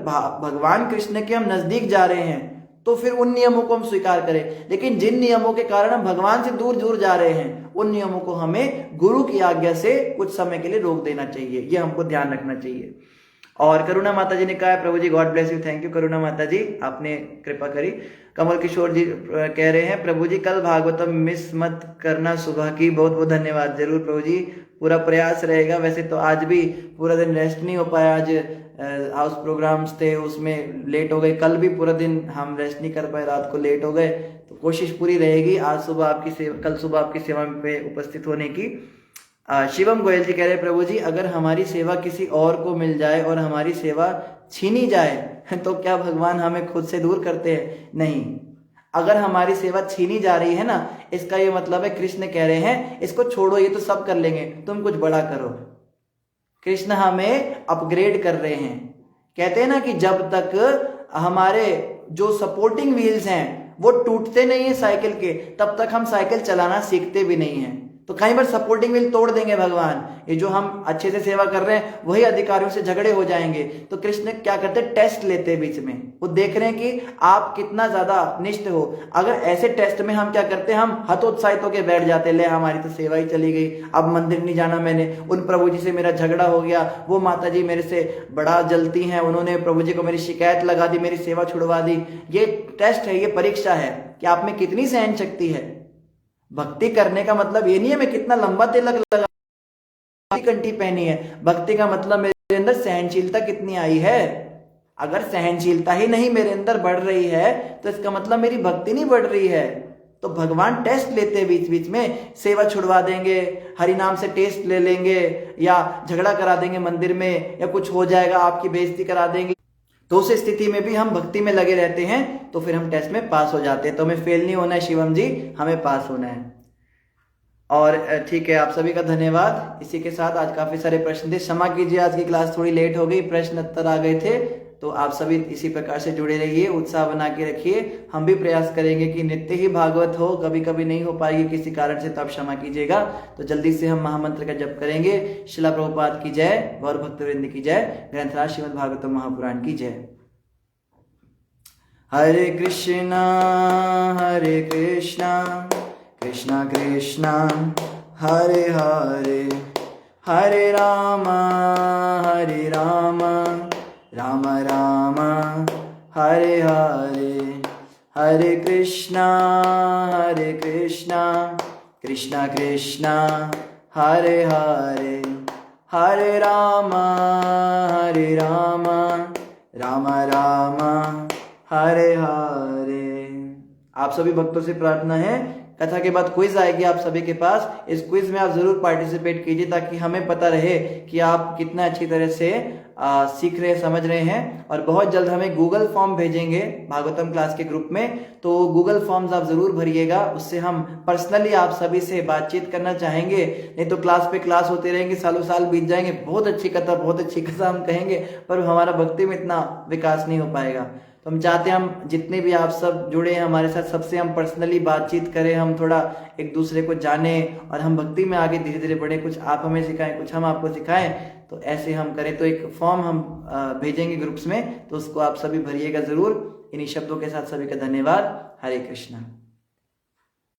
भगवान कृष्ण के हम नजदीक जा रहे हैं तो फिर उन नियमों को हम स्वीकार करें, लेकिन जिन नियमों के कारण हम भगवान से दूर दूर जा रहे हैं उन नियमों को हमें गुरु की आज्ञा से कुछ समय के लिए रोक देना चाहिए, ये हमको ध्यान रखना चाहिए। और करुणा माता जी ने कहा है प्रभु ji god bless you, thank you Karuna माता जी, आपने कृपा करी। कमल किशोर जी कह रहे हैं प्रभु जी कल भागवतम मिस मत करना सुबह की, बहुत बहुत धन्यवाद। जरूर प्रभु जी, पूरा प्रयास रहेगा। वैसे तो आज भी पूरा दिन रेस्ट नहीं हो पाया, आज हाउस प्रोग्राम्स थे उसमें लेट हो गए, कल भी पूरा दिन हम रेस्ट नहीं कर पाए, रात को लेट हो गए, तो कोशिश पूरी रहेगी आज सुबह आपकी सेवा, कल सुबह आपकी सेवा पे उपस्थित होने की। शिवम गोयल जी कह रहे प्रभु जी अगर हमारी सेवा किसी और को मिल जाए और हमारी सेवा छीनी जाए तो क्या भगवान हमें खुद से दूर करते हैं? नहीं, अगर हमारी सेवा छीनी जा रही है ना, इसका ये मतलब है कृष्ण कह रहे हैं इसको छोड़ो, ये तो सब कर लेंगे, तुम कुछ बड़ा करो। कृष्ण हमें अपग्रेड कर रहे हैं। कहते हैं ना कि जब तक हमारे जो सपोर्टिंग व्हील्स हैं वो टूटते नहीं है साइकिल के, तब तक हम साइकिल चलाना सीखते भी नहीं हैं। तो कई बार सपोर्टिंग व्हील तोड़ देंगे भगवान, ये जो हम अच्छे से सेवा कर रहे हैं वही अधिकारियों से झगड़े हो जाएंगे। तो कृष्ण क्या करते हैं, टेस्ट लेते हैं बीच में, वो देख रहे हैं कि आप कितना ज्यादा निष्ठ हो। अगर ऐसे टेस्ट में हम क्या करते हैं, हम हतोत्साहित होकर बैठ जाते हैं, ले हमारी तो सेवा ही चली गई, अब मंदिर नहीं जाना मैंने, उन प्रभु जी से मेरा झगड़ा हो गया, वो माता जी मेरे से बड़ा जलती हैं, उन्होंने प्रभु जी को मेरी शिकायत लगा दी, मेरी सेवा छुड़वा दी। ये टेस्ट है, ये परीक्षा है कि आप में कितनी सहन शक्ति है। भक्ति करने का मतलब ये नहीं है मैं कितना लंबा तिलक लगा कंठी पहनी है, भक्ति का मतलब मेरे अंदर सहनशीलता कितनी आई है। अगर सहनशीलता ही नहीं मेरे अंदर बढ़ रही है तो इसका मतलब मेरी भक्ति नहीं बढ़ रही है। तो भगवान टेस्ट लेते हैं बीच बीच में, सेवा छुड़वा देंगे, हरि नाम से टेस्ट ले लेंगे, या झगड़ा करा देंगे मंदिर में, या कुछ हो जाएगा आपकी बेइज्जती करा देंगे। तो उस स्थिति में भी हम भक्ति में लगे रहते हैं तो फिर हम टेस्ट में पास हो जाते हैं। तो हमें फेल नहीं होना है शिवम जी, हमें पास होना है। और ठीक है, आप सभी का धन्यवाद। इसी के साथ आज काफी सारे प्रश्न थे, क्षमा कीजिए आज की क्लास थोड़ी लेट हो गई, प्रश्न उत्तर आ गए थे। तो आप सभी इसी प्रकार से जुड़े रहिए, उत्साह बना के रखिए। हम भी प्रयास करेंगे कि नित्य ही भागवत हो, कभी कभी नहीं हो पाएगी किसी कारण से तो आप क्षमा कीजिएगा। तो जल्दी से हम महामंत्र का जप करेंगे। शिला प्रभुपाद की जय, गौर भक्तवृंद की जय, ग्रंथराज श्रीमद् भागवतम महापुराण की जय। हरे कृष्णा कृष्णा कृष्णा हरे हरे, हरे राम राम राम हरे हरे, हरे कृष्णा कृष्णा कृष्णा हरे हरे, हरे राम राम राम हरे हरे। आप सभी भक्तों से प्रार्थना है, कथा के बाद क्विज आएगी आप सभी के पास, इस क्विज में आप जरूर पार्टिसिपेट कीजिए ताकि हमें पता रहे कि आप कितना अच्छी तरह से सीख रहे समझ रहे हैं। और बहुत जल्द हमें गूगल फॉर्म भेजेंगे भागवतम क्लास के ग्रुप में, तो गूगल फॉर्म्स आप जरूर भरिएगा, उससे हम पर्सनली आप सभी से बातचीत करना चाहेंगे। नहीं तो क्लास पे क्लास होते रहेंगे, सालों साल बीत जाएंगे, बहुत अच्छी कथा हम कहेंगे, पर हमारा भक्ति में इतना विकास नहीं हो पाएगा। तो हम चाहते हैं हम जितने भी आप सब जुड़े हैं हमारे साथ, सबसे हम पर्सनली बातचीत करें, हम थोड़ा एक दूसरे को जाने और हम भक्ति में आगे धीरे धीरे बढ़े, कुछ आप हमें सिखाएं, कुछ हम आपको सिखाएं, तो ऐसे हम करें। तो एक फॉर्म हम भेजेंगे ग्रुप्स में, तो उसको आप सभी भरिएगा जरूर। इन्हीं शब्दों के साथ सभी का धन्यवाद। हरे कृष्णा।